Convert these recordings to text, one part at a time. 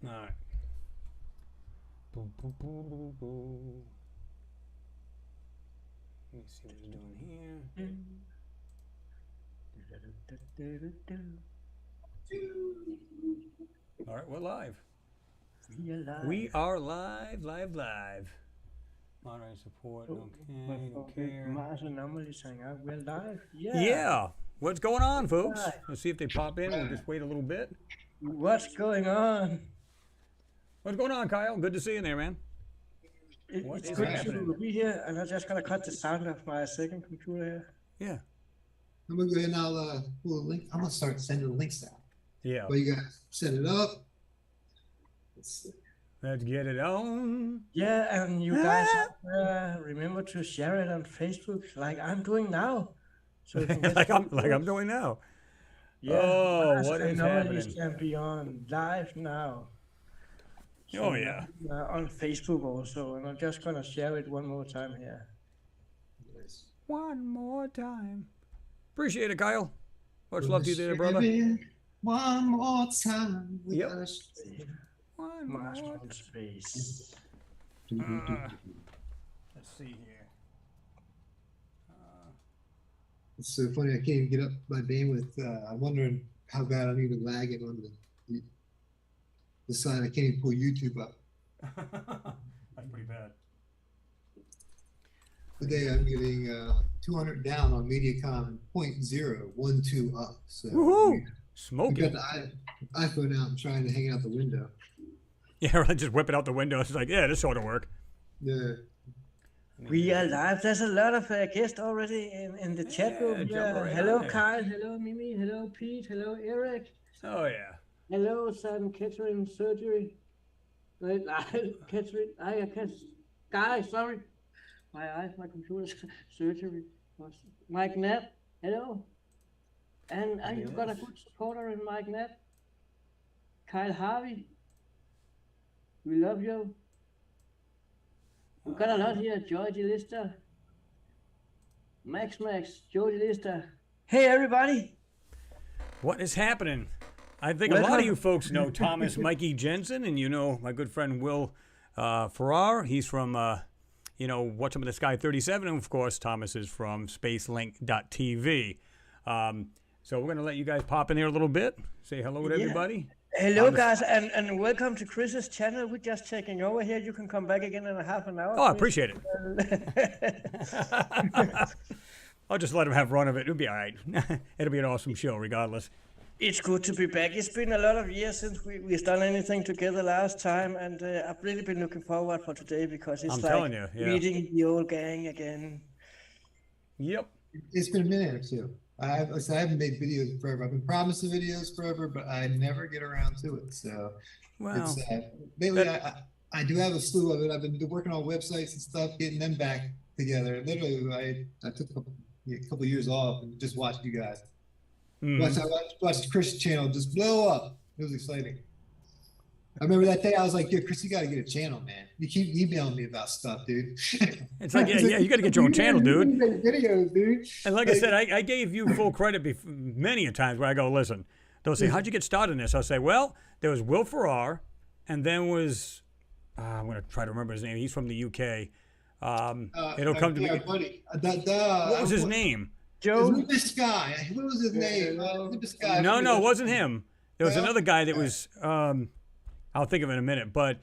All right. Boom, boom, boom, boom, boom. Let me see what he's doing here. All right, we're live. We are live, live. Moderator support, okay, don't care. Mars Anomalies Hangout, we're live. Yeah. What's going on, folks? Let's see if they pop in. We'll just wait a little bit. What's going on? What's going on, Kyle? Good to see you there, man. It's good to be here, and I'm just gonna cut the sound of my second computer here. Yeah. I'm gonna go ahead and I'll pull a link. I'm gonna start sending the links out. Yeah. Well, you guys set it up. Let's get it on. Yeah, and you guys remember to share it on Facebook, like I'm doing now. So like I'm doing now. Yeah. Oh, what is happening? Can be on live now. So oh yeah. On Facebook also, and I'm just gonna share it one more time here. One more time. Appreciate it, Kyle. Much love to you there, brother. One more time. Yep. One more space. Let's see here. It's so funny. I can't even get up my bandwidth. I'm wondering how bad I'm even lagging on the side. I can't even pull YouTube up. That's pretty bad. Today I'm getting 200 down on MediaCom, 0.012 up. So woohoo! Smoking. I've got the iPhone out and trying to hang out the window. Yeah, right. Just whip it out the window. It's like, yeah, this ought to work. Yeah. We are live. There's a lot of guests already in the chat room. Yeah. Hello, Kyle. Hello, Mimi. Hello, Pete. Hello, Eric. Oh, yeah. Hello, Sam, Catherine, Surgery. Catherine, Guy, sorry. My eyes, my computer's surgery. Mike Knapp, hello. And you've got a good supporter in Mike Knapp. Kyle Harvey. We love you. We've got a lot here. Georgie Lister. Max, Georgie Lister. Hey, everybody. What is happening? I think a lot of you folks know Thomas Mikey Jenson, and you know my good friend Will Farrar. He's from, What's Up in the Sky 37, and of course, Thomas is from spacelink.tv. So we're going to let you guys pop in here a little bit, say hello to everybody. Hello, guys, and welcome to Chris's channel. We're just taking over here. You can come back again in a half an hour. Oh, I appreciate it. I'll just let him have run of it. It'll be all right. It'll be an awesome show regardless. It's good to be back. It's been a lot of years since we've done anything together last time, and I've really been looking forward for today because it's meeting the old gang again. Yep. It's been a minute or two. I haven't made videos forever. I've been promising videos forever, but I never get around to it. So it's lately I do have a slew of it. I've been working on websites and stuff, getting them back together. Literally, I took a couple of years off and just watched you guys. Watched Chris' channel just blow up. It was exciting. I remember that day I was like, "Yo, Chris, you got to get a channel, man. You keep emailing me about stuff, dude." It's like, yeah, you got to get your own channel, dude. Videos, dude. And like I said, I gave you full credit many a times where I go, listen, they'll say, how'd you get started in this? I'll say, well, there was Will Farrar, and then was, I'm going to try to remember his name. He's from the UK. It'll come to me. Buddy. What was his name? Joe. This guy. What was his name? This guy. No, it wasn't him. There was another guy that was, I'll think of it in a minute. But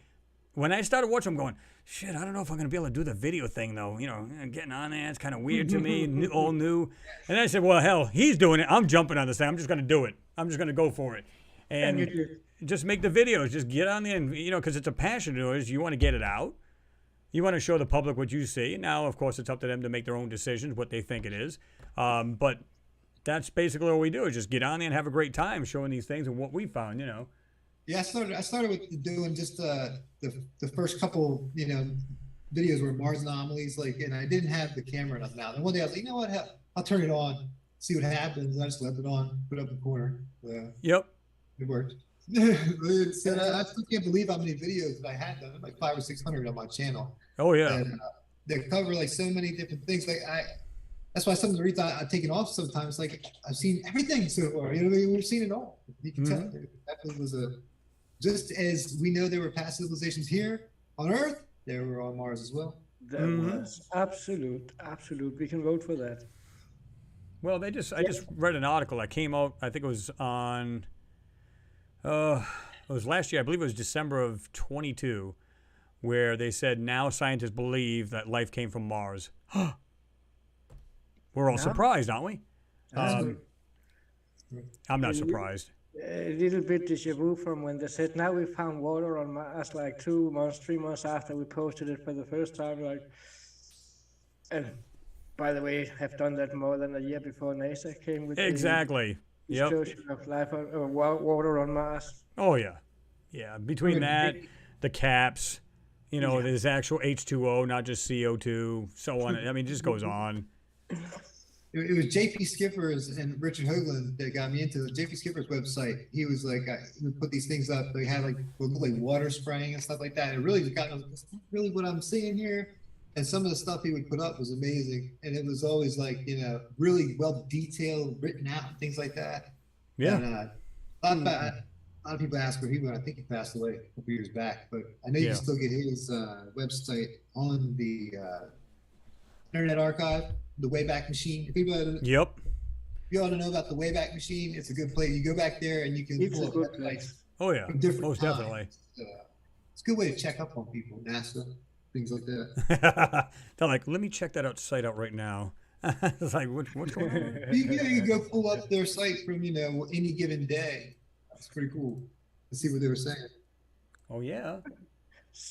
when I started watching, I'm going, shit, I don't know if I'm going to be able to do the video thing, though. You know, getting on there, it's kind of weird to me, all new. And I said, well, hell, he's doing it. I'm jumping on this thing. I'm just going to do it. I'm just going to go for it. And just make the videos. Just get on there and, because it's a passion of yours. You want to get it out. You want to show the public what you see. Now, of course, it's up to them to make their own decisions, what they think it is. But that's basically what we do, is just get on there and have a great time showing these things and what we found, Yeah, I started with doing just the first couple, videos where Mars anomalies, and I didn't have the camera enough now. And one day I was like, you know what, I'll turn it on, see what happens. And I just left it on, put it up in the corner. Yep. It worked. I still can't believe how many videos that I had done, like 500 or 600 on my channel. Oh yeah. And, they cover so many different things. That's why some of the reasons I've taken off sometimes. I've seen everything so far. We've seen it all. You can tell. That was just as we know there were past civilizations here on Earth, there were on Mars as well. That was absolute. We can vote for that. Well, I just read an article that came out. I think it was on. It was last year. I believe it was December of 22, where they said now scientists believe that life came from Mars. We're all surprised, aren't we? I'm not surprised. A little bit déjà vu from when they said now we found water on Mars, like 2 months, 3 months after we posted it for the first time. Like, and by the way, have done that more than a year before NASA came with exactly. the disclosure of life on water on Mars. Oh yeah, yeah. Between that, the caps, there's actual H2O, not just CO2, so on. I mean, it just goes on. It was JP Skipper's and Richard Hoagland that got me into it. JP Skipper's website. He was like, he would put these things up. They had like water spraying and stuff like that. It really got, that's not really what I'm seeing here. And some of the stuff he would put up was amazing. And it was always like, really well detailed, written out, and things like that. Yeah. And, a lot of people ask where he went. I think he passed away a couple years back, but I know you can still get his website on the Internet Archive. The Wayback Machine. If you want to know about the Wayback Machine, it's a good place. You go back there and you can pull up websites. Oh yeah, most definitely. It's a good way to check up on people, NASA, things like that. They're like, let me check that site out right now. It's like, what's going on? You can go pull up their site from any given day. That's pretty cool to see what they were saying. Oh yeah.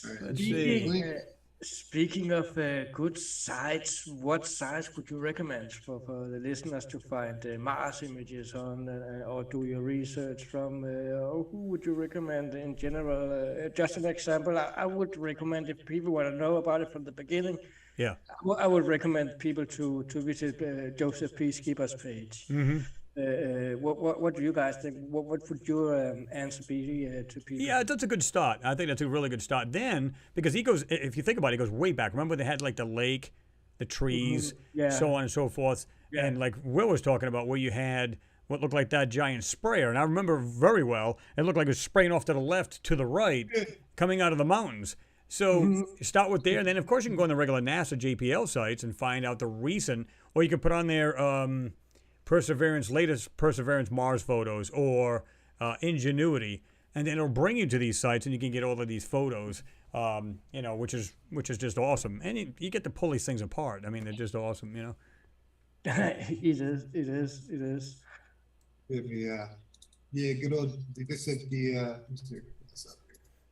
Right. Let's see. Speaking of good sites, what sites would you recommend for the listeners to find Mars images on or do your research from? Or who would you recommend in general? Just an example, I would recommend if people want to know about it from the beginning. Yeah, I would recommend people to visit Joseph P. Skipper's page. Mm-hmm. What do you guys think? What would your answer be to people? Yeah, that's a good start. I think that's a really good start. Then, because he goes, if you think about it, he goes way back. Remember they had like the lake, the trees, so on and so forth. Yeah. And like Will was talking about where you had what looked like that giant sprayer. And I remember very well, it looked like it was spraying off to the left, to the right, coming out of the mountains. So start with there. And then, of course, you can go on the regular NASA JPL sites and find out the recent, or you can put on there latest Perseverance Mars photos or Ingenuity, and then it'll bring you to these sites, and you can get all of these photos, which is just awesome. And you get to pull these things apart. I mean, they're just awesome, It is. Yeah, good old. Like I said,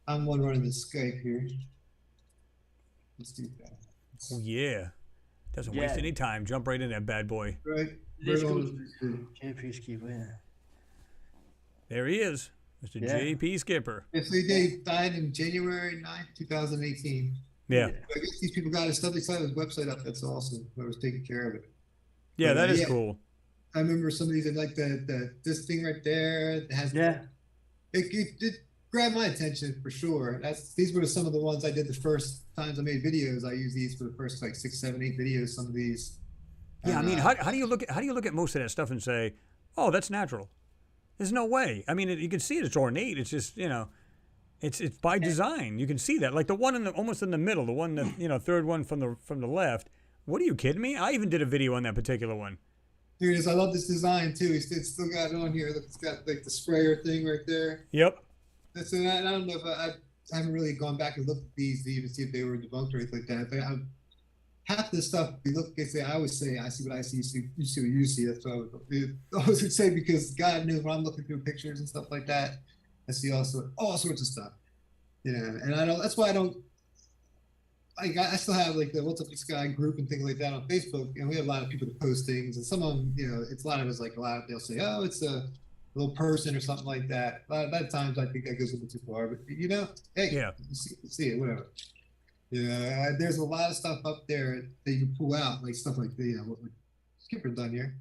I'm one running the Skype here. Let's do that. Oh yeah, doesn't waste any time. Jump right in that bad boy. Right. JP Skipper. There he is, Mr. JP Skipper. Yeah, so he died in January 9th, 2018. Yeah. I guess these people got his stuff. They signed his website up. That's awesome. I was taking care of it. Yeah, that is cool. I remember some of these, like this thing right there. It has it grabbed my attention for sure. These were some of the ones I did the first times I made videos. I used these for the first like 6, 7, 8 videos. Some of these. Yeah, I mean, how do you look at most of that stuff and say, oh, that's natural? There's no way. I mean, you can see it's ornate. It's just it's by design. You can see that, like the one almost in the middle, the one that third one from the left. What are you kidding me? I even did a video on that particular one. Dude, I love this design too. It's still got it on here. Look, it's got like the sprayer thing right there. Yep. That's I don't know if I haven't really gone back and looked at these to even see if they were debunked or anything like that. But half the stuff I always say, I see what I see, you see what you see. That's what I always would say, because God knows when I'm looking through pictures and stuff like that, I see all sorts of stuff. And that's why I don't. I still have like the What's Up This Guy group and things like that on Facebook, and we have a lot of people that post things, and some of them, it's a lot of us like they'll say, oh, it's a little person or something like that. A lot of times I think that goes a little too far, but hey, see it, whatever. There's a lot of stuff up there that you can pull out, like stuff like what Skipper's done here.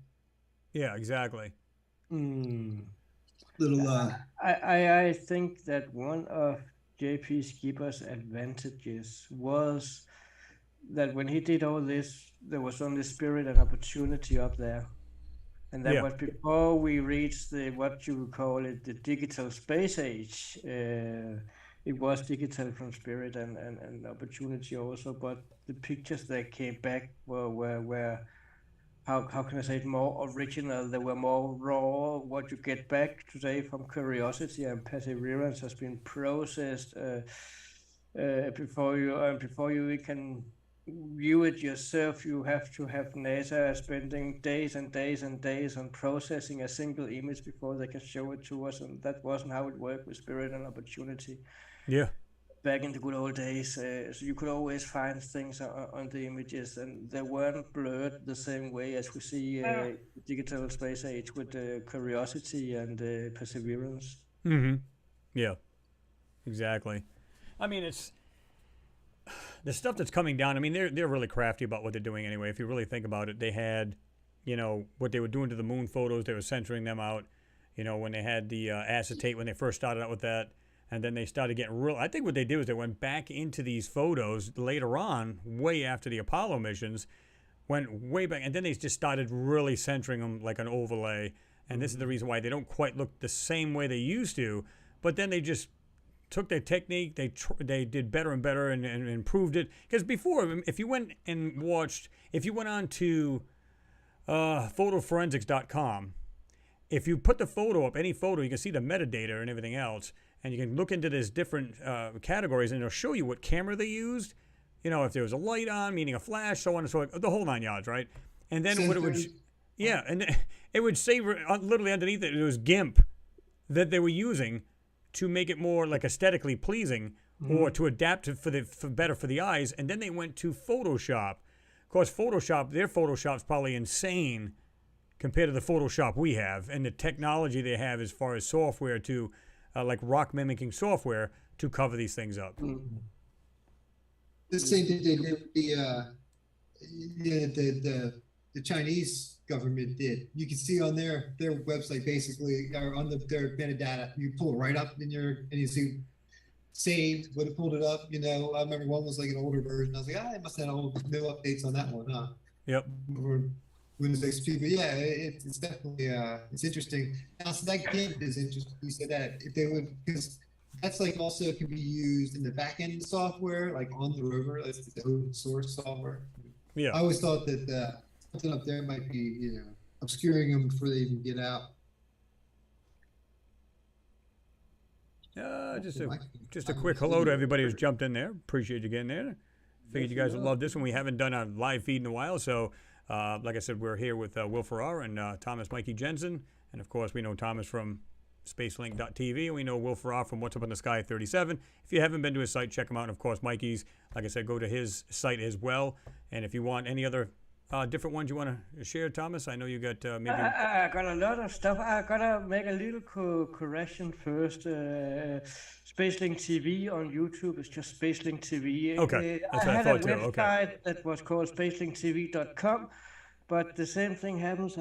Yeah, exactly. I think that one of JP Skipper's advantages was that when he did all this, there was only spirit and opportunity up there. And that was before we reached what you would call it, the digital space age. It was digital from Spirit and Opportunity also, but the pictures that came back were how can I say it, more original. They were more raw. What you get back today from Curiosity and Perseverance has been processed before you can view it yourself. You have to have NASA spending days and days and days on processing a single image before they can show it to us, and that wasn't how it worked with Spirit and Opportunity. Yeah. Back in the good old days, so you could always find things on the images, and they weren't blurred the same way as we see digital space age with Curiosity and Perseverance. Mm-hmm. Yeah, exactly. I mean, it's the stuff that's coming down. I mean, they're really crafty about what they're doing anyway. If you really think about it, they had, what they were doing to the moon photos. They were censoring them out. When they had the acetate, when they first started out with that. And then they started getting real. I think what they did was they went back into these photos later on, way after the Apollo missions, went way back. And then they just started really centering them like an overlay. And this is the reason why they don't quite look the same way they used to. But then they just took their technique. They did better and better and improved it. Because before, if you went on to photoforensics.com, if you put the photo up, any photo, you can see the metadata and everything else. And you can look into these different categories, and it'll show you what camera they used. If there was a light on, meaning a flash, so on and so on, the whole 9 yards, right? And then what it would, and it would say literally underneath it was GIMP that they were using to make it more like aesthetically pleasing, or to adapt it for better for the eyes. And then they went to Photoshop. Of course, their Photoshop's probably insane compared to the Photoshop we have, and the technology they have as far as software to. Like rock mimicking software to cover these things up. The same thing they did, the Chinese government did. You can see on their website, basically, or on their metadata, you pull it right up and you see saved, would have pulled it up. I remember one was like an older version. I was like, they must have had no updates on that one, huh? Yep. Windows XP, but yeah, it's definitely it's interesting. Now, so that GIMP is interesting. You said that if they would, because that's like also can be used in the back end software, like on the rover. That's the open source software. Yeah. I always thought that something up there might be, obscuring them before they even get out. Just a quick hello to everybody who's jumped in there. Appreciate you getting there. Figured you guys would love this one. We haven't done a live feed in a while, so. Like I said, we're here with Will Farrar and Thomas Mikey Jenson. And, of course, we know Thomas from Spacelink.tv, and we know Will Farrar from What's Up in the Sky 37. If you haven't been to his site, check him out. And, of course, Mikey's, like I said, go to his site as well. And if you want any other different ones you want to share, Thomas, I know you got maybe... I got a lot of stuff. I got to make a little correction first. Spacelink TV on YouTube is just Spacelink TV. Okay, that's what I thought too. Okay. I had a website that was called spacelinkTV.com, but the same thing happens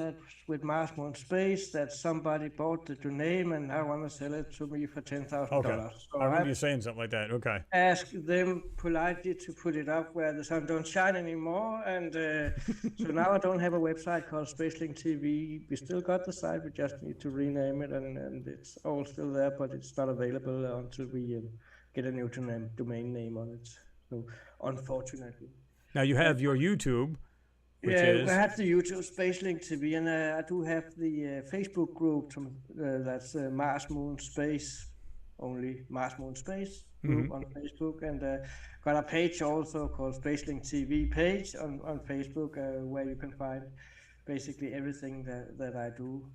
with Mars Moon Space, that somebody bought the domain and now want to sell it to me for $10,000. Okay. So I remember you saying something like that. Okay. Ask them politely to put it up where the sun don't shine anymore, and so now I don't have a website called Spacelink TV. We still got the site, we just need to rename it, and it's all still there, but it's not available until we get a new domain name on it. So unfortunately. Now you have your YouTube. Which is... I have the YouTube Spacelink TV, and I do have the Facebook group that's Mars Moon Space, only Mars Moon Space group on Facebook, and got a page also called Spacelink TV page on Facebook where you can find basically everything that I do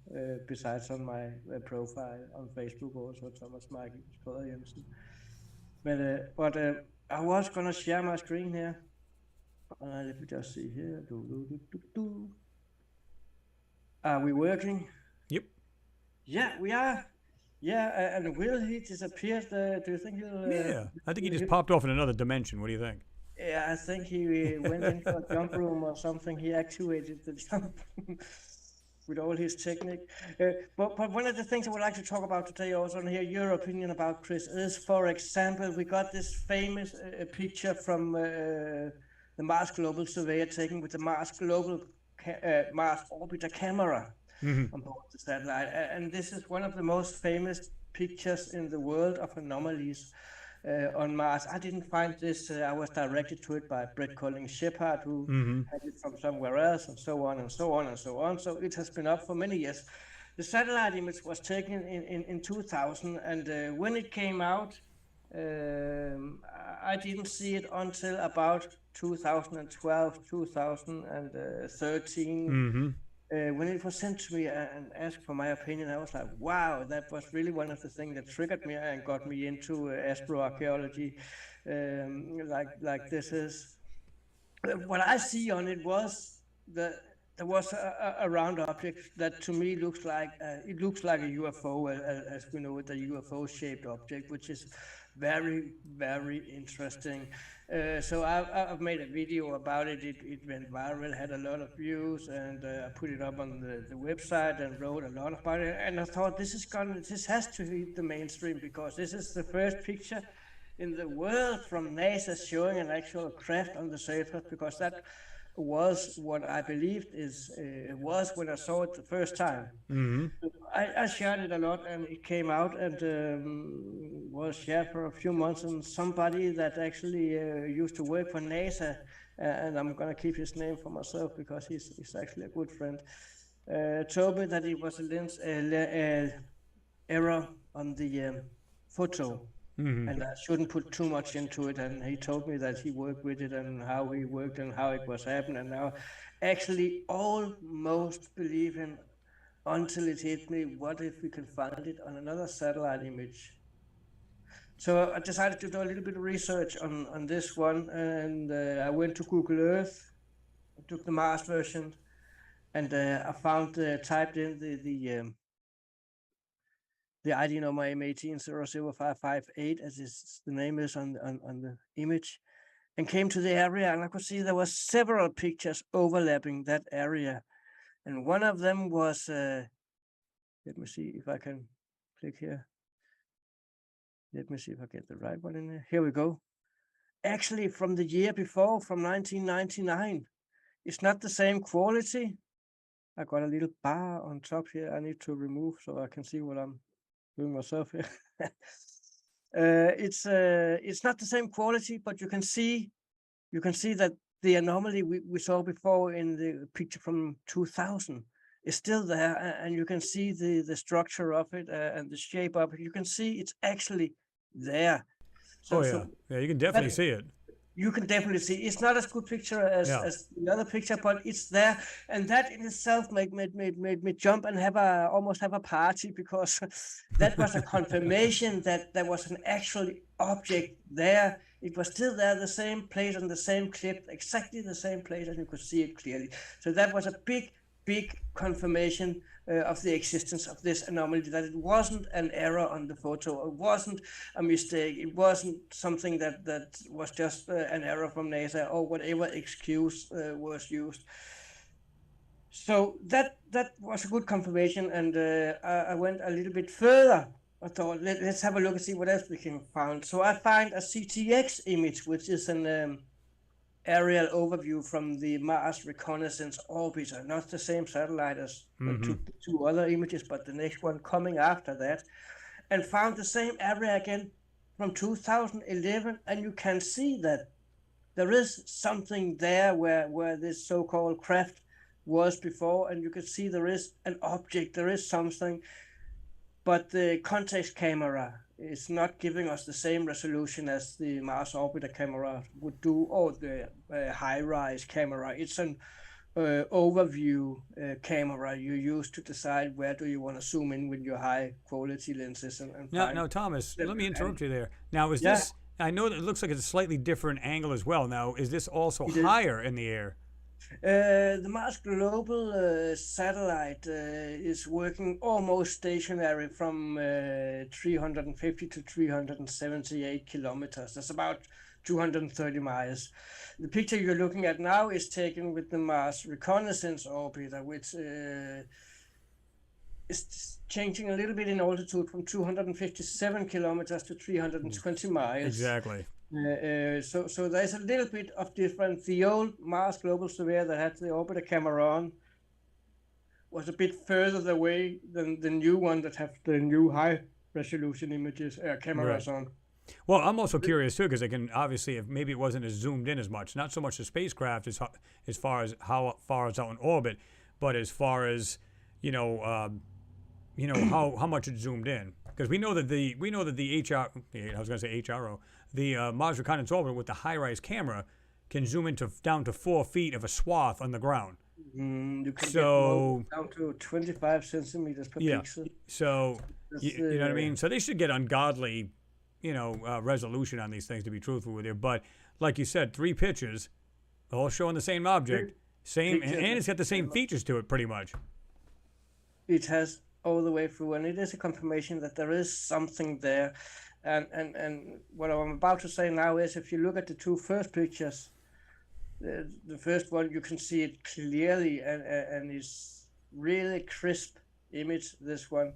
besides on my profile on Facebook also, Thomas Mikey Jenson. But I was gonna share my screen here. Let me just see here. Are we working? Yep. Yeah, we are. Yeah, and Will, he disappeared. Do you think he'll... Yeah, I think he just popped off in another dimension. What do you think? Yeah, I think he went into a jump room or something. He activated the jump with all his technique. But one of the things I would like to talk about today also, and hear your opinion about, Chris, is, for example, we got this famous picture from the Mars Global Surveyor taken with the Mars Global Mars Orbiter camera. on board the satellite. And this is one of the most famous pictures in the world of anomalies on Mars. I didn't find this. I was directed to it by Brett Collins Shepard, who had it from somewhere else, and so on and so on and so on. So it has been up for many years. The satellite image was taken in 2000, and when it came out, I didn't see it until about 2012, 2013. When it was sent to me and asked for my opinion, I was like, wow, that was really one of the things that triggered me and got me into astroarchaeology. Like this is what I see on it was there was a round object that to me looks like it looks like a UFO, as we know it, a UFO-shaped object, which is very, very interesting. So I've made a video about it. It went viral, had a lot of views, and I put it up on the website and wrote a lot about it. And I thought this has to hit the mainstream, because this is the first picture in the world from NASA showing an actual craft on the surface, because that was what I believed was when I saw it the first time. I shared it a lot, and it came out and was shared for a few months. And somebody that actually used to work for NASA, and I'm gonna keep his name for myself because he's actually a good friend, told me that it was a lens error on the photo. And I shouldn't put too much into it. And he told me that he worked with it and how he worked and how it was happening. And now actually almost believe him until it hit me. What if we can find it on another satellite image? So I decided to do a little bit of research on this one. And I went to Google Earth, took the Mars version, and I found, typed in the ID number M18005558, as the name is on the image, and came to the area, and I could see there were several pictures overlapping that area. And one of them was, let me see if I can click here. Let me see if I get the right one in there. Here we go. Actually, from the year before, from 1999. It's not the same quality. I got a little bar on top here I need to remove so I can see what I'm doing myself here. It's not the same quality, but you can see that the anomaly we saw before in the picture from 2000 is still there, and you can see the structure of it and the shape of it. You can see it's actually there. So, yeah, you can definitely see it. You can definitely see it's not as good picture as the other picture, but it's there, and that in itself made me jump and almost have a party, because that was a confirmation that there was an actual object there. It was still there, the same place on the same clip, exactly the same place, and you could see it clearly. So that was a big confirmation of the existence of this anomaly, that it wasn't an error on the photo, it wasn't a mistake, it wasn't something that was just an error from NASA or whatever excuse was used. So that was a good confirmation, and I went a little bit further. I thought, let's have a look and see what else we can find. So I find a CTX image, which is an aerial overview from the Mars Reconnaissance Orbiter, not the same satellite as took the two other images, but the next one coming after that, and found the same area again from 2011, and you can see that there is something there where this so-called craft was before, and you can see there is an object, there is something, but the context camera is not giving us the same resolution as the Mars Orbiter camera would do, or the high-rise camera. It's an overview camera you use to decide where do you want to zoom in with your high-quality lenses. Now, Thomas, let me interrupt you there. Now, is this? I know that it looks like it's a slightly different angle as well. Now, is this also higher in the air? The Mars Global satellite is working almost stationary from 350 to 378 kilometers. That's about 230 miles. The picture you're looking at now is taken with the Mars Reconnaissance Orbiter, which is changing a little bit in altitude from 257 kilometers to 320 miles. Exactly. So there's a little bit of difference. The old Mars Global Surveyor that had the orbiter camera on was a bit further away than the new one that have the new high resolution images cameras on. Well, I'm also curious too, because I can obviously, if maybe it wasn't as zoomed in as much, not so much the spacecraft as far as how far it's out in orbit, but as far as how much it's zoomed in. Because we know that the HR, I was going to say HRO, the Mars Reconnaissance Orbiter with the high-rise camera can zoom into down to 4 feet of a swath on the ground. You can get down to 25 centimeters per pixel. So you know what I mean. So they should get ungodly, resolution on these things, to be truthful with you. But like you said, 3 pictures, all showing the same object, and it's got the same features to it, pretty much. It has all the way through, and it is a confirmation that there is something there. And what I'm about to say now is, if you look at the 2 first pictures, the first one, you can see it clearly, and it's really crisp image. This one,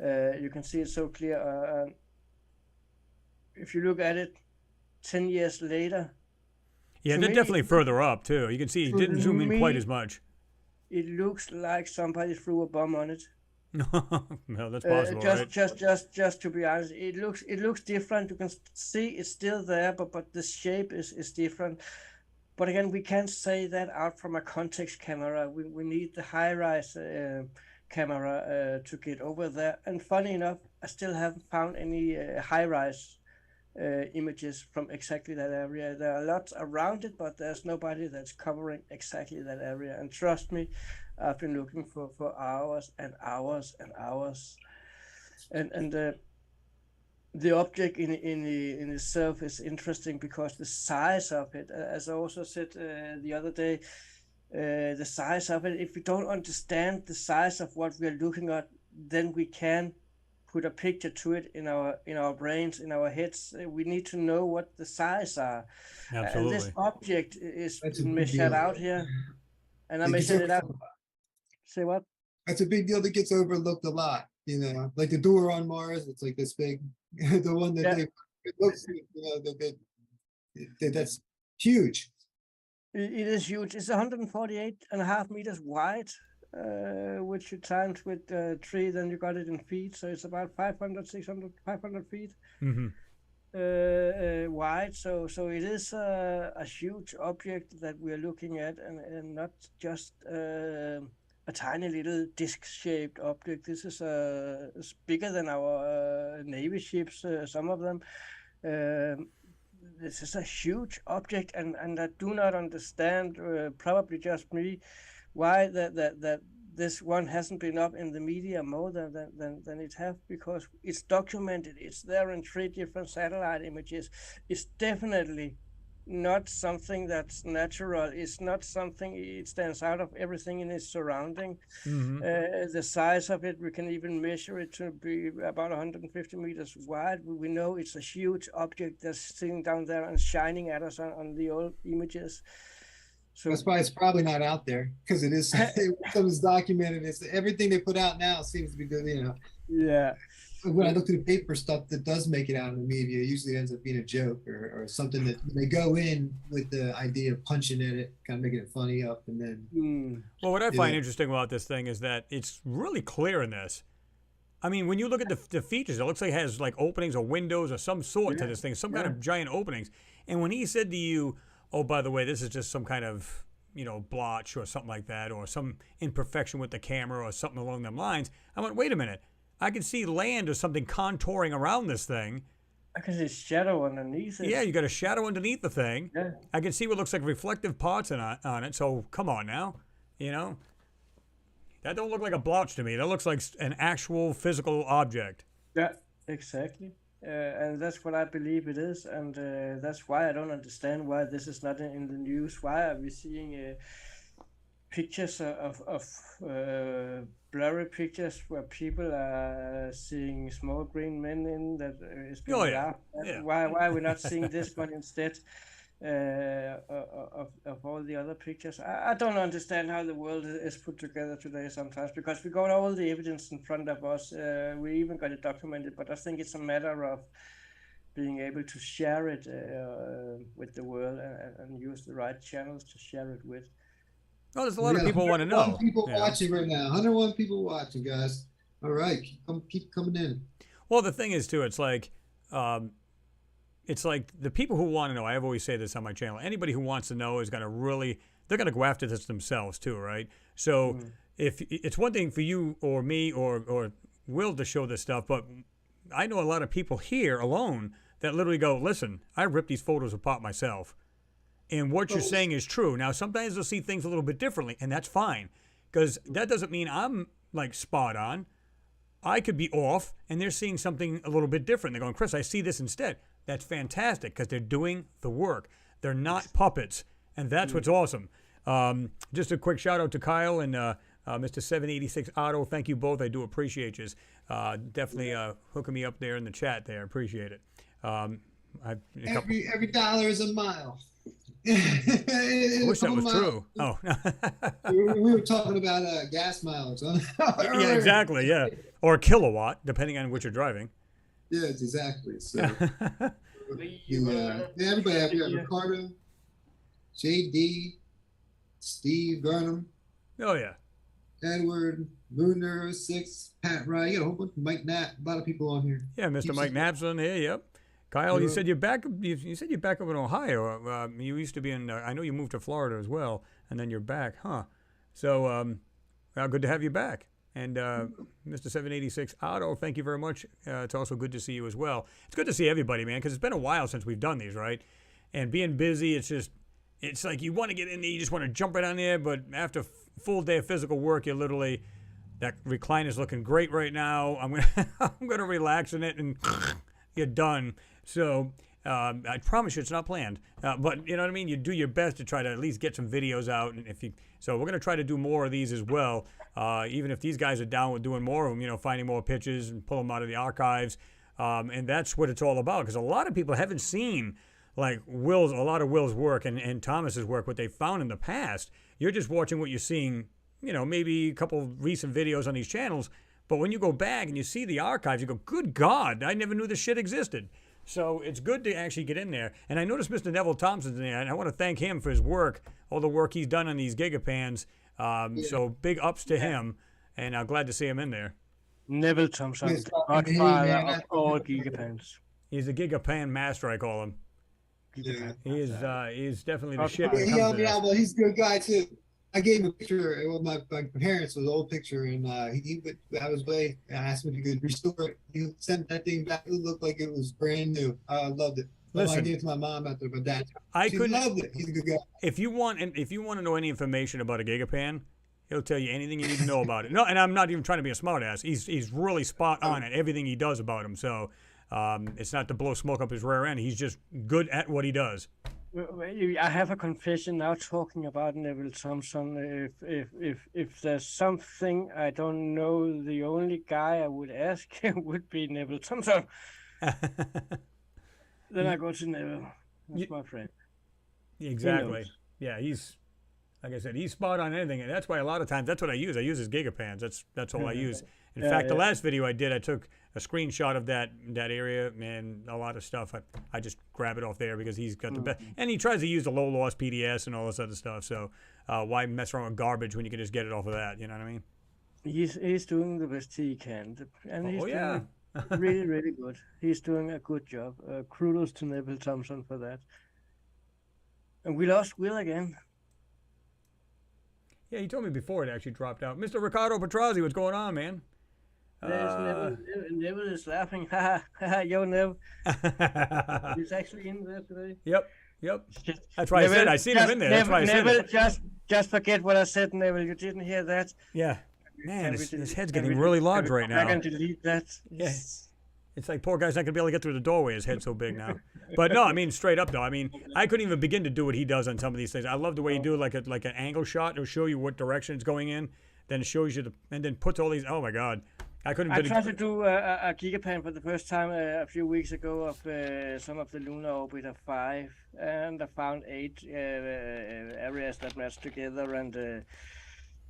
you can see it so clear. If you look at it 10 years later, they're definitely further up too. You can see it didn't zoom in quite as much. It looks like somebody threw a bomb on it. No, that's possible. Just to be honest, it looks different. You can see it's still there, but the shape is different. But again, we can't say that out from a context camera. We need the high-rise camera to get over there. And funny enough, I still haven't found any high-rise images from exactly that area. There are lots around it, but there's nobody that's covering exactly that area. And trust me, I've been looking for hours and hours and hours. And the object in itself is interesting because the size of it, as I also said the other day, the size of it, if we don't understand the size of what we're looking at, then we can put a picture to it in our brains, in our heads. We need to know what the size are. Absolutely. And this object is measured out here, and I measured it out. Say what? That's a big deal that gets overlooked a lot. Like the door on Mars, it's like this big. The one that it looks, that's huge. It is huge. It's 148.5 meters wide, which you times with 3, then you got it in feet. So it's about 500 feet wide. So it is a huge object that we're looking at, and not just a tiny little disc-shaped object. This is it's bigger than our Navy ships, some of them. This is a huge object, and I do not understand, probably just me, why that this one hasn't been up in the media more than it have, because it's documented. It's there in 3 different satellite images. It's definitely not something that's natural. It's not something, it stands out of everything in its surrounding. The size of it, we can even measure it to be about 150 meters wide. We know it's a huge object that's sitting down there and shining at us on the old images. So that's why it's probably not out there, because it is something's documented. It's everything they put out now seems to be good, Yeah. When I look through the paper stuff that does make it out in the media, it usually ends up being a joke or something that they go in with the idea of punching at it, kind of making it funny up, and then. Well, what I find interesting about this thing is that it's really clear in this. I mean, when you look at the features, it looks like it has like openings or windows or some sort to this thing, some kind of giant openings. And when he said to you, "Oh, by the way, this is just some kind of blotch or something like that, or some imperfection with the camera or something along them lines," I went, "Wait a minute. I can see land or something contouring around this thing. I can see shadow underneath it." Yeah, you got a shadow underneath the thing. Yeah. I can see what looks like reflective parts on it. So come on now, that don't look like a blotch to me. That looks like an actual physical object. Yeah, exactly. And that's what I believe it is, and that's why I don't understand why this is not in the news. Why are we seeing pictures of blurry pictures where people are seeing small green men in that is being laughed at? Why are we not seeing this one instead of all the other pictures? I don't understand how the world is put together today sometimes, because we got all the evidence in front of us. We even got it documented, but I think it's a matter of being able to share it with the world and use the right channels to share it with. Oh, there's a lot of people want to know. 101 people Yeah. watching right now. 101 people watching, guys. All right, keep coming in. Well, the thing is too, it's like the people who want to know. I've always say this on my channel. Anybody who wants to know is going to really, they're going to go after this themselves too, right? So if it's one thing for you or me or Will to show this stuff, but I know a lot of people here alone that literally go, listen, I ripped these photos apart myself. And what you're saying is true. Now, sometimes they'll see things a little bit differently, and that's fine. Because that doesn't mean I'm, like, spot on. I could be off, and they're seeing something a little bit different. They're going, Chris, I see this instead. That's fantastic, because they're doing the work. They're not puppets, and that's what's awesome. Just a quick shout-out to Kyle and Mr. 786 Otto. Thank you both. I do appreciate you. Definitely hooking me up there in the chat there. Appreciate it. Every dollar is a mile. I wish that was true. Oh, we were talking about gas mileage. yeah, exactly. Yeah, or a kilowatt, depending on what you're driving. Yes, exactly. So, everybody out here: Ricardo, JD, Steve Gurnham. Oh yeah. Edward, Lunar, 6, Pat Wright. You got a whole bunch of Mike Knapp. A lot of people on here. Yeah, Mr. Mike Knapp's on here. Yep. Kyle, you said you're back. You said you're back up in Ohio. You used to be in. I know you moved to Florida as well, and then you're back, huh? So, good to have you back. And Mr. 786 Otto, thank you very much. It's also good to see you as well. It's good to see everybody, man, because it's been a while since we've done these, right? And being busy, it's like you want to get in there, you just want to jump right on there, but after full day of physical work, you're literally, that recliner's looking great right now. I'm gonna relax in it, and you're done. So I promise you, it's not planned. But you know what I mean. You do your best to try to at least get some videos out, and so we're gonna try to do more of these as well. Even if these guys are down with doing more of them, you know, finding more pitches and pull them out of the archives, and that's what it's all about. Because a lot of people haven't seen like a lot of Will's work and Thomas's work, what they found in the past. You're just watching what you're seeing, you know, maybe a couple recent videos on these channels. But when you go back and you see the archives, you go, good God, I never knew this shit existed. So it's good to actually get in there. And I noticed Mr. Neville Thompson's in there, and I want to thank him for his work, all the work he's done on these Gigapans. So big ups to him, and I'm glad to see him in there. Neville Thompson, the godfather of all Gigapans. He's the Gigapan master, I call him. Yeah. He is definitely the shit. Well, he's a good guy too. I gave him a picture. Well, my parents was an old picture, and he I was way. I asked him if he could restore it. He sent that thing back. It looked like it was brand new. I loved it. Listen, I gave it to my mom after my dad. She loved it. He's a good guy. If you want to know any information about a Gigapan, he'll tell you anything you need to know about it. No, and I'm not even trying to be a smartass. He's really spot on at everything he does about him. So it's not to blow smoke up his rear end. He's just good at what he does. I have a confession now talking about Neville Thompson. If there's something I don't know, the only guy I would ask would be Neville Thompson. Then I go to Neville. That's my friend. Exactly. Yeah, he's, like I said, he's spot on anything. And that's why a lot of times, that's what I use. I use his Gigapans. That's all I use. In fact, the last video I did, I took a screenshot of that area and a lot of stuff. I just grab it off there because he's got the best. And he tries to use the low loss PDS and all this other stuff. So why mess around with garbage when you can just get it off of that? You know what I mean? He's doing the best he can. And he's doing really, really good. He's doing a good job. Kudos to Neville Thompson for that. And we lost Will again. Yeah, he told me before it actually dropped out. Mr. Ricardo Petrazzi, what's going on, man? Neville is laughing. Yo, Neville. He's actually in there today. Yep. That's why Neville, I seen him in there. That's why I said Neville, just forget what I said, Neville. You didn't hear that. Yeah. Man, his head's getting really large right now. I can delete that. Yes. It's like poor guy's not going to be able to get through the doorway. His head's so big now. But no, I mean, straight up, though. I mean, I couldn't even begin to do what he does on some of these things. I love the way you do like an angle shot. It'll show you what direction it's going in. Then it shows you and then puts all these. Oh, my God. I tried to do a Gigapan for the first time a few weeks ago of some of the lunar orbiter 5. And I found 8 areas that matched together. And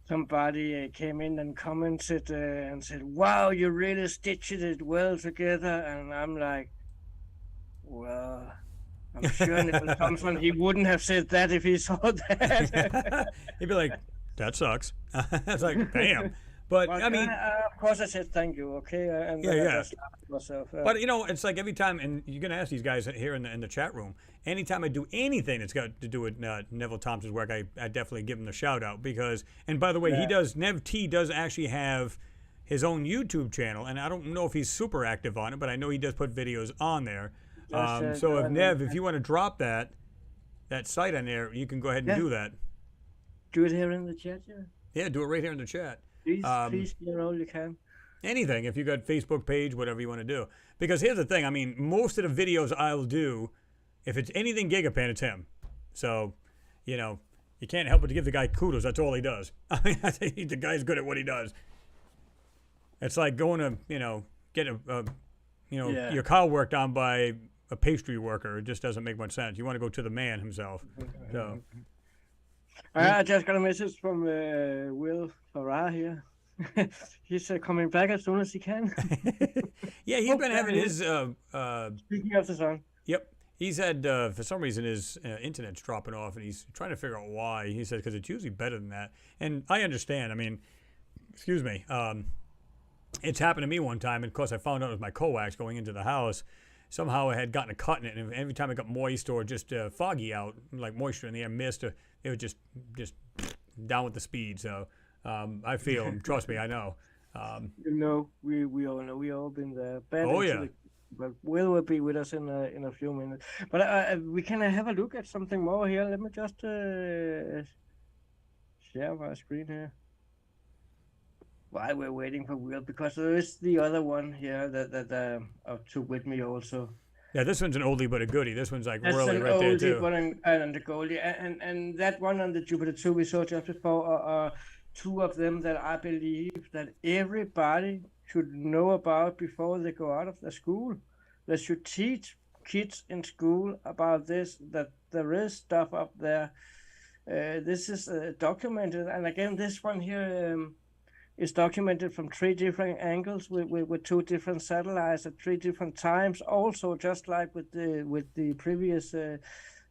somebody came in and commented and said, wow, you really stitched it well together. And I'm like, well, I'm sure Neville Thompson, he wouldn't have said that if he saw that. He'd be like, that sucks. It's like, damn. But Well, I mean, of course I said thank you, okay? And Yeah, then yeah. I just laughed at myself. but you know, it's like every time, and you're gonna ask these guys here in the chat room. Anytime I do anything that's got to do with Neville Thompson's work, I definitely give him the shout out because. And by the way, Nev T does actually have his own YouTube channel, and I don't know if he's super active on it, but I know he does put videos on there. So if Nev, if you want to drop that site on there, you can go ahead and do that. Do it here in the chat, yeah. Yeah, do it right here in the chat. Please, share all you can. Anything, if you got Facebook page, whatever you want to do. Because here's the thing, I mean, most of the videos I'll do, if it's anything Gigapan, it's him. So, you know, you can't help but to give the guy kudos. That's all he does. I mean, I think the guy's good at what he does. It's like going to, you know, get your car worked on by a pastry worker. It just doesn't make much sense. You want to go to the man himself. So. I just got a message from Will Farrar here. He's coming back as soon as he can. Yeah, he's been having his. Speaking of the song. Yep. He's had, for some reason, his internet's dropping off, and he's trying to figure out why. He said, because it's usually better than that. And I understand. I mean, excuse me. It's happened to me one time, and of course, I found out it was my coax going into the house. Somehow I had gotten a cut in it, and every time it got moist or just foggy out, like moisture in the air, mist, it was just down with the speed. So I feel, trust me, I know. You know, we all know, we all been there. But Will will be with us in a few minutes. But we can have a look at something more here. Let me just share my screen here. While we're waiting for Will, because there is the other one here that I took with me also. Yeah, this one's an oldie but a goodie. This one's like That's really an right there oldie, too. but and a goldie, and that one on the Jupiter 2 we saw just before are two of them that I believe that everybody should know about before they go out of the school. They should teach kids in school about this, that there is stuff up there. This is documented, and again, this one here is documented from 3 different angles with 2 different satellites at 3 different times. Also, just like with the previous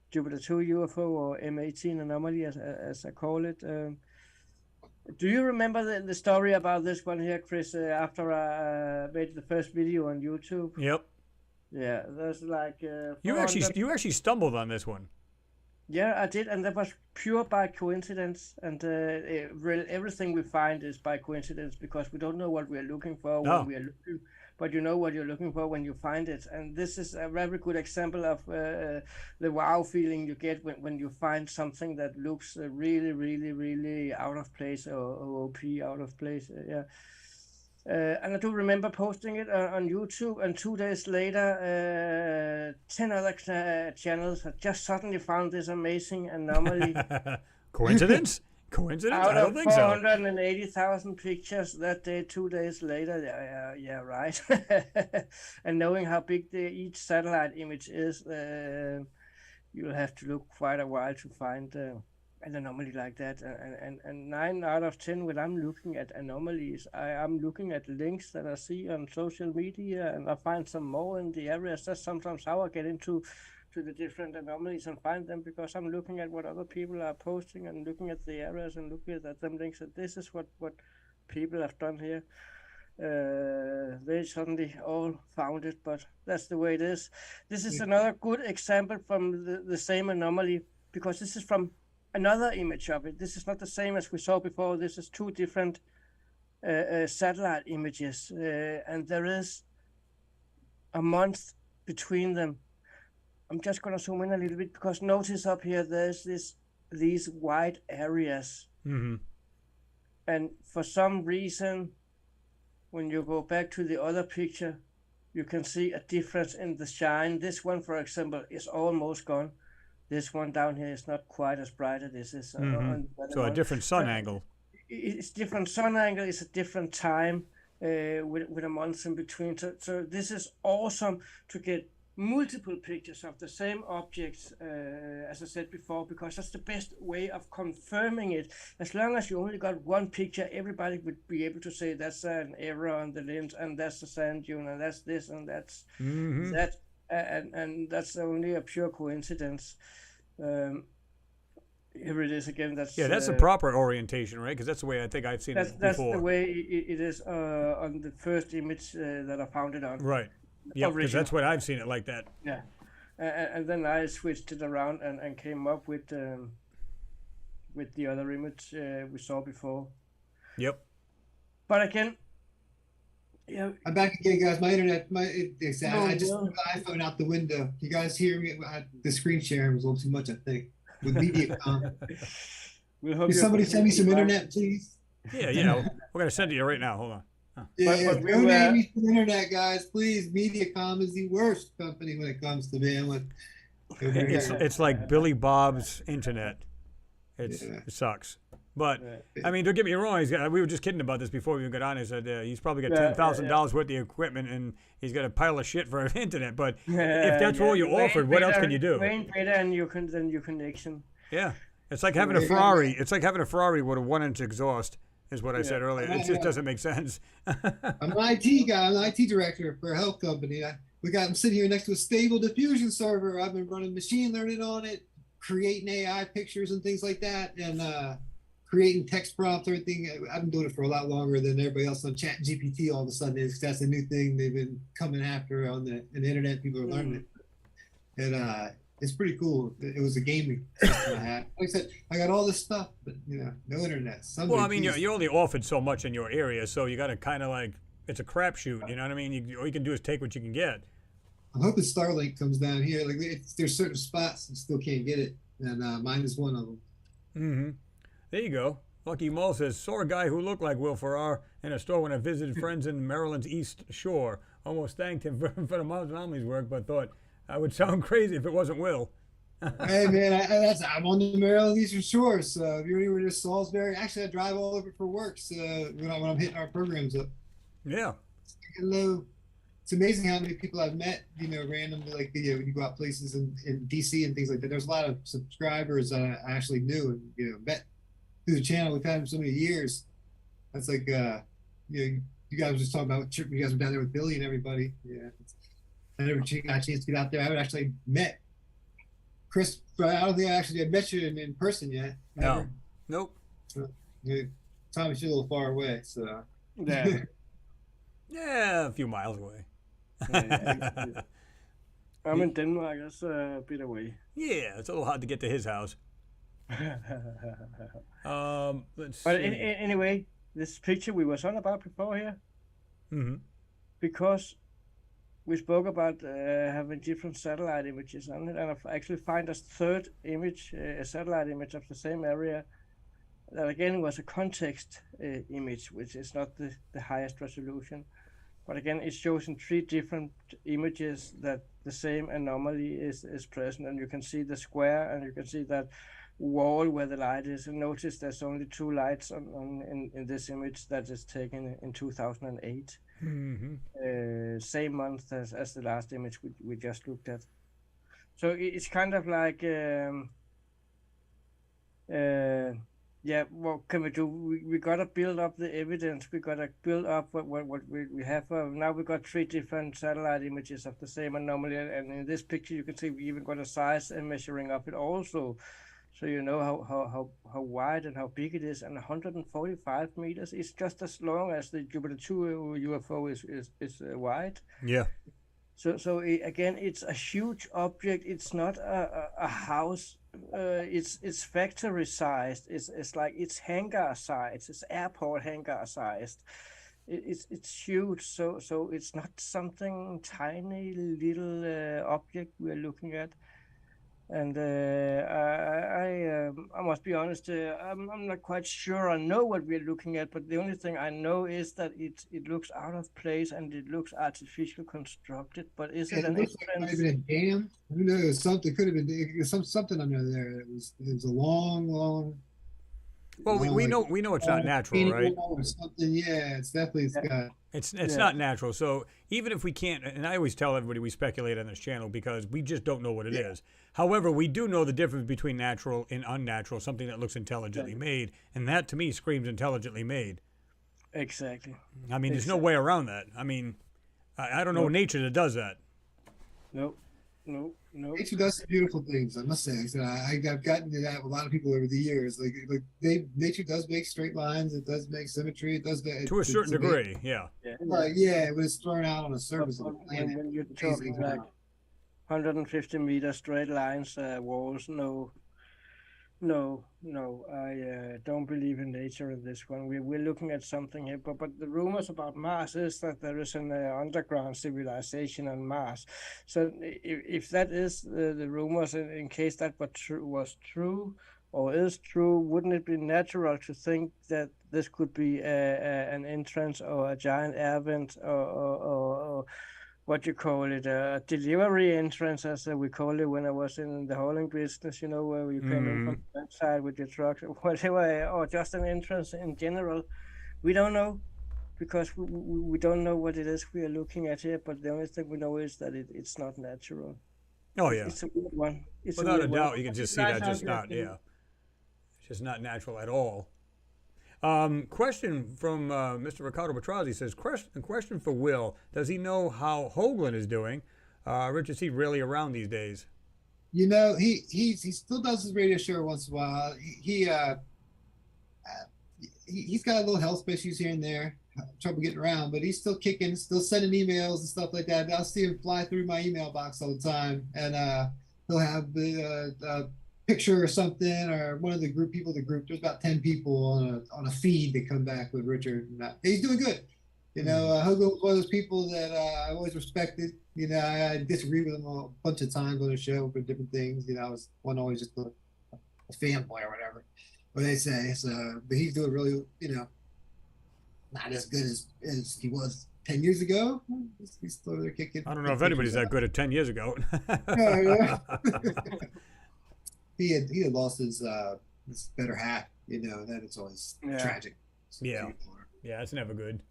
Jupiter 2 UFO or M18 anomaly, as I call it. Do you remember the story about this one here, Chris? After I made the first video on YouTube. Yep. Yeah, there's like you actually stumbled on this one. Yeah, I did, and that was pure by coincidence. And everything we find is by coincidence because we don't know what we are looking for when we are looking, but you know what you're looking for when you find it. And this is a very good example of the wow feeling you get when you find something that looks really, really, really out of place or OP out of place. And I do remember posting it on YouTube, and 2 days later, 10 other channels had just suddenly found this amazing anomaly. Coincidence? Coincidence? Out I don't of think so. 480,000 pictures that day, 2 days later, yeah, right. And knowing how big each satellite image is, you'll have to look quite a while to find an anomaly like that. And 9 out of 10 when I'm looking at anomalies, I'm looking at links that I see on social media, and I find some more in the areas. That's sometimes how I get into the different anomalies and find them, because I'm looking at what other people are posting and looking at the areas and looking at them links, and this is what people have done here. They suddenly all found it, but that's the way it is. This is another good example from the same anomaly, because this is from another image of it. This is not the same as we saw before. This is 2 different satellite images, and there is a month between them. I'm just going to zoom in a little bit, because notice up here there's these white areas. Mm-hmm. And for some reason, when you go back to the other picture, you can see a difference in the shine. This one, for example, is almost gone. This one down here is not quite as bright as this is. So a different sun angle. It's different sun angle. It's a different time with a month in between. So this is awesome to get multiple pictures of the same objects, as I said before, because that's the best way of confirming it. As long as you only got one picture, everybody would be able to say that's an error on the lens, and that's the sand dune, and that's this, and that's that. And that's only a pure coincidence. Here it is again. That's that's the proper orientation, right? Because that's the way I think I've seen it that's before. the way it is on the first image that I found it on. Right. Yeah, because that's what I've seen it like that. Yeah, and then I switched it around and came up with the other image we saw before. Yep. But again, yeah. I'm back again, guys. My internet, I just threw the iPhone out the window. You guys hear me? The screen sharing was a little too much, I think. With MediaCom. Can somebody send me some internet, please? Yeah. We're gonna send it to you right now. Hold on. Yeah, donate me some internet, guys, please. MediaCom is the worst company when it comes to bandwidth. It's like Billy Bob's internet. It sucks. But I mean, don't get me wrong. We were just kidding about this before we even got on. He said he's probably got $10,000 worth of equipment and he's got a pile of shit for internet. But if that's all you offered, what else can you do? Way better, and your connection. Yeah, it's like having a Ferrari. It's like having a Ferrari with a 1-inch exhaust. Is what I said earlier. It just doesn't make sense. I'm an IT guy. I'm an IT director for a health company. I'm sitting here next to a stable diffusion server. I've been running machine learning on it, creating AI pictures and things like that, and creating text prompts, everything. I've been doing it for a lot longer than everybody else on Chat GPT all of a sudden is. That's a new thing they've been coming after on the internet. People are learning it. And it's pretty cool. It was a gaming system I had. Like I said, I got all this stuff, but no internet. Well, I mean, you're only offered so much in your area, so you got to kind of like, it's a crapshoot. You know what I mean? All you can do is take what you can get. I'm hoping Starlink comes down here. Like there's certain spots you still can't get it, and mine is one of them. Mm-hmm. There you go. Lucky Mull says, saw a guy who looked like Will Farrar in a store when I visited friends in Maryland's East Shore. Almost thanked him for the Anomalies work, but thought I would sound crazy if it wasn't Will. Hey man, I'm on the Maryland Eastern Shore, so if you're anywhere near Salisbury, actually I drive all over for work. So when I'm hitting our programs up. Yeah. Hello. It's amazing how many people I've met, randomly, like when you go out places in DC and things like that. There's a lot of subscribers I actually knew and met through the channel. We've had them so many years. That's like you guys were just talking about what trip you guys were down there with Billy and everybody. Yeah. I never got a chance to get out there. I haven't actually met Chris, but I don't think I actually had met you in person yet. No. Nope. So, Tommy's a little far away, so. Yeah. Yeah, a few miles away. I'm in Denmark. That's a bit away. Yeah, it's a little hard to get to his house. Let's but see. Anyway, this picture we was on about before here. Mm-hmm. Because we spoke about having different satellite images on it, and I've actually find a third image, a satellite image of the same area, that again was a context image, which is not the highest resolution. But again, it shows in 3 different images that the same anomaly is present, and you can see the square, and you can see that wall where the light is. And notice there's only 2 lights in this image that is taken in 2008. Mm-hmm. Same month as the last image we just looked at. So it's kind of like what can we do? We gotta build up the evidence. We gotta build up what we have. Now we got 3 different satellite images of the same anomaly, and in this picture you can see we even got a size and measuring up it also. So you know how wide and how big it is, and 145 meters is just as long as the Jupiter 2 UFO is wide. Yeah. So again, it's a huge object. It's not a house. It's factory sized. It's hangar sized. It's airport hangar sized. It's huge. So it's not something tiny little object we're looking at. And I must be honest, I'm not quite sure I know what we're looking at, but the only thing I know is that it looks out of place and it looks artificial constructed. But is it an inference? Might have been a dam. Who knows? Something could have been something under there. It was a long. Well, we know it's not natural, right? Or something. Yeah, it's definitely got. It's not natural. So even if we can't, and I always tell everybody we speculate on this channel because we just don't know what it is. However, we do know the difference between natural and unnatural, something that looks intelligently made, and that to me screams intelligently made. Exactly. I mean, there's no way around that. I mean, I don't know nature that does that. Nope. no, no. Nature does some beautiful things, I must say. So I've gotten to that with a lot of people over the years. Nature does make straight lines. It does make symmetry. It does that To a certain degree, yeah. Yeah, But yeah, when it's thrown out on the surface of the But planet, when you're it's talking amazing like how- 150-meter straight lines, walls, no, no, I don't believe in nature in this one. We're looking at something here, but the rumors about Mars is that there is an underground civilization on Mars. So if that is the rumors, in case that was true or is true, wouldn't it be natural to think that this could be an entrance or a giant air vent or what you call it, a delivery entrance, as we call it when I was in the hauling business, you know, where you came in from the website with your truck, or whatever, or just an entrance in general. We don't know because we don't know what it is we are looking at here, but the only thing we know is that it's not natural. Oh yeah. It's a weird one. It's Without a weird doubt, one. you can just see Nice that just idea, not, too. yeah. It's just not natural at all. Question from Mr. Ricardo Petrazzi says, question for Will. Does he know how Hoagland is doing? Rich, is he really around these days? You know, he still does his radio show once in a while. He's got a little health issues here and there, trouble getting around, but he's still kicking, still sending emails and stuff like that. I'll see him fly through my email box all the time, and he'll have the picture or something, or one of the group people. The group, there's about 10 people on a feed that come back with Richard. And, he's doing good. You know, Hogo was one of those people that I always respected. You know, I disagreed with him a bunch of times on the show for different things. You know, I was one always just a fanboy or whatever, what they say. So, but he's doing really, you know, not as good as he was 10 years ago. He's still there kicking. I don't know if anybody's that good at 10 years ago. Yeah. He had lost his better half, you know, that it's always tragic. Yeah. Yeah, it's never good.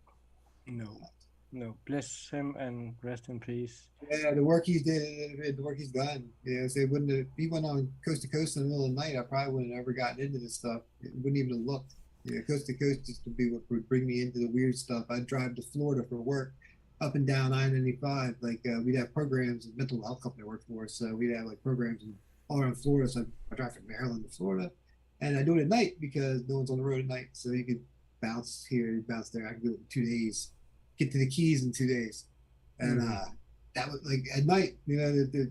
No. Bless him and rest in peace. Yeah, the work he's did, the work he's done. You know, so it wouldn't have, if he went on coast to coast in the middle of the night, I probably wouldn't have ever gotten into this stuff. It wouldn't even have looked. You know, coast to coast just to be what would bring me into the weird stuff. I'd drive to Florida for work, up and down I-95. Like we'd have programs, mental health company I worked for, so we'd have like programs all around Florida. So I drive from Maryland to Florida, and I do it at night because no one's on the road at night. So you could bounce here, bounce there. I could do it in 2 days, get to the Keys in 2 days, and that was like at night. You know, the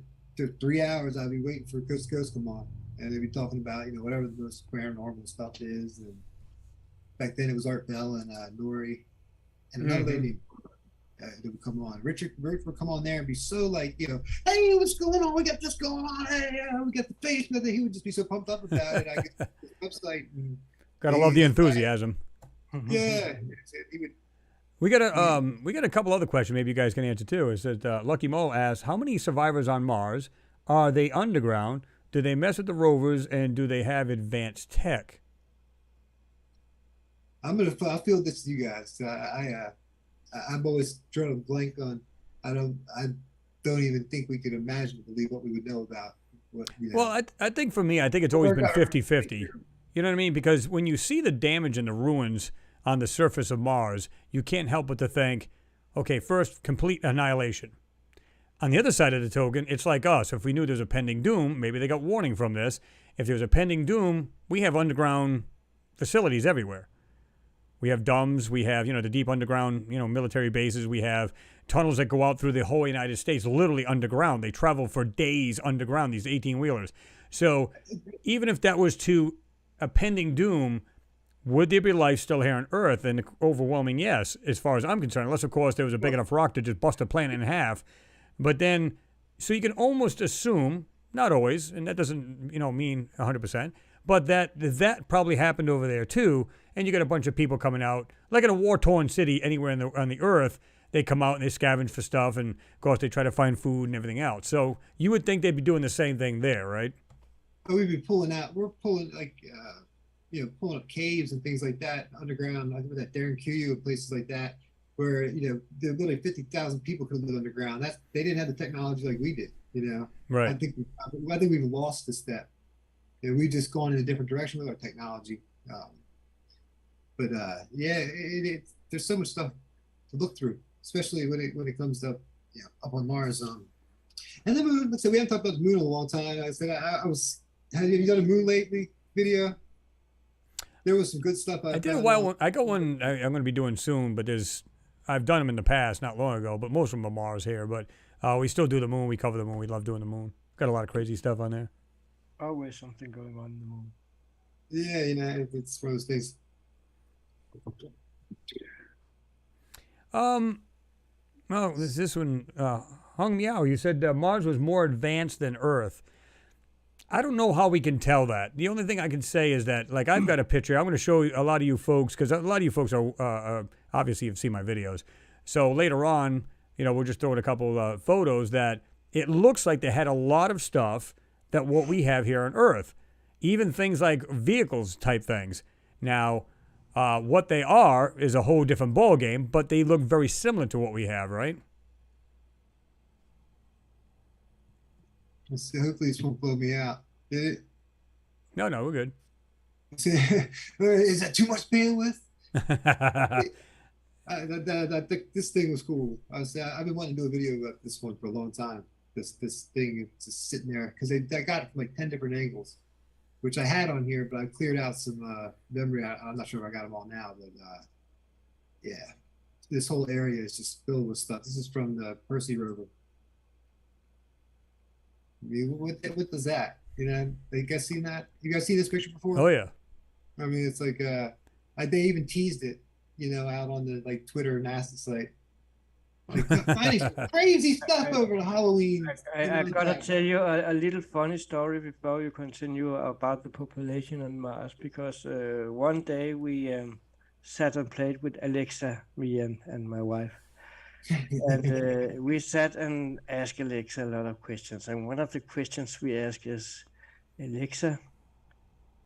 3 hours I'd be waiting for Coast to Coast to come on, and they'd be talking about, you know, whatever the most paranormal stuff is. And back then it was Art Bell and Nori and another lady that would come on. Richard would come on there and be so like, you know, hey, what's going on? We got this going on. Hey, we got the basement. He would just be so pumped up about it. I get the website. Gotta love the enthusiasm. Yeah, he would. We got a couple other questions maybe you guys can answer too. Is that Lucky Mo asks, how many survivors on Mars? Are they underground? Do they mess with the rovers? And do they have advanced tech? I'll field this to you guys. I'm always trying to blank on. I don't even think we could imagine to believe what we would know about. What, you know. Well, I think for me, I think it's always been 50-50. You know what I mean? Because when you see the damage and the ruins on the surface of Mars, you can't help but to think, okay, first, complete annihilation. On the other side of the token, it's like us. If we knew there was a pending doom, maybe they got warning from this. If there was a pending doom, we have underground facilities everywhere. We have DUMBs, we have, you know, the deep underground, you know, military bases. We have tunnels that go out through the whole United States, literally underground. They travel for days underground, these 18-wheelers. So even if that was to a pending doom, would there be life still here on Earth? And the overwhelming yes, as far as I'm concerned, unless, of course, there was a big enough rock to just bust a planet in half. But then, so you can almost assume, not always, and that doesn't, you know, mean 100%, but that probably happened over there too. And you got a bunch of people coming out, like in a war-torn city anywhere on the Earth. They come out and they scavenge for stuff, and of course they try to find food and everything else. So you would think they'd be doing the same thing there, right? But we'd be pulling out. We're pulling like, you know, pulling up caves and things like that underground. I think with that Darren Q and places like that, where, you know, there literally 50,000 people could live underground. They didn't have the technology like we did. You know, Right. I think we've lost a step. You know, we've just gone in a different direction with our technology. But yeah, there's so much stuff to look through, especially when it comes to, you know, up on Mars. And the moon. So we haven't talked about the moon in a long time. I said I was. Have you done a moon lately video? There was some good stuff. I did a while. I got one. I'm going to be doing soon, but I've done them in the past, not long ago. But most of them are Mars here. But we still do the moon. We cover the moon. We love doing the moon. Got a lot of crazy stuff on there. Always something going on in the moon. Yeah, you know, it's one of those things. Well, this one, Hung Meow, you said Mars was more advanced than Earth. I don't know how we can tell that. The only thing I can say is that, like, I've got a picture. I'm going to show a lot of you folks, because a lot of you folks are, obviously, you've seen my videos. So later on, you know, we'll just throw in a couple photos that it looks like they had a lot of stuff that what we have here on Earth. Even things like vehicles type things. Now, what they are is a whole different ball game, but they look very similar to what we have, right? Hopefully this won't blow me out. Did it? No, we're good. Is that too much bandwidth? This thing was cool. I've been wanting to do a video about this one for a long time. This thing is just sitting there because I got it from like 10 different angles, which I had on here, but I cleared out some memory. I'm not sure if I got them all now, but yeah, this whole area is just filled with stuff. This is from the Percy rover. I mean, what does that? You know, you guys seen that? You guys seen this picture before? Oh yeah. I mean, it's like they even teased it, you know, out on the like Twitter NASA site. Like finding some crazy stuff over the Halloween. I've got to tell you a little funny story before you continue about the population on Mars, because one day we sat and played with Alexa, me and my wife. And we sat and asked Alexa a lot of questions. And one of the questions we asked is, Alexa,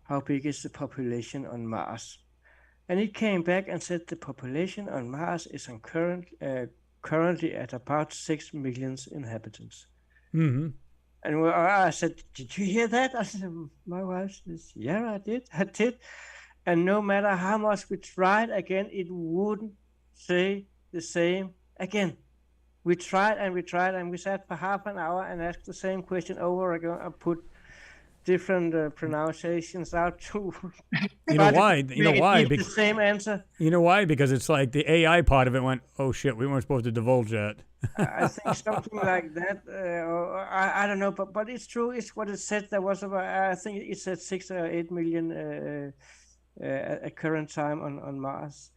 how big is the population on Mars? And it came back and said the population on Mars is on currently at about 6 million inhabitants. Mm-hmm. And I said, did you hear that? I said, my wife says, yeah, I did. And no matter how much we tried again, it wouldn't say the same again. We tried and we sat for half an hour and asked the same question over again and put different pronunciations out too. You know why? The same answer. You know why? Because it's like the AI part of it went, oh shit, we weren't supposed to divulge that. I think something like that. I don't know, but it's true. It's what it said. There was about, I think it said 6 or 8 million at current time on Mars.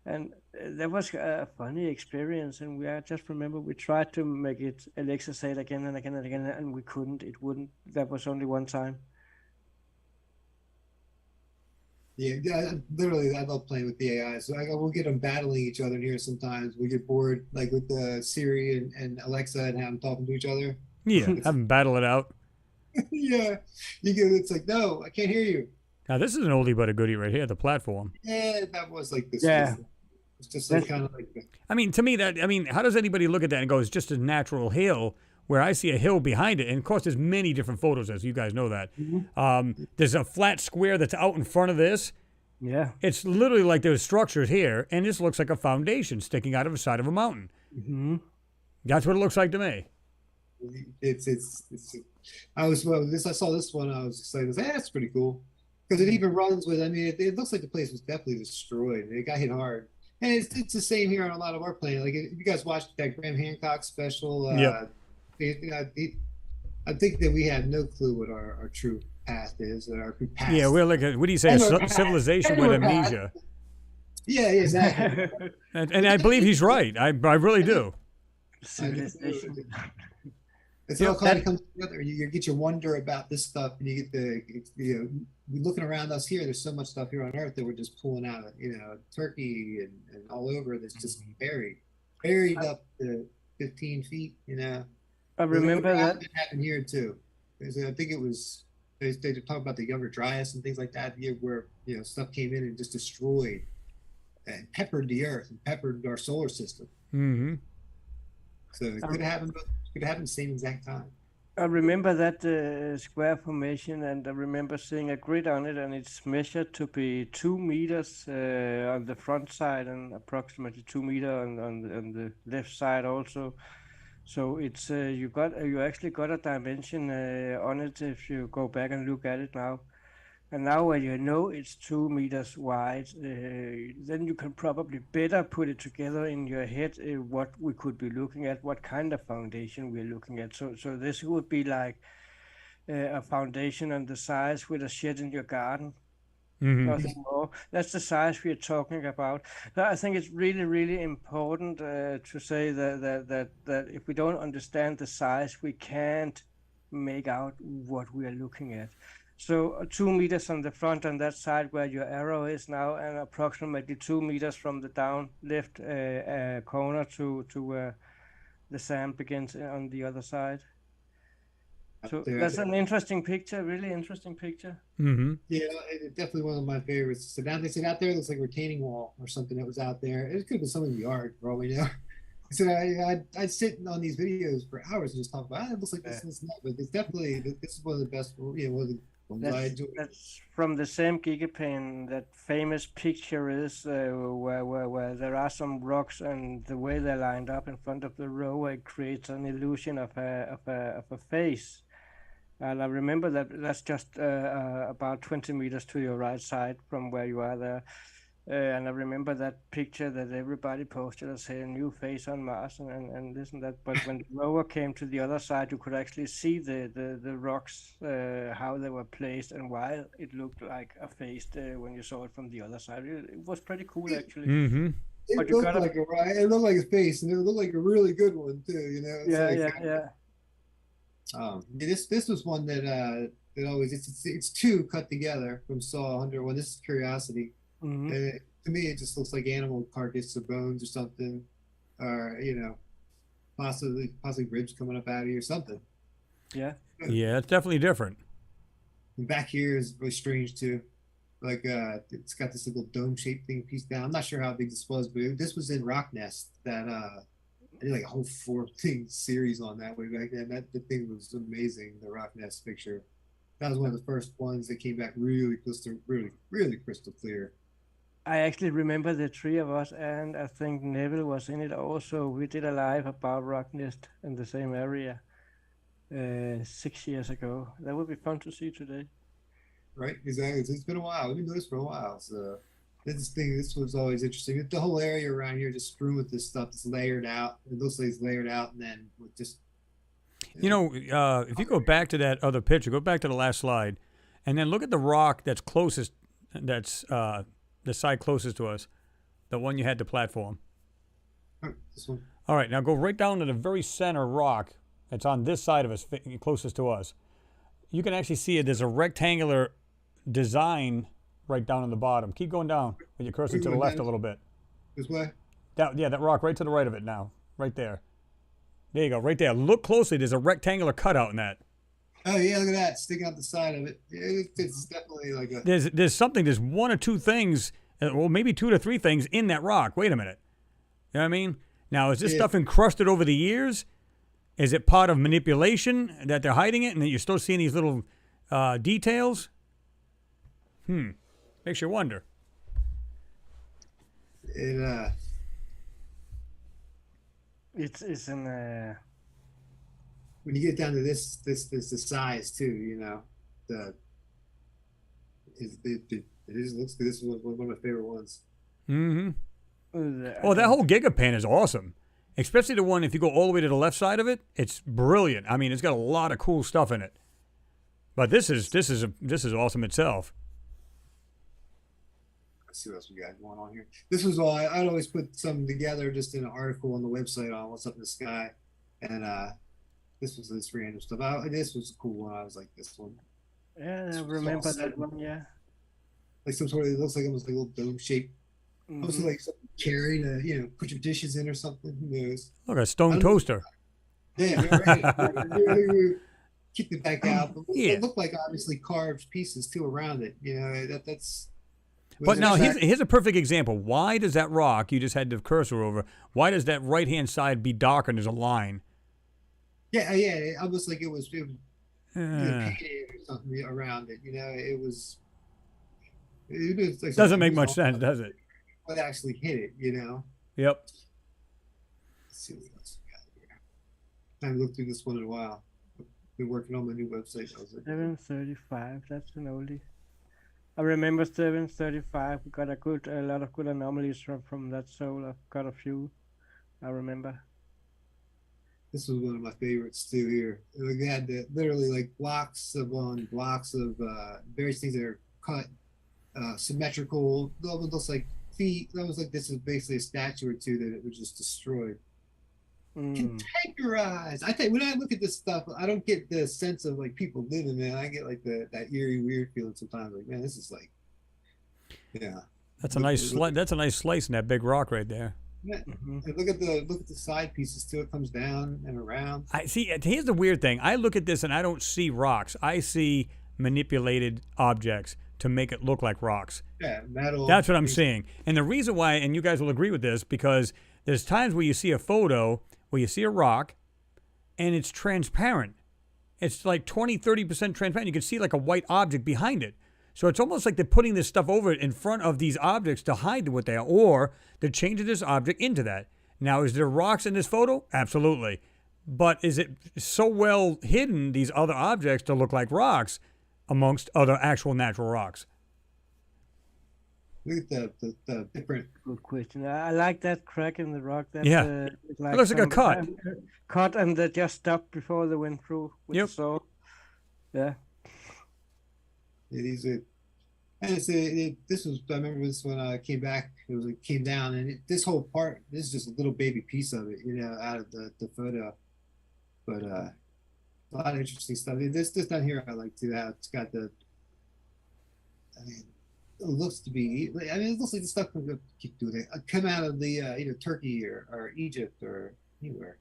And that was a funny experience. And I just remember we tried to make it, Alexa say it again and again and again, and we couldn't. It wouldn't. That was only one time. Yeah, literally, I love playing with the AI. So we'll get them battling each other in here sometimes. We get bored, like with the Siri and Alexa, and have them talking to each other. Yeah, have them battle it out. Yeah, it's like, no, I can't hear you. Now this is an oldie but a goodie right here, the platform. Yeah, that was like this. Yeah. It's just like kind of like. I mean, to me, how does anybody look at that and go, it's just a natural hill, where I see a hill behind it? And of course, there's many different photos, as you guys know that. Mm-hmm. There's a flat square that's out in front of this. Yeah. It's literally like there's structures here, and this looks like a foundation sticking out of the side of a mountain. Mm-hmm. That's what it looks like to me. I saw this one, I was excited. I was like, that's pretty cool. Because it even runs with, I mean, it looks like the place was definitely destroyed. It got hit hard. And it's the same here on a lot of our planes. Like, if you guys watched that Graham Hancock special, I think that we have no clue what our true path is, or our true path. Yeah, we're like, what do you say, a civilization with amnesia. Yeah, exactly. and I believe he's right. I really do. Civilization. It's all kind of comes together. You get your wonder about this stuff, and you get looking around us here. There's so much stuff here on Earth that we're just pulling out of, Turkey and all over. That's just buried up to 15 feet. I remember that happened here too. I think it was they talk about the Younger Dryas and things like that here, where stuff came in and just destroyed and peppered the Earth and peppered our solar system. Mm-hmm. So it could happen. Could happen the same exact time. I remember that square formation, and I remember seeing a grid on it, and it's measured to be 2 meters on the front side and approximately 2 meters on the left side also. So it's you actually got a dimension on it if you go back and look at it now. And now when you know it's 2 meters wide, then you can probably better put it together in your head what we could be looking at, what kind of foundation we're looking at. So this would be like a foundation on the size with a shed in your garden. Nothing more. That's the size we are talking about. So I think it's really, really important to say that if we don't understand the size, we can't make out what we are looking at. So 2 meters on the front on that side where your arrow is now, and approximately 2 meters from the down left corner to where the sand begins on the other side. So that's an interesting picture, really interesting picture. Mm-hmm. Yeah, it's definitely one of my favorites. So now they said out there, it looks like a retaining wall or something that was out there. It could have been something in the yard, for all we know. So I'd sit on these videos for hours and just talk about, it looks like this and this and that. But it's definitely, this is one of the best, one of the ones I enjoy. That's from the same gigapane. That famous picture is where there are some rocks, and the way they're lined up in front of the rower, it creates an illusion of a face. And I remember that's just about 20 meters to your right side from where you are there. And I remember that picture that everybody posted and said a new face on Mars and this and that. But when the rover came to the other side, you could actually see the rocks, how they were placed and why it looked like a face when you saw it from the other side. It was pretty cool, actually. Mm-hmm. It looked like a face, and it looked like a really good one too. Yeah. This was one that always it's two cut together from Saw 101. This is Curiosity. Mm-hmm. To me, it just looks like animal carcass or bones or something, or possibly ribs coming up out of you or something. Yeah. Yeah, it's definitely different. And back here is really strange too. Like it's got this little dome-shaped thing pieced down. I'm not sure how big this was, but this was in Rock Nest. That I did like a whole 4-thing series on that way back then. The thing was amazing. The Rock Nest picture. That was one of the first ones that came back really crystal clear. I actually remember the three of us, and I think Neville was in it also. We did a live about Rock Nest in the same area 6 years ago. That would be fun to see today. Right, exactly. It's been a while. We've been doing this for a while. So this was always interesting. The whole area around here just strewn with this stuff. It's layered out. It looks like it's layered out, and then with just. If you go back to that other picture, go back to the last slide, and then look at the rock that's closest. That's the side closest to us, the one you had the platform. This one. All right, now go right down to the very center rock that's on this side of us, closest to us. You can actually see it. There's a rectangular design right down on the bottom. Keep going down with your cursor to the left a little bit. This way? That rock right to the right of it now, right there. There you go, right there. Look closely. There's a rectangular cutout in that. Oh yeah, look at that sticking out the side of it. It's definitely like a. There's one or two things, well maybe 2 to 3 things in that rock. Wait a minute. You know what I mean? Now is this stuff encrusted over the years? Is it part of manipulation that they're hiding it, and that you're still seeing these little details? Makes you wonder. It's an. When you get down to this the size too, it looks good. This is one of my favorite ones. Mm-hmm. Oh, that whole gigapane is awesome. Especially the one, if you go all the way to the left side of it, it's brilliant. I mean, it's got a lot of cool stuff in it. But this is awesome itself. Let's see what else we got going on here. This was all I'd always put something together just in an article on the website on what's up in the sky, and this was this random stuff. This was a cool one. I was like, this one. Yeah, I remember that one. Yeah. Like some sort of, it looks like almost like a little dome shape. Mm-hmm. Also like something carry to put your dishes in or something. Who knows? Look, a stone toaster. Yeah, right. Keep it back out. But Yeah. It looked like obviously carved pieces too around it. That's. But now here's a perfect example. Why does that rock you just had the cursor over? Why does that right hand side be darker and there's a line? Yeah. Almost like it was painted or something around it. It was. It like doesn't make much sense, does it? What actually hit it? Yep. Let's see what else we got here. I haven't looked through this one in a while. Been working on my new website. I was like, 735. That's an oldie. I remember 735. We got a lot of good anomalies from that soul. I've got a few. I remember. this was one of my favorites too. Here, we had literally like blocks of various things that are cut, symmetrical. That looks like feet. That was like this is basically a statue or two that it was just destroyed. Categorized. I think when I look at this stuff, I don't get the sense of like people living in. I get like that eerie, weird feeling sometimes. Like, man, this is like, yeah. That's a nice that's a nice slice in that big rock right there. Yeah. And look at the side pieces too. It comes down and around. I see. Here's the weird thing. I look at this and I don't see rocks. I see manipulated objects to make it look like rocks. Yeah, metal. That's what I'm seeing. And the reason why, and you guys will agree with this, because there's times where you see a photo where you see a rock and it's transparent. It's like 20, 30% transparent. You can see like a white object behind it. So it's almost like they're putting this stuff over it in front of these objects to hide what they are, or they're changing this object into that. Now, is there rocks in this photo? Absolutely. But is it so well hidden, these other objects, to look like rocks amongst other actual natural rocks? Look at the different. Good question. I like that crack in the rock. That, Yeah. like It looks like a cut. Cut, and they just stopped before they went through with Yep. the saw. Yeah. Yeah, these are, and this was, I remember this when I came back, it came down, and this whole part, this is just a little baby piece of it, out of the photo. But a lot of interesting stuff. This down here I like too, how it's got it looks to be, it looks like the stuff come out of the either Turkey or Egypt or anywhere.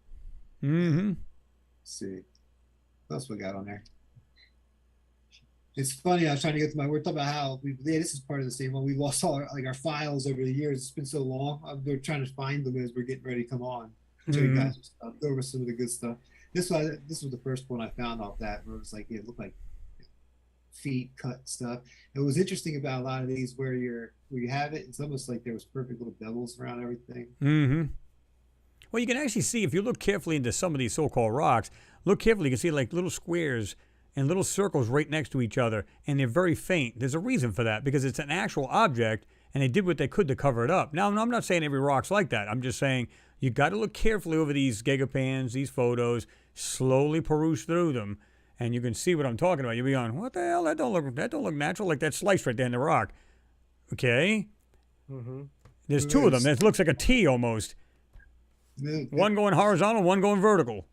Mm-hmm. Let's see. What else we got on there? It's funny. I was trying to get to we're talking about how this is part of the same one. We lost all our files over the years. It's been so long. We're trying to find them as we're getting ready to come on. Show you guys stuff, go over some of the good stuff. This was the first one I found off that, where it was like, it looked like feet cut stuff. And what was interesting about a lot of these where you have it, it's almost like there was perfect little bevels around everything. Mm-hmm. Well, you can actually see, if you look carefully into some of these so-called rocks, look carefully, you can see like little squares and little circles right next to each other, and they're very faint. There's a reason for that, because it's an actual object, and they did what they could to cover it up. Now, I'm not saying every rock's like that. I'm just saying you got to look carefully over these gigapans, these photos, slowly peruse through them, and you can see what I'm talking about. You'll be going, what the hell? That don't look natural, like that slice right there in the rock. Okay? Mm-hmm. There's two of them. It looks like a T almost. One going horizontal, one going vertical.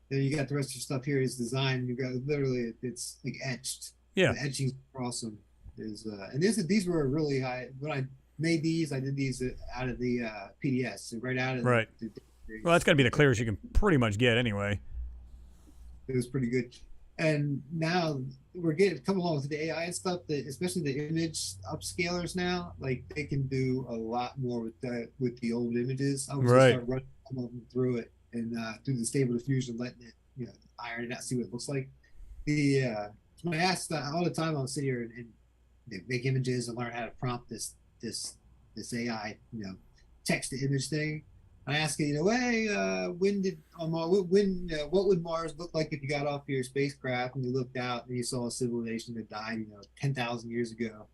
Then you got the rest of your stuff here is designed. You got literally, it's like etched. Yeah. The etching's awesome. And these were really high. When I made these, I did these out of the PDS, right out of right. Well, that's got to be the clearest you can pretty much get anyway. It was pretty good. And now we're coming along with the AI and stuff, that especially the image upscalers now, like they can do a lot more with the old images. I was gonna start running some of them through it and through the Stable Diffusion, letting it, iron it out, see what it looks like. When I ask all the time, I'll sit here and make images and learn how to prompt this AI, text to image thing. I ask it, hey, what would Mars look like if you got off your spacecraft and you looked out and you saw a civilization that died, 10,000 years ago?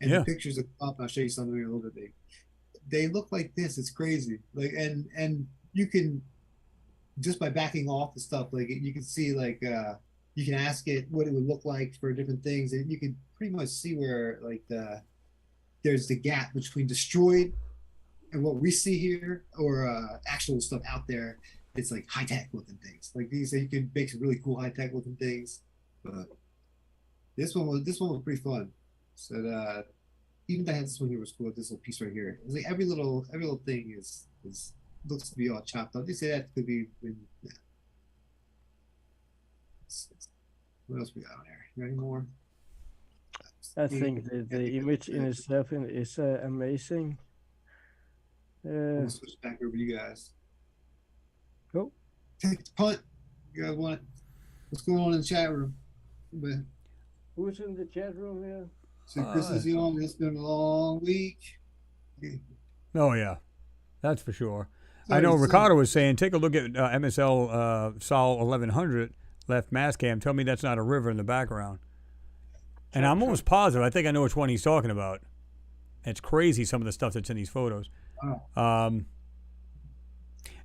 And the pictures that come up, I'll show you something in a little bit. They look like this. It's crazy. Like, and you can, just by backing off the stuff, like you can see, like, you can ask it what it would look like for different things, and you can pretty much see where, like, there's the gap between destroyed and what we see here, or actual stuff out there. It's like high-tech looking things. Like these, you can make some really cool high-tech looking things. But this one was pretty fun. So even though I had this one here was cool. This little piece right here. It's like every little thing is looks to be all chopped up. They say that could be. What else we got on there? You got any more? I think the image in itself is amazing. We'll switch back over to you guys. Cool. Take the punt. You guys want it? What's going on in the chat room? Who's in the chat room here? So Chris is on. It's been a long week. Oh yeah, that's for sure. I know Ricardo was saying, take a look at MSL Sol 1100 left mass cam. Tell me that's not a river in the background. And I'm almost positive. I think I know which one he's talking about. It's crazy, some of the stuff that's in these photos. Oh.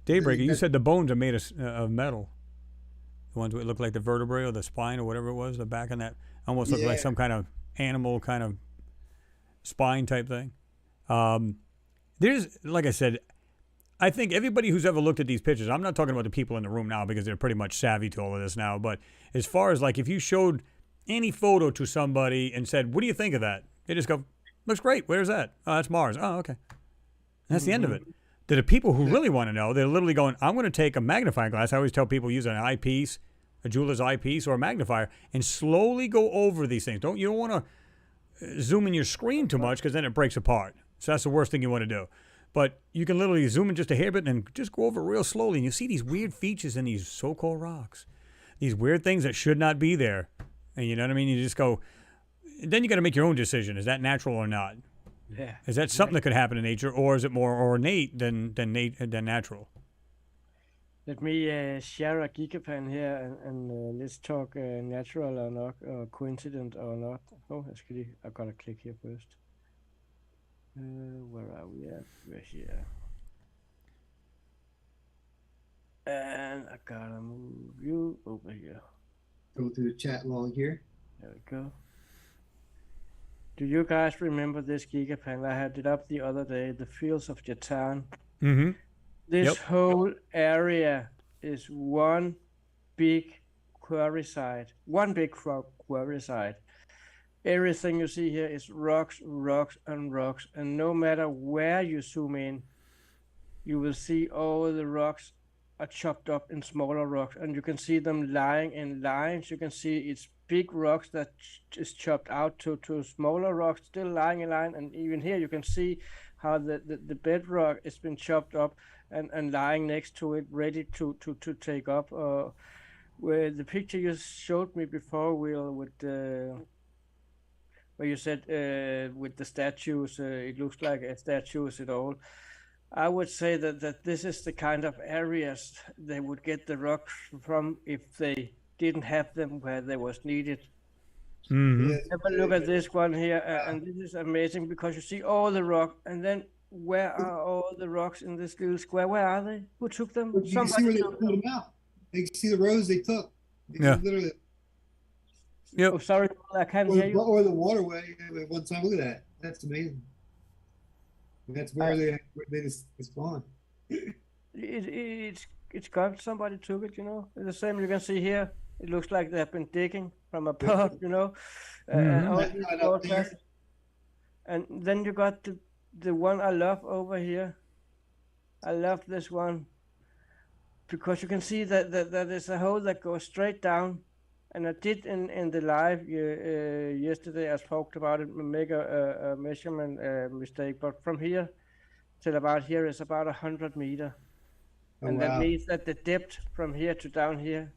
Daybreaker, you said the bones are made of metal. The ones that look like the vertebrae or the spine or whatever it was, the back of that almost looked like some kind of animal kind of spine type thing. There's, like I said, I think everybody who's ever looked at these pictures, I'm not talking about the people in the room now because they're pretty much savvy to all of this now, but as far as like if you showed any photo to somebody and said, what do you think of that? They just go, looks great. Where's that? Oh, that's Mars. Oh, okay. That's the end of it. To the people who really want to know, they're literally going, I'm going to take a magnifying glass. I always tell people use an eyepiece, a jeweler's eyepiece or a magnifier, and slowly go over these things. You don't want to zoom in your screen too much because then it breaks apart. So that's the worst thing you want to do. But you can literally zoom in just a hair bit and just go over it real slowly, and you see these weird features in these so-called rocks, these weird things that should not be there. And you know what I mean? You just go, then you got to make your own decision. Is that natural or not? Yeah. Is that something that could happen in nature, or is it more ornate than natural? Let me share a gigapan here, and let's talk natural or not, or coincident or not. Oh, I gotta click here first. Where are we at? We're here. And I gotta move you over here. Go through the chat log here. There we go. Do you guys remember this gigapan? I had it up the other day, the Fields of Jatan. Mm-hmm. This whole area is one big quarry site. One big quarry site. Everything you see here is rocks, rocks, and rocks. And no matter where you zoom in, you will see all the rocks are chopped up in smaller rocks. And you can see them lying in lines. You can see it's big rocks that is chopped out to smaller rocks, still lying in line. And even here you can see how the bedrock has been chopped up and lying next to it, ready to take up. Where the picture you showed me before, Will, with where you said with the statues, it looks like a statues at all. I would say that this is the kind of areas they would get the rocks from if they didn't have them where they was needed. Mm-hmm. Have a look at this one here, and this is amazing because you see all the rock, and then where are all the rocks in this little square? Where are they? Who took them? You can see where they pulled them out. You can see the rows they took. Literally. Yep. Oh, sorry, I can't hear you. Or the waterway at one time. Look at that. That's amazing. That's where they just spawn. It's gone. Somebody took it, you know. The same you can see here. It looks like they've been digging from above, you know. And then you got the one I love over here. I love this one because you can see that there's a hole that goes straight down. And I did in the live yesterday, I talked about it, make a measurement mistake. But from here till about here is about 100 meters. And that means that the depth from here to down here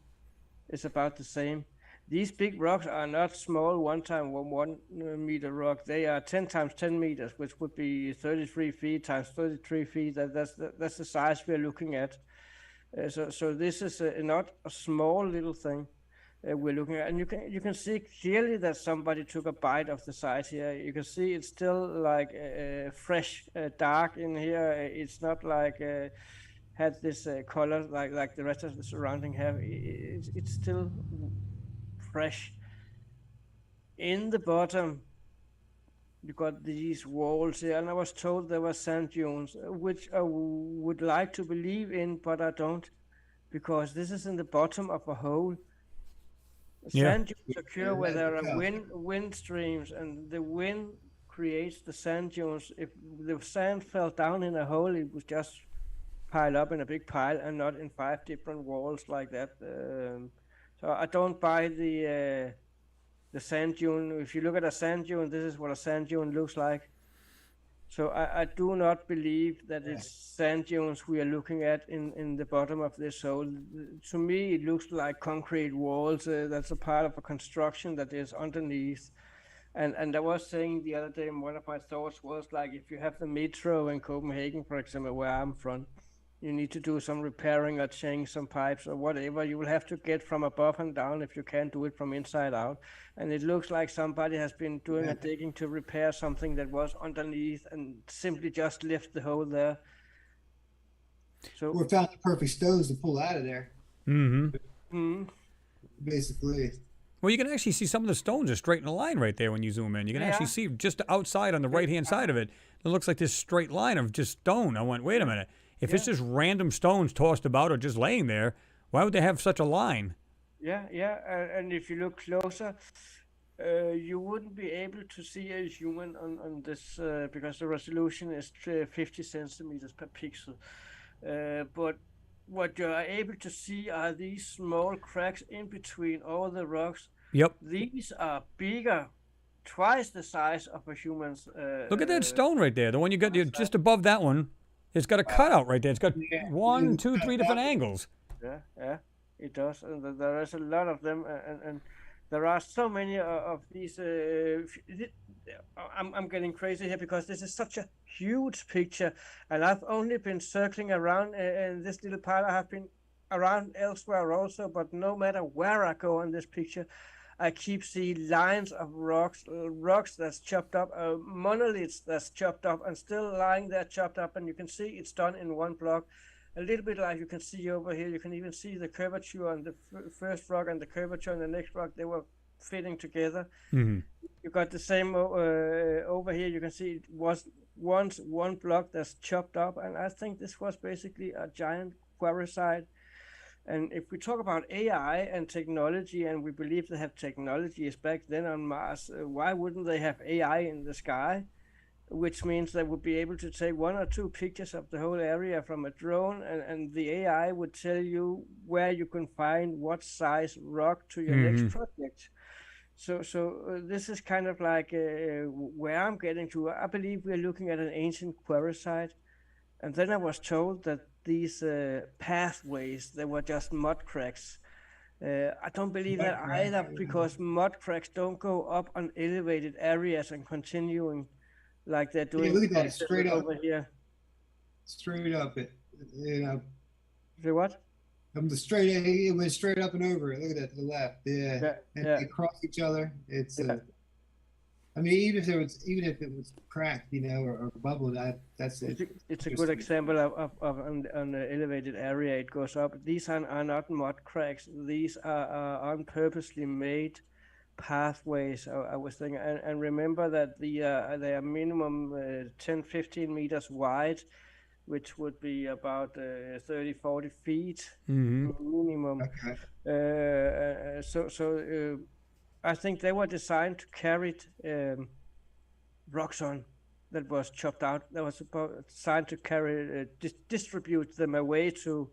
is about the same. These big rocks are not small 1 times 1 meter rock. They are 10 times 10 meters, which would be 33 feet times 33 feet. That's the size we're looking at. So this is not a small little thing we're looking at. And you can see clearly that somebody took a bite of the side here. You can see it's still like fresh, dark in here. It's not like had this color like the rest of the surrounding have. It's still fresh. In the bottom, you got these walls here, and I was told there were sand dunes, which I would like to believe in, but I don't, because this is in the bottom of a hole. Sand dunes occur where there are wind streams, and the wind creates the sand dunes. If the sand fell down in a hole, it would just pile up in a big pile and not in 5 different walls like that. So I don't buy the sand dune. If you look at a sand dune, this is what a sand dune looks like. So I do not believe that it's sand dunes we are looking at in the bottom of this hole. To me, it looks like concrete walls. That's a part of a construction that is underneath. And I was saying the other day, one of my thoughts was like, if you have the metro in Copenhagen, for example, where I'm from, you need to do some repairing or change some pipes or whatever, you will have to get from above and down if you can't do it from inside out. And it looks like somebody has been doing a digging to repair something that was underneath and simply just left the hole there. So we found the perfect stones to pull out of there. Basically. Well, you can actually see some of the stones are straight in a line right there when you zoom in. You can actually see just outside on the right-hand side of it, it looks like this straight line of just stone. I went, wait a minute. If it's just random stones tossed about or just laying there, why would they have such a line? And if you look closer, you wouldn't be able to see a human on this because the resolution is 50 centimeters per pixel. But what you are able to see are these small cracks in between all the rocks. Yep. These are bigger, twice the size of a human's. Look at that stone right there. The one you got just above that one. It's got a cutout right there. It's got 1, 2, 3 different angles. Yeah, it does. And there is a lot of them. And there are so many of these. I'm getting crazy here because this is such a huge picture. And I've only been circling around in this little part. I have been around elsewhere also. But no matter where I go on this picture, I keep seeing lines of rocks that's chopped up, monoliths that's chopped up and still lying there chopped up. And you can see it's done in one block. A little bit like you can see over here. You can even see the curvature on the first rock and the curvature on the next rock. They were fitting together. You got the same over here. You can see it was once one block that's chopped up. And I think this was basically a giant quarry site. And if we talk about AI and technology, and we believe they have technologies back then on Mars, why wouldn't they have AI in the sky? Which means they would be able to take 1 or 2 pictures of the whole area from a drone, and the AI would tell you where you can find what size rock to your next project. So this is kind of like where I'm getting to. I believe we're looking at an ancient quarry site. And then I was told that these pathways, they were just mud cracks. I don't believe that either, because mud cracks don't go up on elevated areas and continuing like they're doing. Look at that, straight up over here. Straight up, Say what? It went straight up and over. Look at that to the left. They cross each other. It's I mean, even if it was cracked, or bubbled, that's it. It's a good example of an elevated area. It goes up. These are not mud cracks. These are unpurposely made pathways. I was thinking, and remember that they are minimum 10, 15 meters wide, which would be about 30, 40 feet minimum. Okay. So I think they were designed to carry rocks on that was chopped out. They were designed to carry, distribute them away to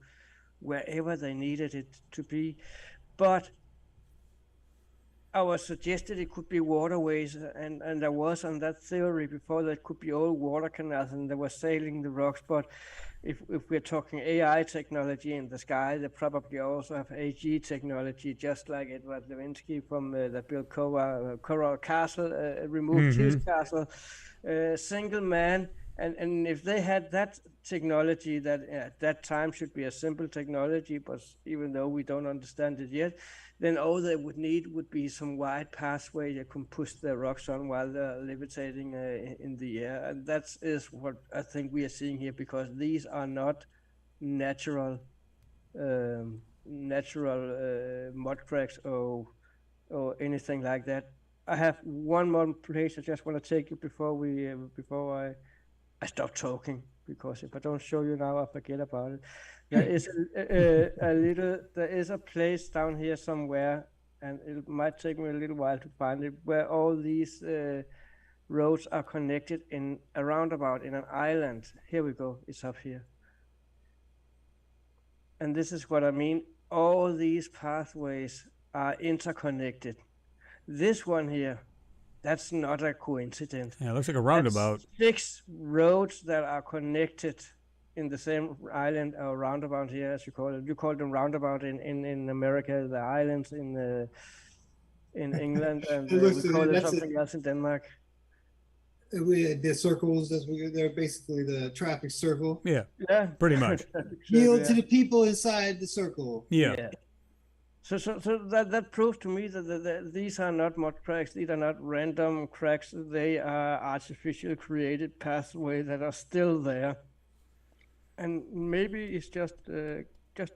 wherever they needed it to be. But I was suggested it could be waterways, and there was on that theory before that could be old water canals, and they were sailing the rocks. But if we're talking AI technology in the sky, they probably also have AG technology, just like Edward Levinsky from that built Coral Castle, removed his castle, single man. And if they had that technology that at that time should be a simple technology, but even though we don't understand it yet, then all they would need would be some wide pathway you can push the rocks on while they're levitating in the air. And that is what I think we are seeing here, because these are not natural mud cracks or anything like that. I have one more place I just want to take you before I stop talking, because if I don't show you now, I forget about it. There is there is a place down here somewhere, and it might take me a little while to find it, where all these roads are connected in a roundabout in an island. Here we go. It's up here. And this is what I mean. All these pathways are interconnected. This one here, that's not a coincidence. Yeah, it looks like a roundabout. That's 6 roads that are connected in the same island, or roundabout here, as you call it. You call them roundabout in America, the islands in England, and we call it something else in Denmark. The circles, they're basically the traffic circle. Yeah, Yeah, pretty much. Yield to the people inside the circle. Yeah. So that proves to me that these are not mud cracks. These are not random cracks. They are artificial created pathways that are still there. And maybe it's just a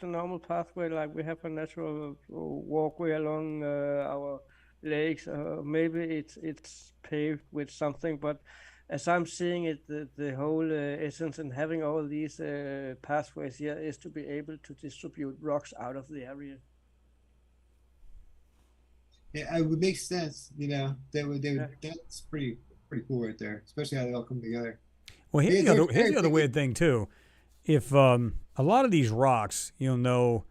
normal pathway, like we have a natural walkway along our lakes. Maybe it's paved with something. But as I'm seeing it, the whole essence in having all these pathways here is to be able to distribute rocks out of the area. Yeah, it would make sense. That's pretty cool right there, especially how they all come together. Well, here's the other weird thing too. If a lot of these rocks, you'll know,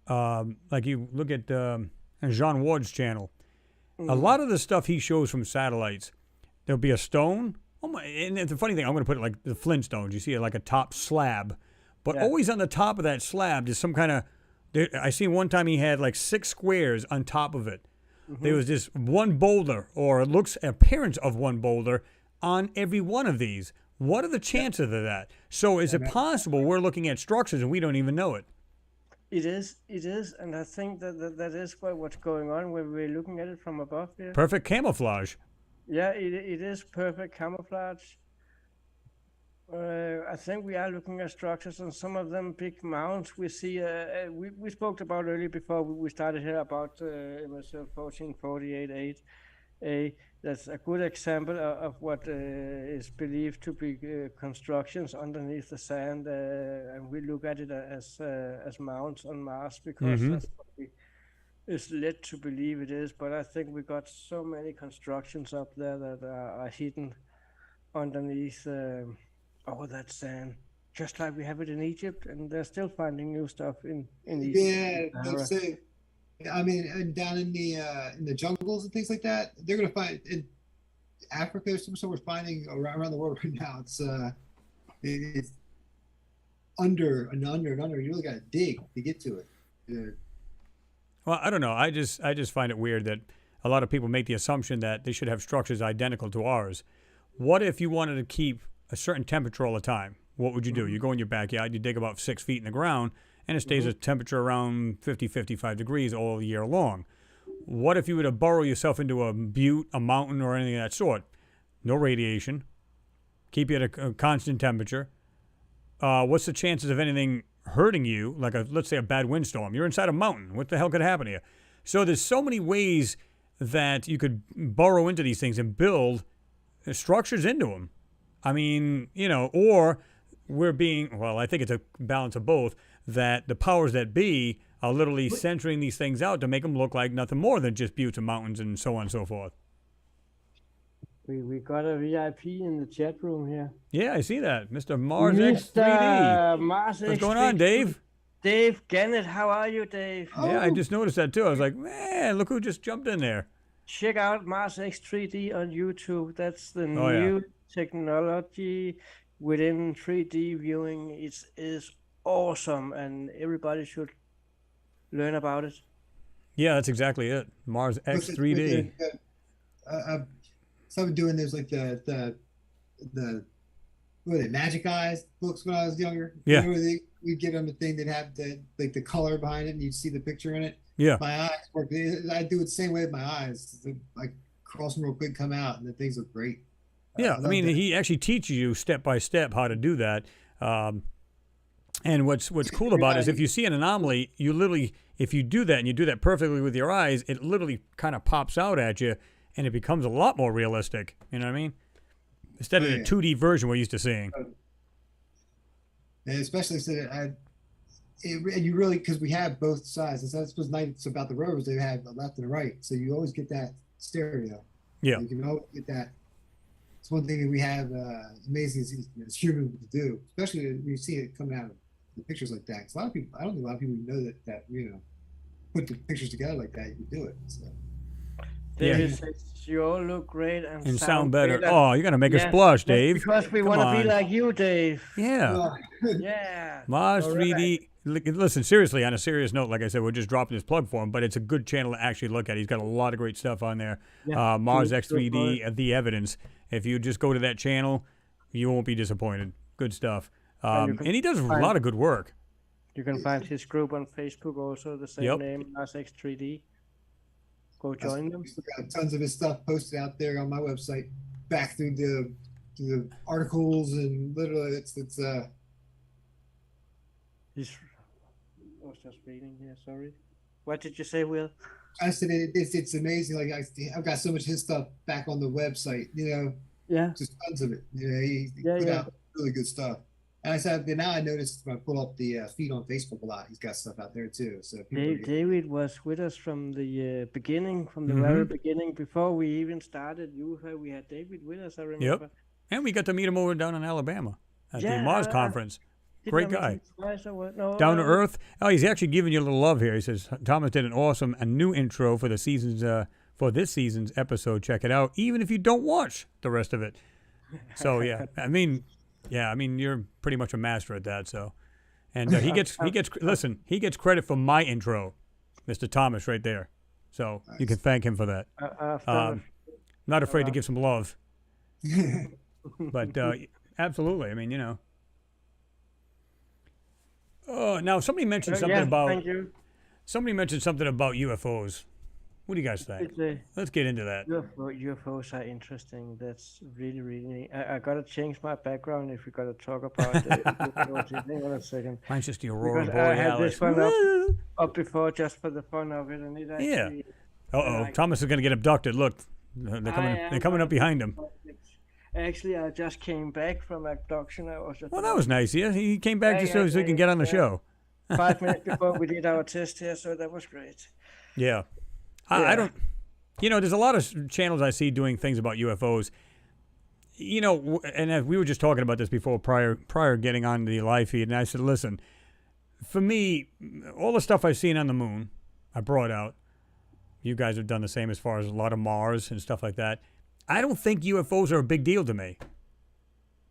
like you look at Jean Ward's channel, a lot of the stuff he shows from satellites, there'll be a stone. Oh my! And it's a funny thing. I'm going to put it like the Flintstones. You see it like a top slab, but always on the top of that slab is some kind of. I seen one time he had like 6 squares on top of it. There was just one boulder, or it looks appearance of one boulder on every one of these. What are the chances of that? So is it possible we're looking at structures and we don't even know it? It is, and I think that is what's going on when we're looking at it from above here. Perfect camouflage. Yeah, it is perfect camouflage. I think we are looking at structures, and some of them big mounds. We see. We spoke about earlier before we started here about MSL 1448-8A. That's a good example of what is believed to be constructions underneath the sand, and we look at it as mounds on Mars because that's what we is led to believe it is. But I think we got so many constructions up there that are hidden underneath. All that sand, just like we have it in Egypt, and they're still finding new stuff in Egypt. Yeah, they're saying. I mean, down in the jungles and things like that, they're gonna find in Africa. So we're finding around the world right now. It's under and under and under. You really got to dig to get to it. Yeah. Well, I don't know. I just find it weird that a lot of people make the assumption that they should have structures identical to ours. What if you wanted to keep a certain temperature all the time? What would you do? You go in your backyard, you dig about 6 feet in the ground, and it stays at temperature around 50, 55 degrees all year long. What if you were to burrow yourself into a butte, a mountain, or anything of that sort? No radiation. Keep you at a constant temperature. What's the chances of anything hurting you, like let's say a bad windstorm? You're inside a mountain. What the hell could happen to you? So there's so many ways that you could burrow into these things and build structures into them. I mean, or we're being, well, I think it's a balance of both, that the powers that be are literally centering these things out to make them look like nothing more than just buttes and mountains and so on and so forth. We got a VIP in the chat room here. Yeah, I see that. Mr. Mars X3D. What's going on, Dave? Dave Gannett, how are you, Dave? Yeah, I just noticed that too. I was like, man, look who just jumped in there. Check out Mars X3D on YouTube. That's the new technology within 3D viewing. It is awesome, and everybody should learn about it. Yeah, that's exactly it. Mars X3D. So I'm doing this like the what are they, Magic Eyes books when I was younger. Yeah. We'd get on the thing that had the color behind it, and you'd see the picture in it. Yeah. My eyes work. I do it the same way with my eyes. Like cross them real quick, come out, and the things look great. Yeah, I mean, he actually teaches you step by step how to do that. And what's cool about it is if you see an anomaly, you literally, if you do that and you do that perfectly with your eyes, it literally kind of pops out at you, and it becomes a lot more realistic. You know what I mean? Instead of the 2D version we're used to seeing. And especially you really, because we have both sides. That's what's nice about the rovers. They have a left and a right, so you always get that stereo. Yeah, you can always get that. It's one thing that we have amazing as humans to do, especially when you see it coming out of the pictures like that. Because a lot of people, I don't think a lot of people know that put the pictures together like that. You can do it. So. David says you all look great and sound better. Oh, you're gonna make us blush, Dave. Because we want to be like you, Dave. Yeah. Yeah. Mars 3D. Listen, seriously, on a serious note, like I said, we're just dropping this plug for him, but it's a good channel to actually look at. He's got a lot of great stuff on there. Mars X3D, The Evidence. If you just go to that channel, you won't be disappointed. Good stuff. And he does a lot of good work. You can find his group on Facebook also, the same name, RSX3D. Go join them. Got tons of his stuff posted out there on my website, back through the articles, and literally I was just reading here, sorry. What did you say, Will? I said it's amazing. Like I've got so much of his stuff back on the website, just tons of it. He put out really good stuff. And I said, now I noticed when I pull up the feed on Facebook a lot, he's got stuff out there too. So David was with us from the beginning, from the very beginning, before we even started. We had David with us, I remember. Yep. And we got to meet him over down in Alabama at the Mars conference. Great guy. Down to earth. Oh, he's actually giving you a little love here. He says, Thomas did a new intro for the season's for this season's episode. Check it out, even if you don't watch the rest of it. So yeah, I mean, you're pretty much a master at that. So, and he gets credit for my intro, Mr. Thomas, right there. So you can thank him for that. Not afraid to give some love, but absolutely. I mean, Oh, now somebody mentioned something about. Thank you. Somebody mentioned something about UFOs. What do you guys think? Let's get into that. UFOs are interesting. That's really, really. I gotta change my background if we gotta talk about UFOs. Hang on a second. Mine's just the aurora borealis. I had this one up before just for the fun of it, and it actually. Yeah. Thomas is gonna get abducted. Look, they're coming up behind him. Actually, I just came back from abduction. That was nice. Yeah, he came back just so he can get on the show. 5 minutes before we did our test here, so that was great. Yeah. I don't. There's a lot of channels I see doing things about UFOs. And we were just talking about this before, prior getting on the live feed, and I said, listen, for me, all the stuff I've seen on the moon, I brought out. You guys have done the same as far as a lot of Mars and stuff like that. I don't think UFOs are a big deal to me.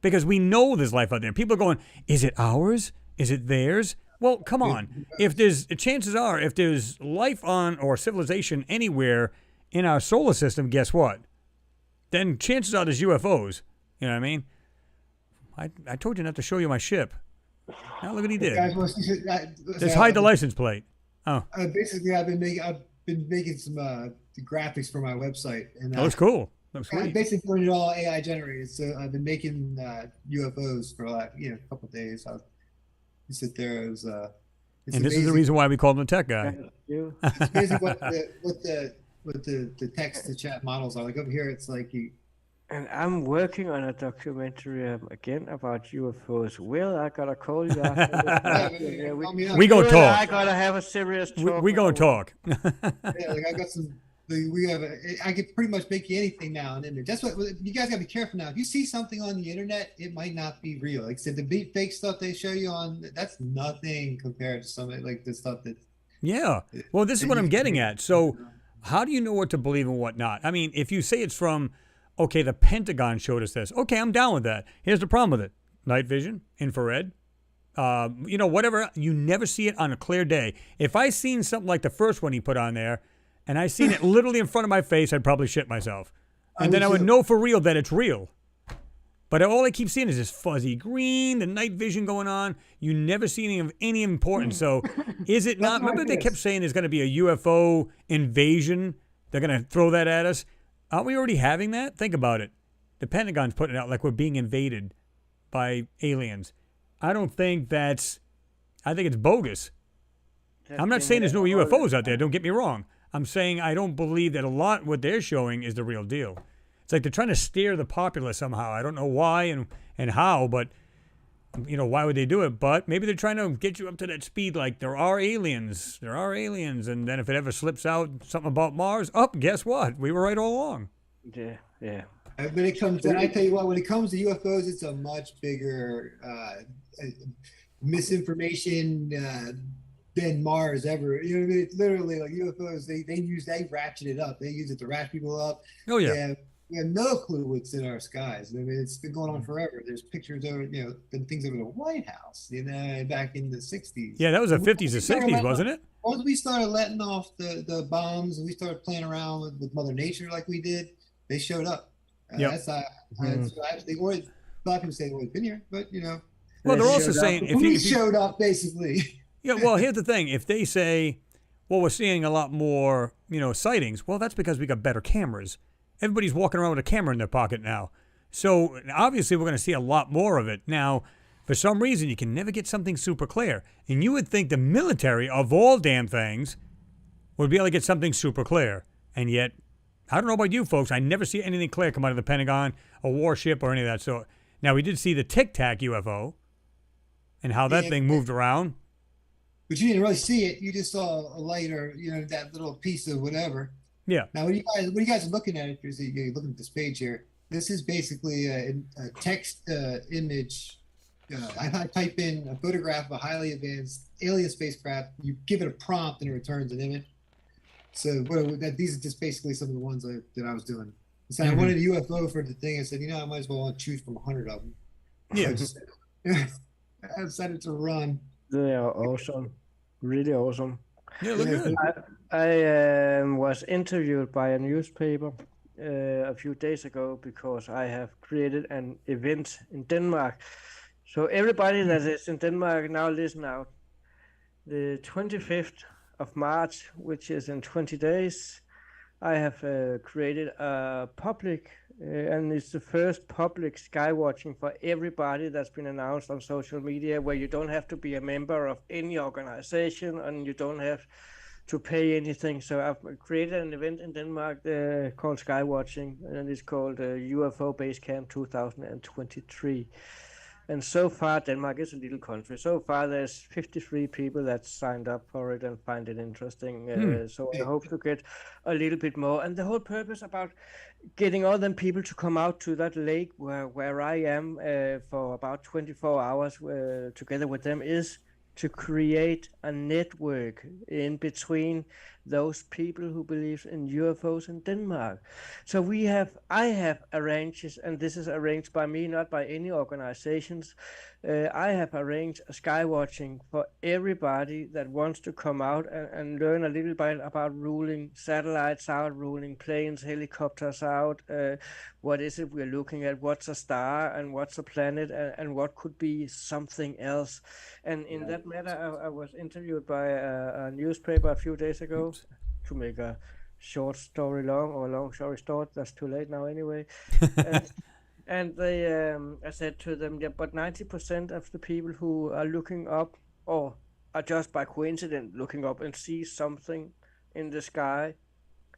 Because we know there's life out there. People are going, is it ours? Is it theirs? Well, come on. Chances are, if there's life on or civilization anywhere in our solar system, guess what? Then chances are there's UFOs. You know what I mean? I told you not to show you my ship. Now look what he did. Just hide the license plate. Oh. Basically, I've been making some graphics for my website, and that looks cool. Looks sweet. I basically put it all AI generated, so I've been making UFOs for a couple of days. You sit there as and amazing. This is the reason why we call him the tech guy. It's amazing what the text to chat models are like. Over here, it's like you. And I'm working on a documentary again about UFOs. Will, I gotta call you after. We gonna talk. I gotta have a serious talk. We gonna talk. I got some. I can pretty much make you anything now an image. That's what you guys gotta be careful now. If you see something on the internet, it might not be real. Like I said, the fake stuff they show you that's nothing compared to something like the stuff that. Yeah. Well, this is what I'm getting at. So, how do you know what to believe and what not? I mean, if you say it's from, okay, the Pentagon showed us this. Okay, I'm down with that. Here's the problem with it: night vision, infrared. Whatever. You never see it on a clear day. If I seen something like the first one he put on there, and I seen it literally in front of my face, I'd probably shit myself. And then I would know for real that it's real. But all I keep seeing is this fuzzy green, the night vision going on. You never see anything of any importance. So is it not? Remember they kept saying there's going to be a UFO invasion? They're going to throw that at us? Aren't we already having that? Think about it. The Pentagon's putting it out like we're being invaded by aliens. I don't think I think it's bogus. I'm not saying there's no UFOs out there. Don't get me wrong. I'm saying I don't believe that a lot what they're showing is the real deal. It's like they're trying to steer the populace somehow. I don't know why and how, but why would they do it? But maybe they're trying to get you up to that speed. Like there are aliens, and then if it ever slips out something about Mars, guess what? We were right all along. Yeah. When it comes, and I tell you what, when it comes to UFOs, it's a much bigger misinformation. Than Mars ever. It's literally like UFOs. They ratchet it up. They use it to ratchet people up. Oh yeah. We have no clue what's in our skies. I mean, it's been going on forever. There's pictures over, things over the White House, back in the 60s. Yeah, that was the 50s or 60s, wasn't it? Once we started letting off the bombs and we started playing around with Mother Nature like we did, they showed up. Yep. That's the or a lot of people say always been here, but Well, they're They also showed saying up. if we you showed up basically. yeah, well, here's the thing: if they say, "Well, we're seeing a lot more, sightings," well, that's because we got better cameras. Everybody's walking around with a camera in their pocket now, so obviously we're going to see a lot more of it. Now, for some reason, you can never get something super clear, and you would think the military, of all damn things, would be able to get something super clear, and yet, I don't know about you folks, I never see anything clear come out of the Pentagon, a warship, or any of that sort. Now, we did see the Tic Tac UFO. And how that thing moved around. But you didn't really see it. You just saw a light or that little piece of whatever. Yeah. Now, when you guys are looking at it, you're looking at this page here. This is basically a text image. I type in a photograph of a highly advanced alien spacecraft. You give it a prompt and it returns an image. So these are just basically some of the ones that I was doing. So I wanted a UFO for the thing. I said, I might as well choose from 100 of them. Yeah. I decided to run. They are awesome, really awesome. Yeah, look good. I was interviewed by a newspaper a few days ago because I have created an event in Denmark. So everybody that is in Denmark now listen out. The 25th of March, which is in 20 days, I have created a public, and it's the first public sky watching for everybody that's been announced on social media, where you don't have to be a member of any organization and you don't have to pay anything. So I've created an event in Denmark called Sky Watching, and it's called UFO Base Camp 2023. And so far, Denmark is a little country. So far, there's 53 people that signed up for it and find it interesting. So I hope to get a little bit more. And the whole purpose about getting all them people to come out to that lake where I am for about 24 hours together with them is to create a network in between those people who believe in UFOs in Denmark. So I have arranged, and this is arranged by me, not by any organizations. I have arranged a sky watching for everybody that wants to come out and learn a little bit about ruling satellites out, ruling planes, helicopters out. What is it we're looking at? What's a star and what's a planet and what could be something else? And in that matter, I was interviewed by a newspaper a few days ago to make a short story long or long story short. That's too late now anyway. And they, I said to them, yeah, but 90% of the people who are looking up or are just by coincidence looking up and see something in the sky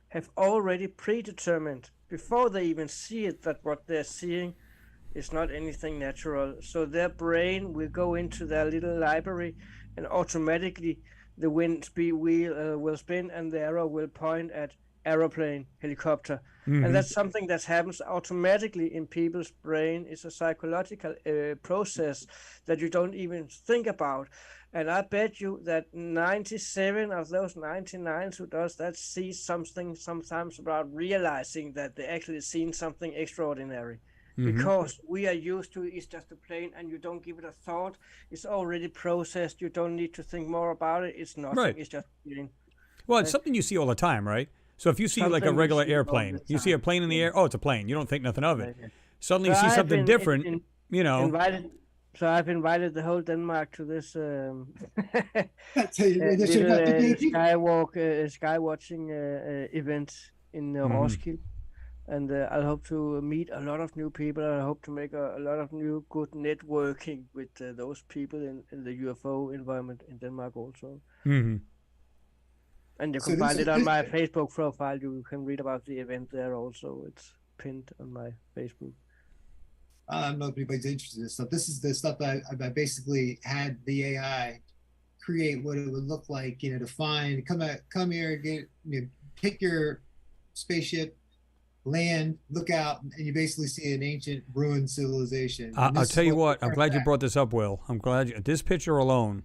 have already predetermined before they even see it that what they're seeing is not anything natural. So their brain will go into their little library and automatically the wind speed wheel will spin and the arrow will point at aeroplane, helicopter. And that's something that happens automatically in people's brain. It's a psychological process that you don't even think about. And I bet you that 97 of those 99 who does that see something sometimes about realizing that they actually seen something extraordinary. Because we are used to it's just a plane and you don't give it a thought. It's already processed. You don't need to think more about it. It's nothing. Right. It's just a plane. Well, it's something you see all the time, right? So if you see like a regular airplane, you see a plane in the air, oh, it's a plane. You don't think nothing of it. Suddenly you see something different, So I've invited the whole Denmark to this Little, sky watching event in Roskilde. And I hope to meet a lot of new people. And I hope to make a lot of new good networking with those people in the UFO environment in Denmark also. And you can find it on my Facebook profile. You can read about the event there also. It's pinned on my Facebook. I don't know if anybody's interested in this stuff. This is the stuff I basically had the AI create what it would look like, to find, come here, pick your spaceship, land, look out, and you basically see an ancient ruined civilization. I'll tell you what, I'm glad you brought this up, Will. I'm glad this picture alone,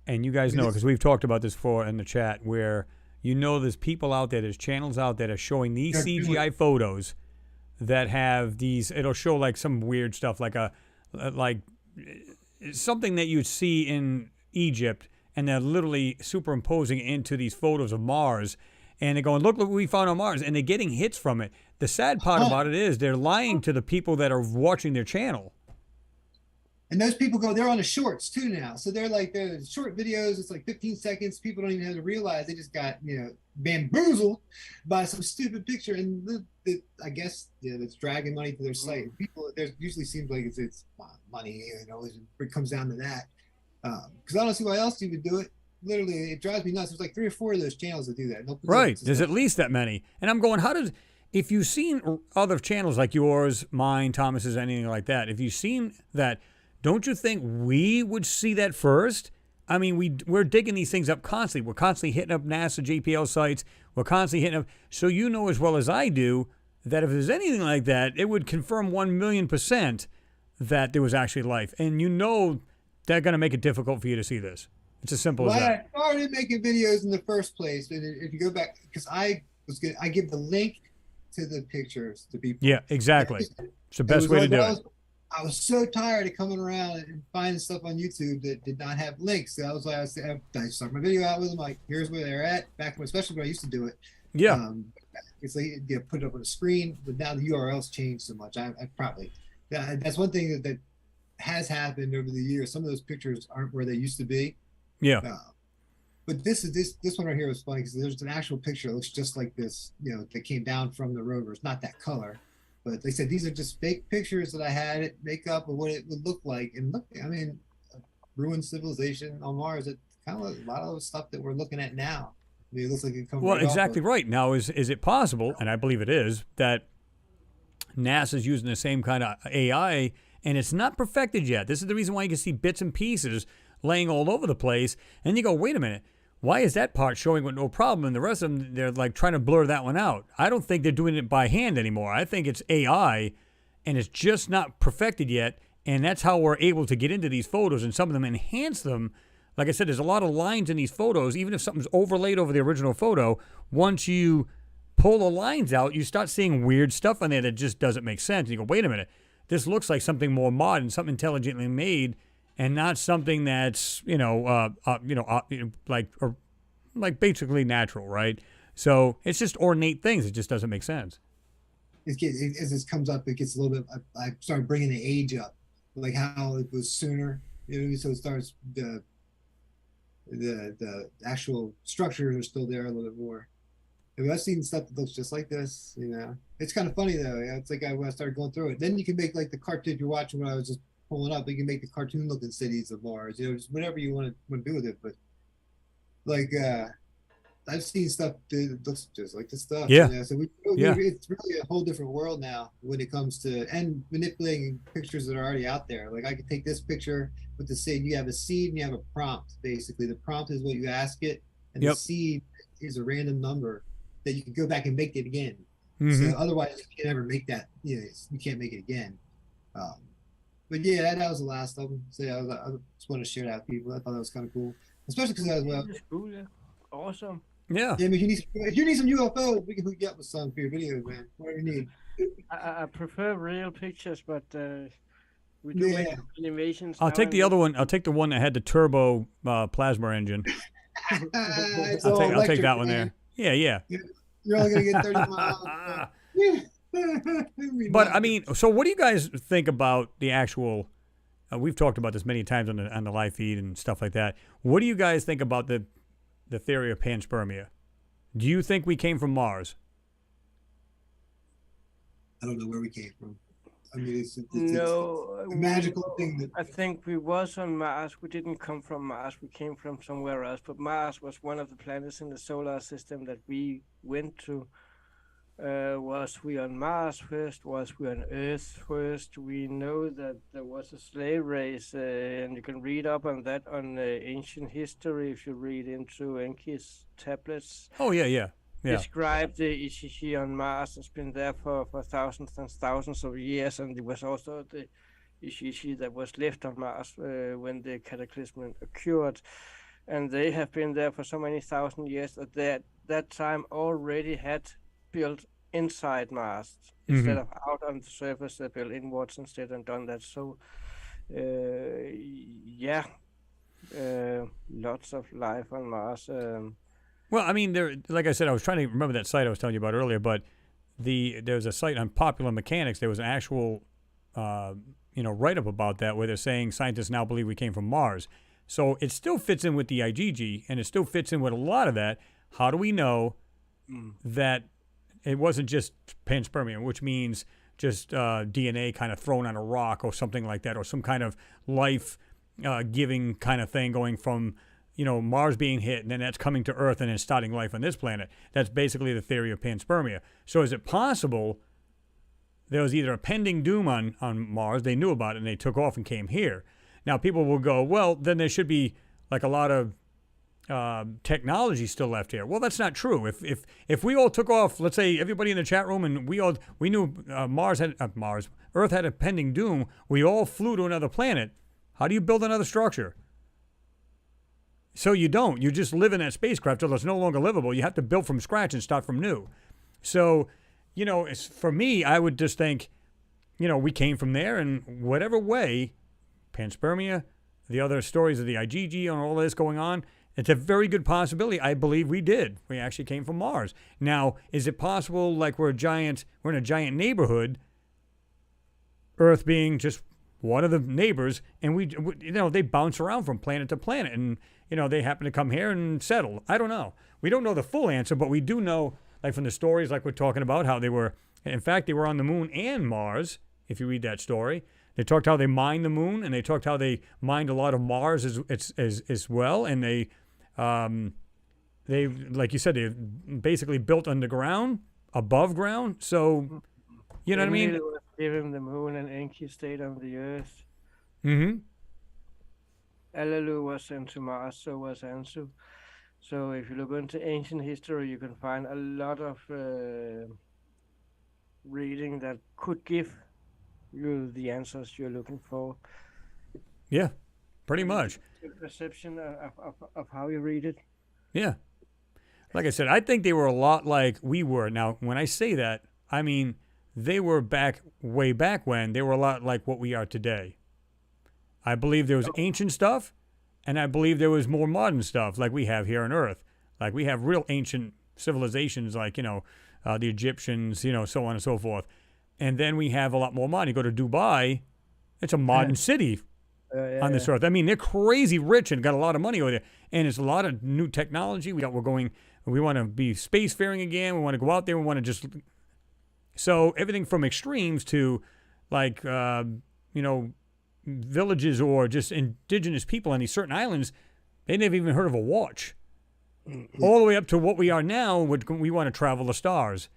and you guys know because we've talked about this before in the chat, where there's people out there, there's channels out there that are showing these CGI photos that have these. It'll show like some weird stuff, like something that you'd see in Egypt, and they're literally superimposing it into these photos of Mars. and they're going, look what we found on Mars, and they're getting hits from it. The sad part about it is they're lying to the people that are watching their channel. And those people they're on the shorts too now. So they're short videos. It's like 15 seconds. People don't even have to realize they just got, bamboozled by some stupid picture. And I guess, that's dragging money to their site. People, there usually seems like it's money, it comes down to that. Because I don't see why else you would do it. Literally, it drives me nuts. There's like 3 or 4 of those channels that do that. Right. There's at least that many. And I'm going, if you've seen other channels like yours, mine, Thomas's, anything like that, if you've seen that, don't you think we would see that first? I mean, we're digging these things up constantly. We're constantly hitting up NASA JPL sites. We're constantly hitting up. So you know as well as I do that if there's anything like that, it would confirm 1,000,000% that there was actually life. And they're going to make it difficult for you to see this. It's as simple as that. I started making videos in the first place. And if you go back, because I give the link to the pictures to people. Yeah, exactly. It's the best way to do it. I was so tired of coming around and finding stuff on YouTube that did not have links. So I start my video out with them like, here's where they're at. Especially when I used to do it. Yeah. It's like you put it up on the screen, but now the URLs changed so much. That's one thing that has happened over the years. Some of those pictures aren't where they used to be. Yeah. But this one right here was funny because there's an actual picture that looks just like this, that came down from the rover. It's not that color. But they said these are just fake pictures that I had it make up of what it would look like. And look, I mean, ruined civilization on Mars. It's kind of a lot of the stuff that we're looking at now. I mean, it looks like it comes. Well, right exactly right. Now, is it possible, and I believe it is, that NASA's using the same kind of AI, and it's not perfected yet? This is the reason why you can see bits and pieces laying all over the place. And you go, wait a minute. Why is that part showing with no problem and the rest of them, they're like trying to blur that one out? I don't think they're doing it by hand anymore. I think it's AI, and it's just not perfected yet, and that's how we're able to get into these photos, and some of them enhance them. Like I said, there's a lot of lines in these photos. Even if something's overlaid over the original photo, once you pull the lines out, you start seeing weird stuff on there that just doesn't make sense. And you go, wait a minute, this looks like something more modern, something intelligently made, and not something that's like basically natural, right? So it's just ornate things. It just doesn't make sense. As this comes up, it gets a little bit. I started bringing the age up, like how it was sooner. So it starts the actual structures are still there a little bit more. I've seen stuff that looks just like this. It's kind of funny though. It's like when I started going through it. Then you can make like the cartoon you're watching when I was just pulling up, you can make the cartoon looking cities of Mars, just whatever you want to do with it. But like I've seen stuff that looks just like this stuff. Yeah. So it's really a whole different world now when it comes to manipulating pictures that are already out there. Like I could take this picture with the seed. You have a seed and you have a prompt. Basically, the prompt is what you ask it, and the seed is a random number that you can go back and make it again. So otherwise, you can never make that. You can't make it again. But yeah, that was the last of them. So yeah, I just want to share that with people. I thought that was kind of cool, especially because That's cool, yeah. Awesome. Yeah. Yeah, if you need some UFOs, we can hook you up with some for your videos, man. Whatever you need. I prefer real pictures, but we do make animations. I'll take the other one. I'll take the one that had the turbo plasma engine. I'll take that one there. Yeah. You're only gonna get 30 miles. But I mean, so what do you guys think about the actual? We've talked about this many times on the live feed and stuff like that. What do you guys think about the theory of panspermia? Do you think we came from Mars? I don't know where we came from. I mean, it's a magical thing. I think we was on Mars. We didn't come from Mars. We came from somewhere else. But Mars was one of the planets in the solar system that we went to. Was we on Mars first? Was we on Earth first? We know that there was a slave race, and you can read up on that on ancient history if you read into Enki's tablets. Oh, yeah. Describe the Ichichi on Mars. It's been there for thousands and thousands of years, and it was also the Ichichi that was left on Mars when the cataclysm occurred. And they have been there for so many thousand years that that time already had built inside Mars instead of out on the surface. They built inwards instead and done that. So lots of life on Mars. Well, I mean, like I said, I was trying to remember that site I was telling you about earlier, but there's a site on Popular Mechanics. There was an actual, write-up about that where they're saying scientists now believe we came from Mars. So it still fits in with the IgG, and it still fits in with a lot of that. How do we know that it wasn't just panspermia, which means just DNA kind of thrown on a rock or something like that, or some kind of life-giving kind of thing going from, Mars being hit, and then that's coming to Earth and then starting life on this planet. That's basically the theory of panspermia. So is it possible there was either a pending doom on Mars, they knew about it, and they took off and came here? Now, people will go, well, then there should be like a lot of technology still left here. Well, that's not true. If we all took off, let's say everybody in the chat room, and we knew Earth had a pending doom, we all flew to another planet. How do you build another structure? So you don't. You just live in that spacecraft till it's no longer livable. You have to build from scratch and start from new. So, for me, I would just think, we came from there, and whatever way, panspermia, the other stories of the IgG and all this going on, it's a very good possibility. I believe we did. We actually came from Mars. Now, is it possible like we're in a giant neighborhood, Earth being just one of the neighbors, and they bounce around from planet to planet, and they happen to come here and settle? I don't know. We don't know the full answer, but we do know, like from the stories like we're talking about, how they were on the moon and Mars. If you read that story, they talked how they mined the moon, and they talked how they mined a lot of Mars as well, and they like you said, they basically built underground, above ground. So you know what I mean? Given the moon and Enki stayed on the Earth. Mm-hmm. Alalu was sent to Mars, so was Ansu. So if you look into ancient history, you can find a lot of reading that could give you the answers you're looking for. Yeah, pretty much. Perception of how you read it. Yeah. Like I said, I think they were a lot like we were. Now, when I say that, I mean they were way back when. They were a lot like what we are today. I believe there was ancient stuff, and I believe there was more modern stuff like we have here on Earth. Like we have real ancient civilizations like, the Egyptians, so on and so forth. And then we have a lot more modern. You go to Dubai, it's a modern city on this Earth. I mean, they're crazy rich and got a lot of money over there. And it's a lot of new technology. We want to be spacefaring again. We want to go out there. We want to just... So everything from extremes to like, villages or just indigenous people on these certain islands, they never even heard of a watch. All the way up to what we are now, we want to travel the stars.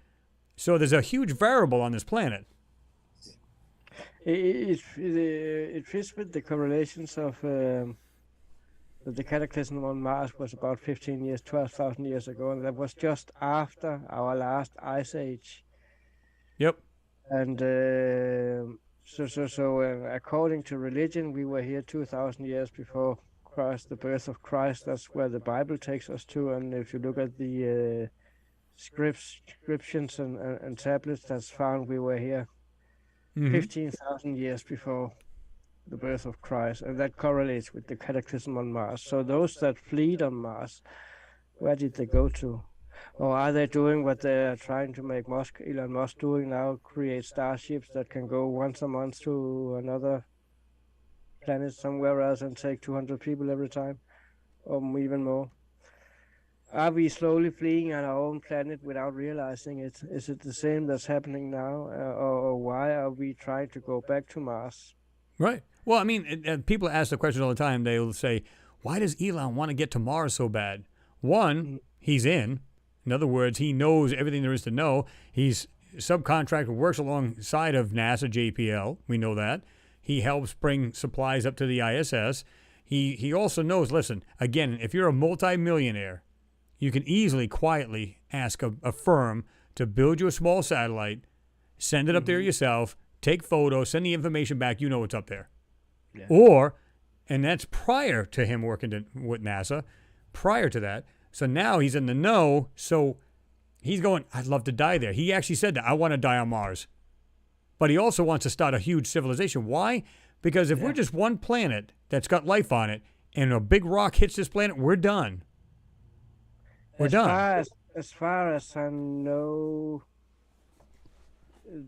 So there's a huge variable on this planet. It fits with the correlations of the cataclysm on Mars was about 12,000 years ago, and that was just after our last ice age. Yep. And so according to religion, we were here 2,000 years before Christ, the birth of Christ. That's where the Bible takes us to. And if you look at the inscriptions and tablets that's found, we were here 15,000 years before the birth of Christ, and that correlates with the cataclysm on Mars. So those that fled on Mars, where did they go to? Or are they doing what they're trying to make Elon Musk doing now, create starships that can go once a month to another planet somewhere else and take 200 people every time, or even more? Are we slowly fleeing on our own planet without realizing it? Is it the same that's happening now, or why are we trying to go back to Mars? Right. Well, I mean, people ask the question all the time. They'll say, why does Elon want to get to Mars so bad? One, he's in. In other words, he knows everything there is to know. He's subcontractor, works alongside of NASA JPL. We know that. He helps bring supplies up to the ISS. He also knows, listen, again, if you're a multimillionaire, you can easily, quietly ask a firm to build you a small satellite, send it up there yourself, take photos, send the information back, you know what's up there. Yeah. And that's prior to him working with NASA, prior to that. So now he's in the know, so he's going, I'd love to die there. He actually said that, I want to die on Mars. But he also wants to start a huge civilization. Why? Because if we're just one planet that's got life on it, and a big rock hits this planet, we're done. we're done. As far as I know,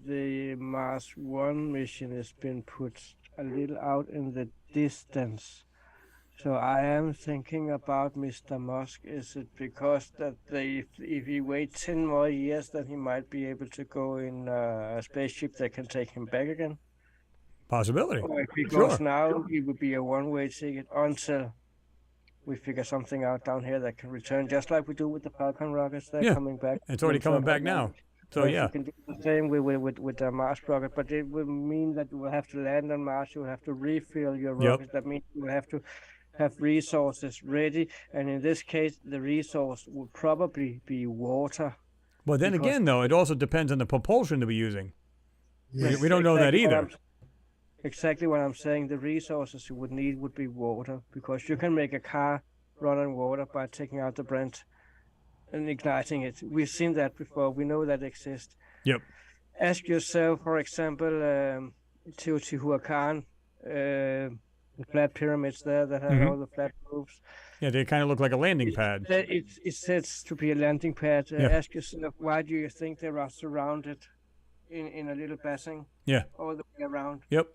the Mars One mission has been put a little out in the distance. So I am thinking about Mr. Musk. Is it because that if he waits 10 more years, then he might be able to go in a spaceship that can take him back again? Possibility. Or if he Sure. goes now, it would be a one-way ticket until we figure something out down here that can return, just like we do with the Falcon rockets. They're coming back. It's already coming back now. So Or yeah. you can do the same with the Mars rocket, but it will mean that you will have to land on Mars. You will have to refill your rocket. That means you will have to have resources ready, and in this case, the resource would probably be water. Well, then again, though, it also depends on the propulsion to be using. Yes. We don't know that either. Exactly what I'm saying. The resources you would need would be water, because you can make a car run on water by taking out the Brent and igniting it. We've seen that before. We know that exists. Yep. Ask yourself, for example, Teotihuacan, the flat pyramids there that have all the flat roofs. Yeah, they kind of look like a landing pad. It says to be a landing pad. Ask yourself, why do you think they are surrounded in a little basin? Yeah. All the way around. Yep.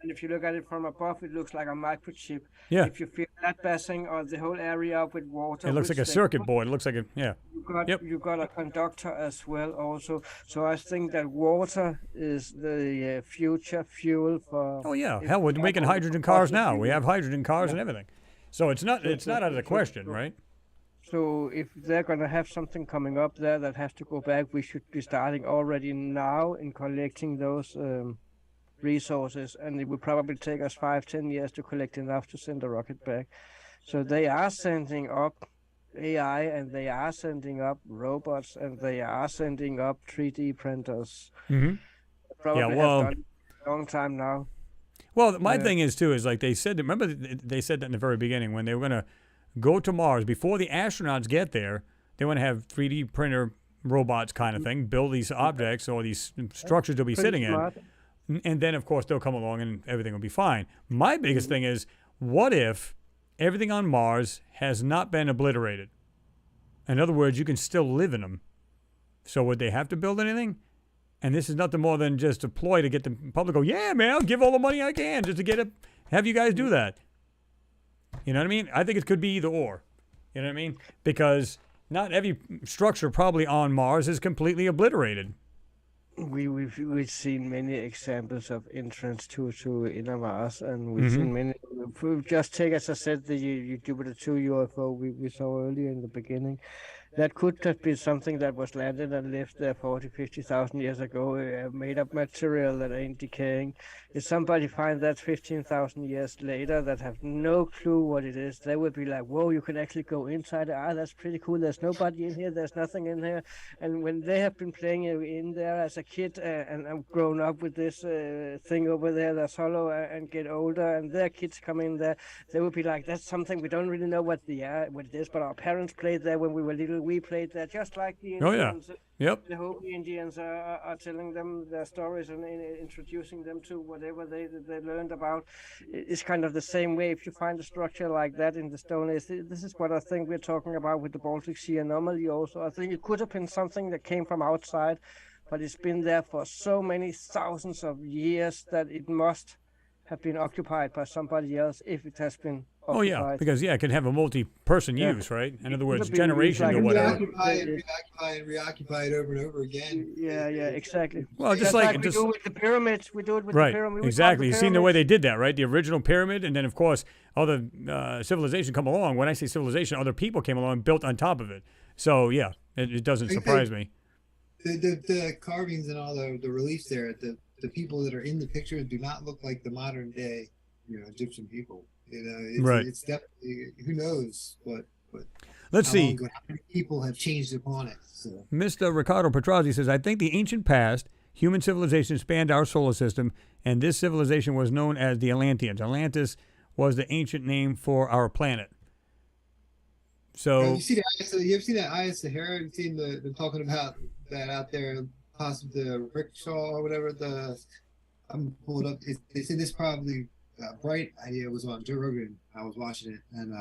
And if you look at it from above, it looks like a microchip. Yeah. If you fill that basin or the whole area up with water, It looks like a circuit board. It looks like a You got a conductor as well, also. So I think that water is the future fuel for. Oh yeah, hell, we're making hydrogen cars now. We have hydrogen cars and everything. So it's not out of the question, right? So if they're going to have something coming up there that has to go back, we should be starting already now in collecting those resources, and it will probably take us 5-10 years to collect enough to send a rocket back. So they are sending up AI, and they are sending up robots, and they are sending up 3D printers. Mm-hmm. Probably have done it a long time now. Well, my thing is too is like they said. Remember, they said that in the very beginning when they were going to go to Mars before the astronauts get there. They want to have 3D printer robots kind of thing, build these objects or these structures they'll be sitting in. And then, of course, they'll come along and everything will be fine. My biggest thing is, what if everything on Mars has not been obliterated? In other words, you can still live in them. So would they have to build anything? And this is nothing more than just a ploy to get the public to go, yeah, man, I'll give all the money I can just to have you guys do that. You know what I mean? I think it could be either or. You know what I mean? Because not every structure probably on Mars is completely obliterated. We've seen many examples of entrance to inner Mars, and we've seen many. If we just take, as I said, the Jupiter 2 UFO we saw earlier in the beginning. That could have been something that was landed and left there 40,000-50,000 years ago, made of material that ain't decaying. If somebody finds that 15,000 years later that have no clue what it is, they would be like, whoa, you can actually go inside. That's pretty cool. There's nobody in here. There's nothing in here. And when they have been playing in there as a kid and grown up with this thing over there that's hollow and get older, and their kids come in there, they would be like, that's something we don't really know what it is, but our parents played there when we were little. We played there just like the Indians. Oh, yeah. Yep. The Hopi Indians are telling them their stories and introducing them to whatever they learned about. It's kind of the same way. If you find a structure like that in the Stone Age, this is what I think we're talking about with the Baltic Sea anomaly also. I think it could have been something that came from outside, but it's been there for so many thousands of years that it must have been occupied by somebody else if it has been occupied. Oh, yeah, because, it can have a multi-person use, right? In other words, It could be generations like or whatever. Reoccupy it over and over again. Yeah, exactly. Well, just like we do with the pyramids. We do it with the pyramid. Exactly. You've seen the way they did that, right? The original pyramid, and then, of course, other civilization come along. When I say civilization, other people came along and built on top of it. So, yeah, it doesn't surprise me. The carvings and all the reliefs there, the people that are in the pictures do not look like the modern day, Egyptian people. It's definitely, who knows, but let's see. How many people have changed upon it? So. Mr. Ricardo Petrozzi says, I think the ancient past, human civilization spanned our solar system, and this civilization was known as the Atlanteans. Atlantis was the ancient name for our planet. So you ever seen that Aya Sahara? You've seen them talking about that out there, possibly the rickshaw or whatever. I'm pulled up. They said this probably bright idea was on Joe Rogan. I was watching it, and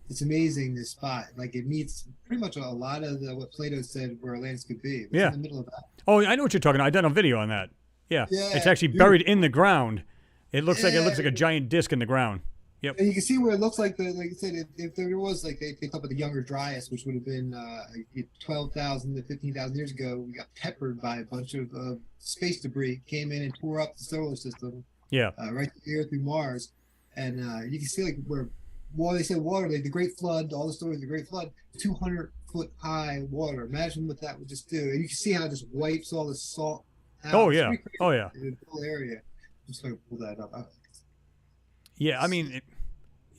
it's amazing, this spot. Like, it meets pretty much a lot of what Plato said where Atlantis could be. It's in the middle of that. Oh, I know what you're talking about. I've done a video on that. Yeah. It's actually buried in the ground. It looks like a giant disc in the ground. Yep. And you can see where it looks like like I said, if there was like they talk about the younger Dryas, which would have been 12,000 to 15,000 years ago, we got peppered by a bunch of space debris, came in and tore up the solar system. Yeah. Right through the Earth, through Mars, and you can see like where they said water, like the Great Flood, all the stories of the Great Flood, 200-foot high water. Imagine what that would just do, and you can see how it just wipes all the salt out. Oh yeah. Oh yeah. In the whole area. I'm just gonna pull that up. Yeah, I mean,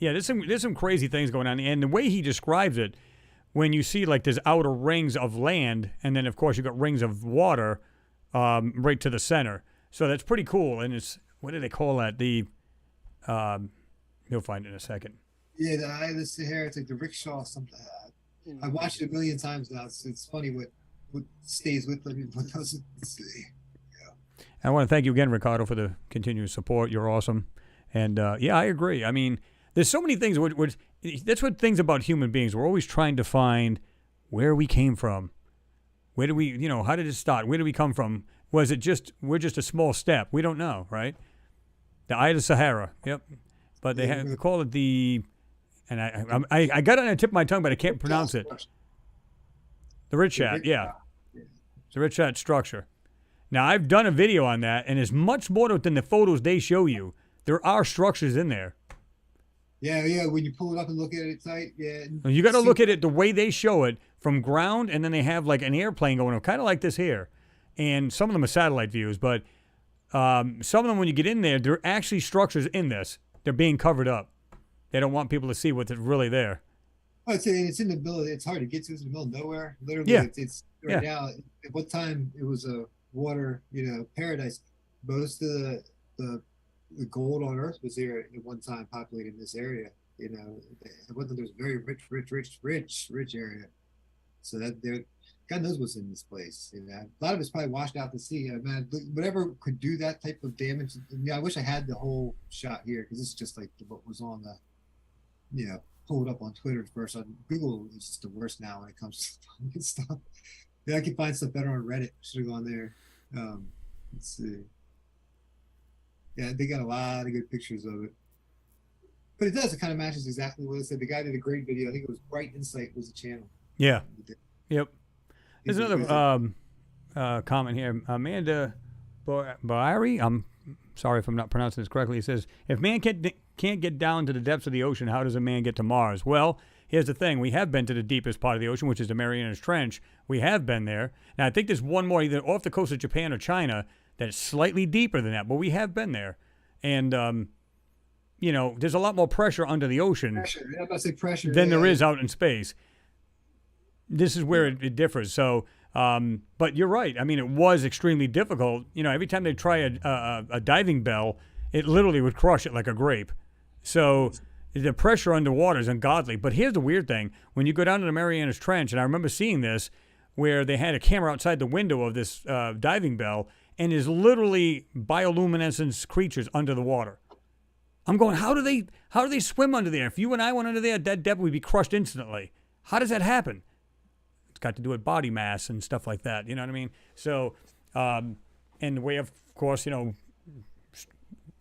there's some crazy things going on, and the way he describes it, when you see like there's outer rings of land, and then of course you got rings of water, right to the center. So that's pretty cool, and it's what do they call that? You'll find it in a second. Yeah, the Eye of the Sahara. It's like the rickshaw. Something. I've watched it a million times now. It's funny what stays with them, what doesn't. I want to thank you again, Ricardo, for the continuous support. You're awesome. And, I agree. I mean, there's so many things. That's what things about human beings. We're always trying to find where we came from. Where do we, how did it start? Where did we come from? Was it we're just a small step? We don't know, right? The Eye of the Sahara. Yep. But they call it and I got it on the tip of my tongue, but I can't pronounce it. The Richat, yeah. The Richat structure. Now, I've done a video on that, and it's much more than the photos they show you. There are structures in there. Yeah. When you pull it up and look at it tight, yeah. You got to look at it the way they show it from ground, and then they have like an airplane going up, kind of like this here. And some of them are satellite views, but some of them, when you get in there, there are actually structures in this. They're being covered up. They don't want people to see what's really there. Oh, it's in the middle. It's hard to get to. It's in the middle of nowhere. Literally, it's right now. At what time it was a water, paradise. Most of the gold on Earth was here at one time, populating this area. It wasn't. There's a very rich area. So that God knows what's in this place. A lot of it's probably washed out to sea. Man, whatever could do that type of damage. I wish I had the whole shot here, because it's just like what was on the, pulled up on Twitter first. On Google is just the worst now when it comes to stuff. Yeah, I can find stuff better on Reddit. Should have gone there. Let's see. Yeah, they got a lot of good pictures of it. But it does. It kind of matches exactly what it said. The guy did a great video. I think it was Bright Insight was the channel. Yeah. Yep. There's another comment here. Amanda Boari, I'm sorry if I'm not pronouncing this correctly. He says, if man can't get down to the depths of the ocean, how does a man get to Mars? Well, here's the thing. We have been to the deepest part of the ocean, which is the Marianas Trench. We have been there. Now, I think there's one more either off the coast of Japan or China that's slightly deeper than that, but we have been there. And, there's a lot more pressure under the ocean than there is out in space. This is where it differs. So, but you're right. I mean, it was extremely difficult. Every time they try a diving bell, it literally would crush it like a grape. So the pressure underwater is ungodly. But here's the weird thing. When you go down to the Marianas Trench, and I remember seeing this, where they had a camera outside the window of this diving bell, and there's literally bioluminescence creatures under the water. I'm going, how do they swim under there? If you and I went under there at that depth, we'd be crushed instantly. How does that happen? It's got to do with body mass and stuff like that. You know what I mean? So, and the way of course,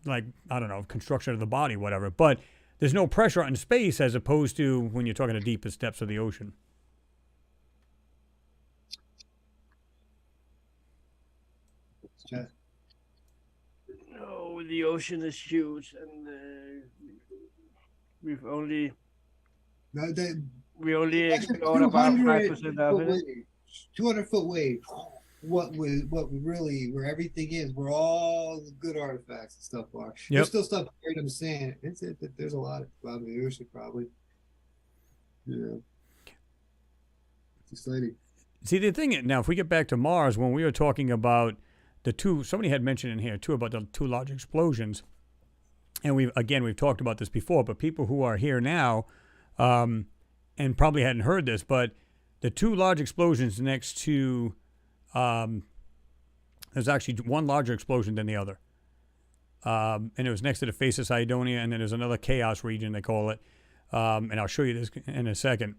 like, I don't know, construction of the body, whatever. But there's no pressure in space as opposed to when you're talking the deepest depths of the ocean. No, the ocean is huge, and we've only explored about 5% of it. 200-foot wave. Where everything is, where all the good artifacts and stuff are. Yep. There's still stuff buried in the sand. There's a lot of the ocean, probably. Yeah. It's exciting. See, the thing now, if we get back to Mars, when we were talking about somebody had mentioned in here too about the two large explosions, and we've talked about this before, but people who are here now, and probably hadn't heard this, but the two large explosions next to, there's actually one larger explosion than the other, and it was next to the face of Cydonia, and then there's another chaos region, they call it. and I'll show you this in a second.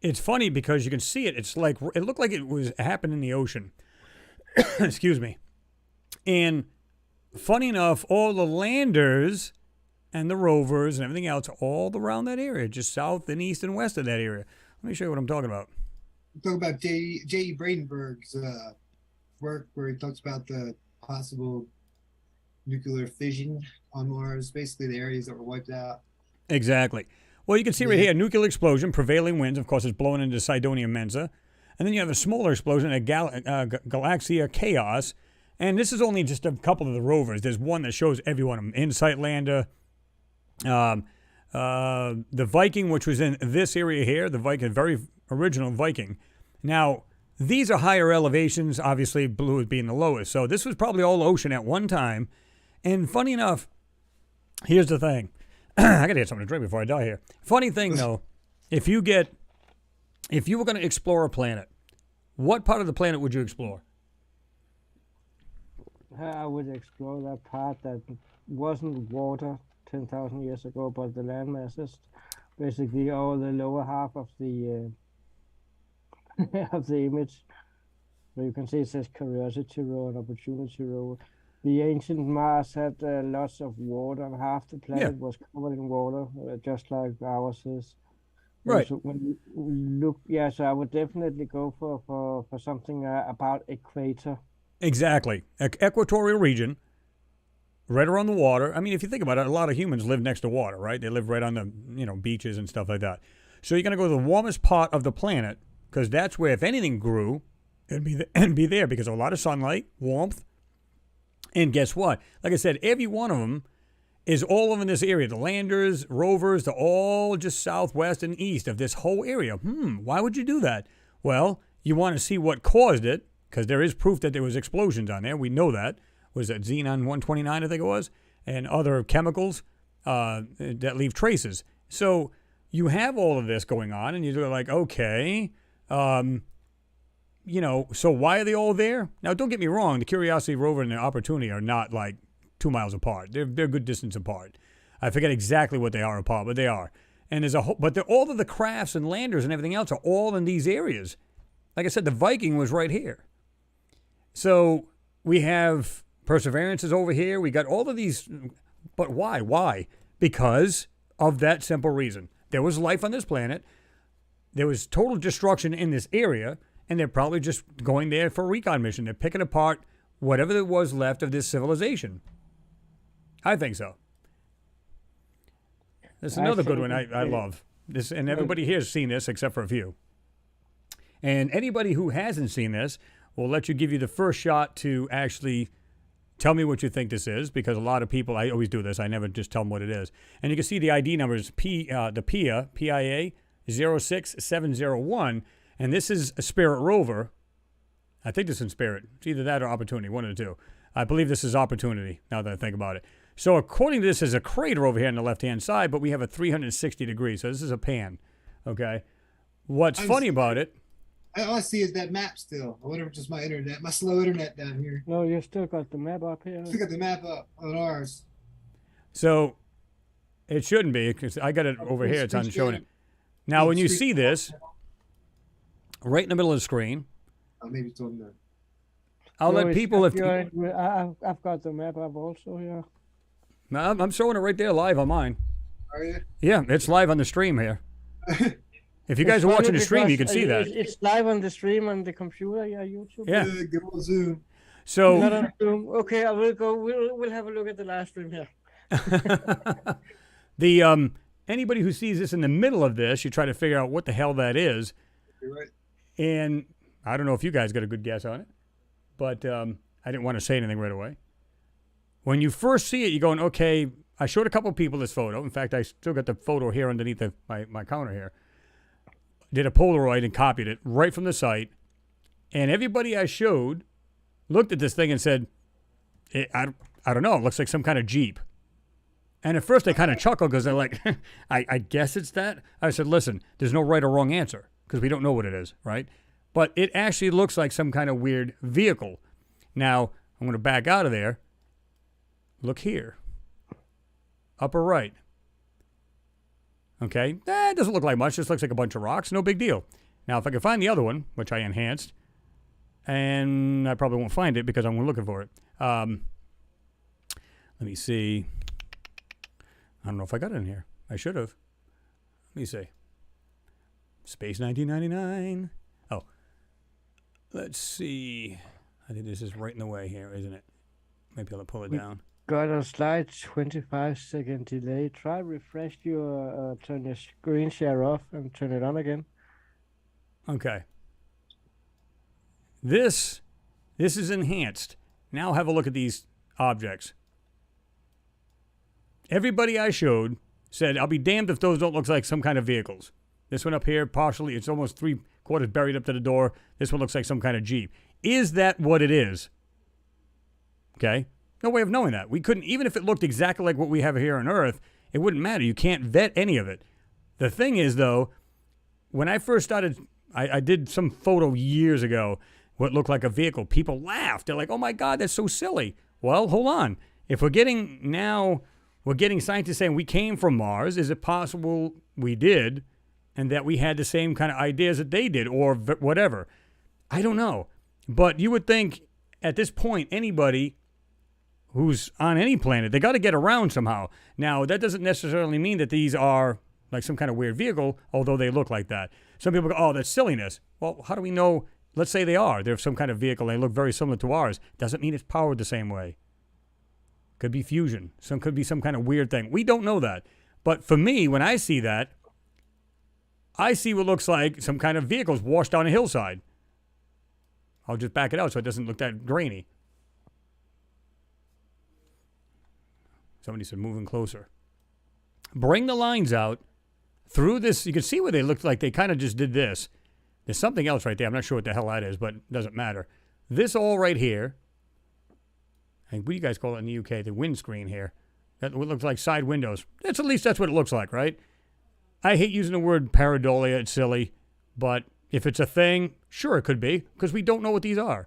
It's funny because you can see it. It's like it looked like it was happened in the ocean. Excuse me. And funny enough, all the landers and the rovers and everything else are all around that area, just south and east and west of that area. Let me show you what I'm talking about. Talk about J.E. Bradenberg's work where he talks about the possible nuclear fission on Mars, basically the areas that were wiped out. Exactly. Well, you can see right here, nuclear explosion, prevailing winds, of course, is blowing into Cydonia Mensa. And then you have a smaller explosion, a Galaxia Chaos. And this is only just a couple of the rovers. There's one that shows every one of them. Insight Lander, the Viking, which was in this area here, the Viking, very original Viking. Now, these are higher elevations, obviously blue being the lowest. So this was probably all ocean at one time. And funny enough, here's the thing. I got to get something to drink before I die here. Funny thing, though, if you were going to explore a planet, what part of the planet would you explore? I would explore that part that wasn't water 10,000 years ago, but the land masses, basically all the lower half of the of the image. So you can see it says Curiosity Row and Opportunity Row. The ancient Mars had lots of water, and half the planet was covered in water, just like ours is. Right. So when you look, so I would definitely go for something about equator. Exactly. Equatorial region, right around the water. I mean, if you think about it, a lot of humans live next to water, right? They live right on the beaches and stuff like that. So you're going to go to the warmest part of the planet, because that's where, if anything grew, it'd be there, because of a lot of sunlight, warmth. And guess what? Like I said, every one of them is all over this area. The landers, rovers, they're all just southwest and east of this whole area. Why would you do that? Well, you want to see what caused it, because there is proof that there was explosions on there. We know that. Was that Xenon-129, I think it was, and other chemicals that leave traces. So you have all of this going on, and you're like, okay, so why are they all there? Now, don't get me wrong. The Curiosity rover and the Opportunity are not like 2 miles apart. They're a good distance apart. I forget exactly what they are apart, but they are. And there's but all of the crafts and landers and everything else are all in these areas. Like I said, the Viking was right here. So we have Perseverance is over here. We got all of these. But why? Why? Because of that simple reason. There was life on this planet. There was total destruction in this area. And they're probably just going there for a recon mission. They're picking apart whatever there was left of this civilization. I think so. There's another good one I love. This, and everybody here has seen this except for a few. And anybody who hasn't seen this, we'll let you give you the first shot to actually tell me what you think this is, because a lot of people, I always do this. I never just tell them what it is. And you can see the ID numbers, the PIA 06701. And this is a Spirit rover. I think this is in Spirit. It's either that or Opportunity, one of the two. I believe this is Opportunity, now that I think about it. So according to this, there's a crater over here on the left-hand side, but we have a 360 degrees. So this is a pan, okay? What's funny about it... All I see is that map still. I wonder if it's just my internet, my slow internet down here. No, you still got the map up here. Still got the map up on ours. So it shouldn't be, because I got it over here. It's on showing it. Now, when you see this... right in the middle of the screen. Maybe it's on there. I'll let people... I've got the map up also, yeah. I'm showing it right there live on mine. Are you? Yeah, it's live on the stream here. If you guys are watching the stream, you can see that. It's live on the stream on the computer, YouTube. Yeah. Good old Zoom. So... not on Zoom. Okay, I will go. We'll have a look at the live stream here. Anybody who sees this in the middle of this, you try to figure out what the hell that is. You're right. And I don't know if you guys got a good guess on it, but I didn't want to say anything right away. When you first see it, you're going, okay, I showed a couple of people this photo. In fact, I still got the photo here underneath my counter here. Did a Polaroid and copied it right from the site. And everybody I showed looked at this thing and said, I don't know, it looks like some kind of Jeep. And at first they kind of chuckled because they're like, I guess it's that. I said, listen, there's no right or wrong answer, because we don't know what it is, right? But it actually looks like some kind of weird vehicle. Now, I'm going to back out of there. Look here. Upper right. Okay, it doesn't look like much. Just looks like a bunch of rocks. No big deal. Now, if I can find the other one, which I enhanced, and I probably won't find it because I'm looking for it. Let me see. I don't know if I got it in here. I should have. Let me see. Space 1999. Oh. Let's see. I think this is right in the way here, isn't it? Maybe I'll pull it down. Got a slight 25-second delay. Try refresh your turn your screen share off and turn it on again. Okay. This is enhanced. Now have a look at these objects. Everybody I showed said, I'll be damned if those don't look like some kind of vehicles. This one up here, partially, it's almost 3/4 buried up to the door. This one looks like some kind of Jeep. Is that what it is? Okay. No way of knowing that. We couldn't, even if it looked exactly like what we have here on Earth, it wouldn't matter. You can't vet any of it. The thing is, though, when I first started, I did some photo years ago, what looked like a vehicle. People laughed. They're like, oh my God, that's so silly. Well, hold on. If we're getting scientists saying we came from Mars, is it possible we did and that we had the same kind of ideas that they did or whatever? I don't know. But you would think at this point, anybody who's on any planet, they got to get around somehow. Now, that doesn't necessarily mean that these are like some kind of weird vehicle, although they look like that. Some people go, oh, that's silliness. Well, how do we know? Let's say they are. They're some kind of vehicle. They look very similar to ours. Doesn't mean it's powered the same way. Could be fusion. Could be some kind of weird thing. We don't know that. But for me, when I see that, I see what looks like some kind of vehicles washed down a hillside. I'll just back it out so it doesn't look that grainy. Somebody said moving closer. Bring the lines out through this. You can see where they looked like they kind of just did this. There's something else right there. I'm not sure what the hell that is, but it doesn't matter. This all right here. And what do you guys call it in the UK? The windscreen here. That looks like side windows. At least that's what it looks like, right? I hate using the word pareidolia. It's silly. But if it's a thing, sure it could be, because we don't know what these are.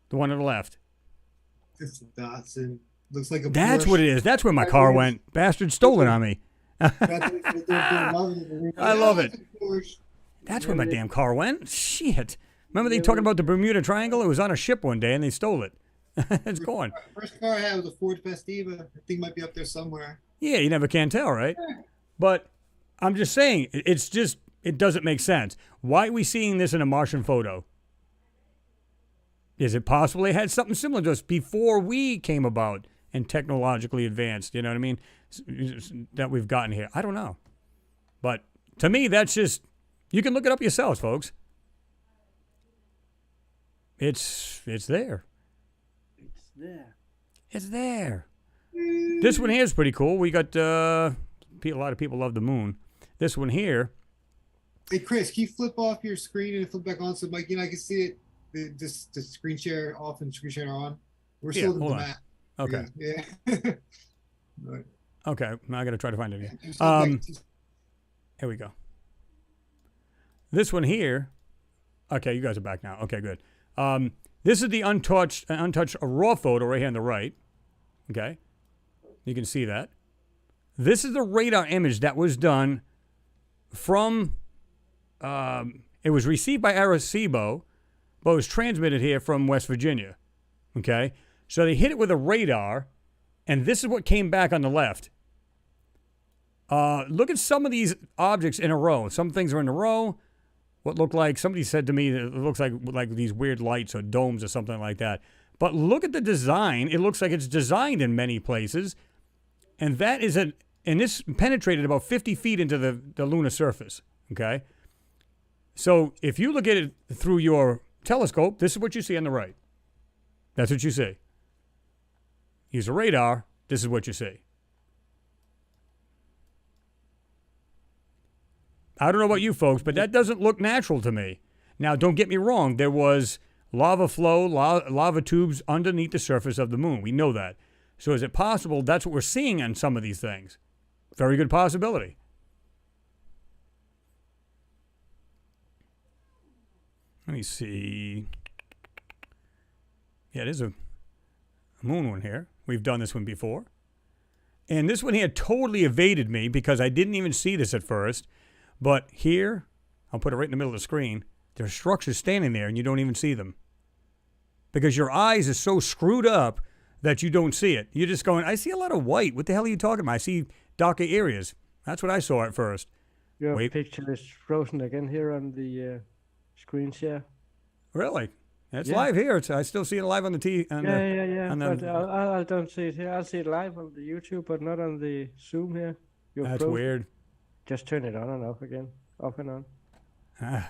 The one on the left. It's a Datsun. Looks like a That's Porsche. what it is. That's where my car went. Bastard stole it on me. I love it. That's where my damn car went. Shit. Remember they talking about the Bermuda Triangle? It was on a ship one day and they stole it. It's gone. First car I had was a Ford Festiva. I think it might be up there somewhere. Yeah, you never can tell, right? But I'm just saying, it doesn't make sense. Why are we seeing this in a Martian photo? Is it possible they had something similar to us before we came about and technologically advanced, you know what I mean, that we've gotten here? I don't know. But to me, that's just, you can look it up yourselves, folks. It's there. It's there. It's there. This one here is pretty cool. We got, a lot of people love the moon. This one here. Hey, Chris, can you flip off your screen and flip back on so Mikey and I can see it? The screen share off and screen share on. We're still in the map. Okay. Yeah. Right. Okay. Now I got to try to find it again. Here we go. This one here. Okay, you guys are back now. Okay, good. This is the untouched raw photo right here on the right. Okay. You can see that. This is the radar image that was done from, it was received by Arecibo, but it was transmitted here from West Virginia. Okay. So they hit it with a radar, and this is what came back on the left. Look at some of these objects in a row. Some things are in a row. What looked like, somebody said to me that it looks like these weird lights or domes or something like that. But look at the design. It looks like it's designed in many places. And that is and this penetrated about 50 feet into the lunar surface. Okay. So if you look at it through your telescope, this is what you see on the right. That's what you see. Use a radar, this is what you see. I don't know about you folks, but that doesn't look natural to me. Now, don't get me wrong. There was lava flow, lava tubes underneath the surface of the moon. We know that. So is it possible that's what we're seeing on some of these things? Very good possibility. Let me see. Yeah, there's a moon one here. We've done this one before. And this one here totally evaded me because I didn't even see this at first. But here, I'll put it right in the middle of the screen. There's structures standing there and you don't even see them. Because your eyes are so screwed up that you don't see it. You're just going, I see a lot of white. What the hell are you talking about? I see darker areas. That's what I saw at first. Your picture is frozen again here on the screen share. Really? It's live here. I still see it live on the TV. Yeah. But I don't see it here. I'll see it live on the YouTube, but not on the Zoom here. That's weird. Just turn it on and off again. Off and on.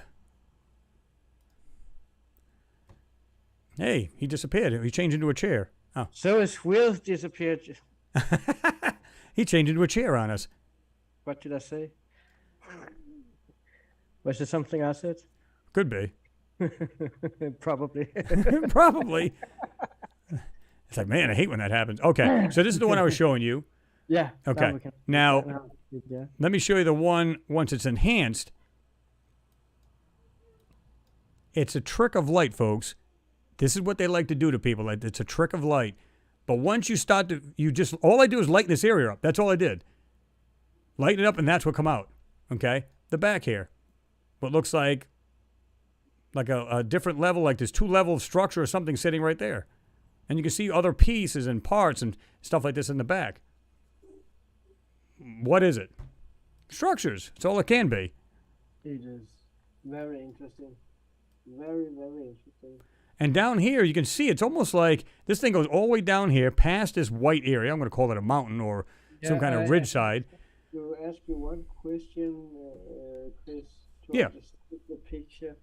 Hey, he disappeared. He changed into a chair. Oh. So his wheel disappeared. He changed into a chair on us. What did I say? Was it something I said? Could be. Probably. Probably. It's like, man, I hate when that happens. Okay, so this is the one I was showing you. Yeah. Okay. Now, let me show you the one once it's enhanced. It's a trick of light, folks. This is what they like to do to people. It's a trick of light. But once you start to, all I do is lighten this area up. That's all I did. Lighten it up, and that's what come out. Okay? The back here. What looks like a different level, like there's 2 levels of structure or something sitting right there. And you can see other pieces and parts and stuff like this in the back. What is it? Structures. It's all it can be. It is very interesting. Very, very interesting. And down here, you can see it's almost like this thing goes all the way down here past this white area. I'm going to call it a mountain or some kind of ridge side. To ask you one question, Chris. Yeah. The picture.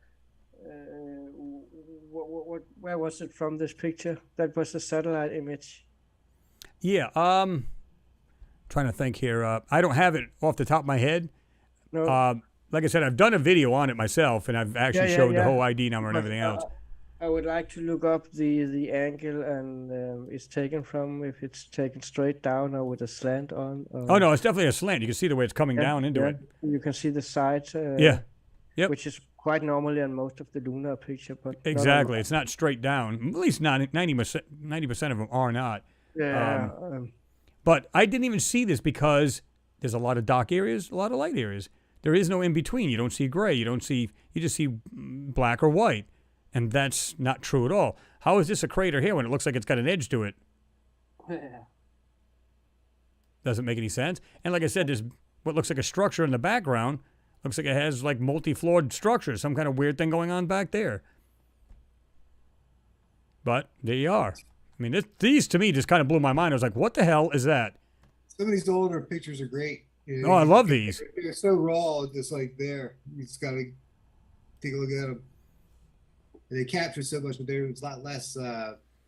Where was it from, this picture? That was a satellite image. Yeah. Trying to think here. I don't have it off the top of my head. No. Like I said, I've done a video on it myself, and I've actually showed the whole ID number and everything else. I would like to look up the angle and it's taken from, if it's taken straight down or with a slant on. Oh, no, it's definitely a slant. You can see the way it's coming down into it. You can see the sides. Yep. Which is quite normally on most of the lunar picture. But exactly. It's not straight down. At least not 90% of them are not. Yeah. But I didn't even see this because there's a lot of dark areas, a lot of light areas. There is no in between. You don't see gray. You just see black or white. And that's not true at all. How is this a crater here when it looks like it's got an edge to it? Yeah. Doesn't make any sense. And like I said, there's what looks like a structure in the background. Looks like it has like multi-floored structure, some kind of weird thing going on back there. But there you are. I mean, these to me just kind of blew my mind. I was like, what the hell is that? Some of these older pictures are great. Oh, I love these. They're so raw, just like there. You just got to take a look at them. And they capture so much, but there was a lot less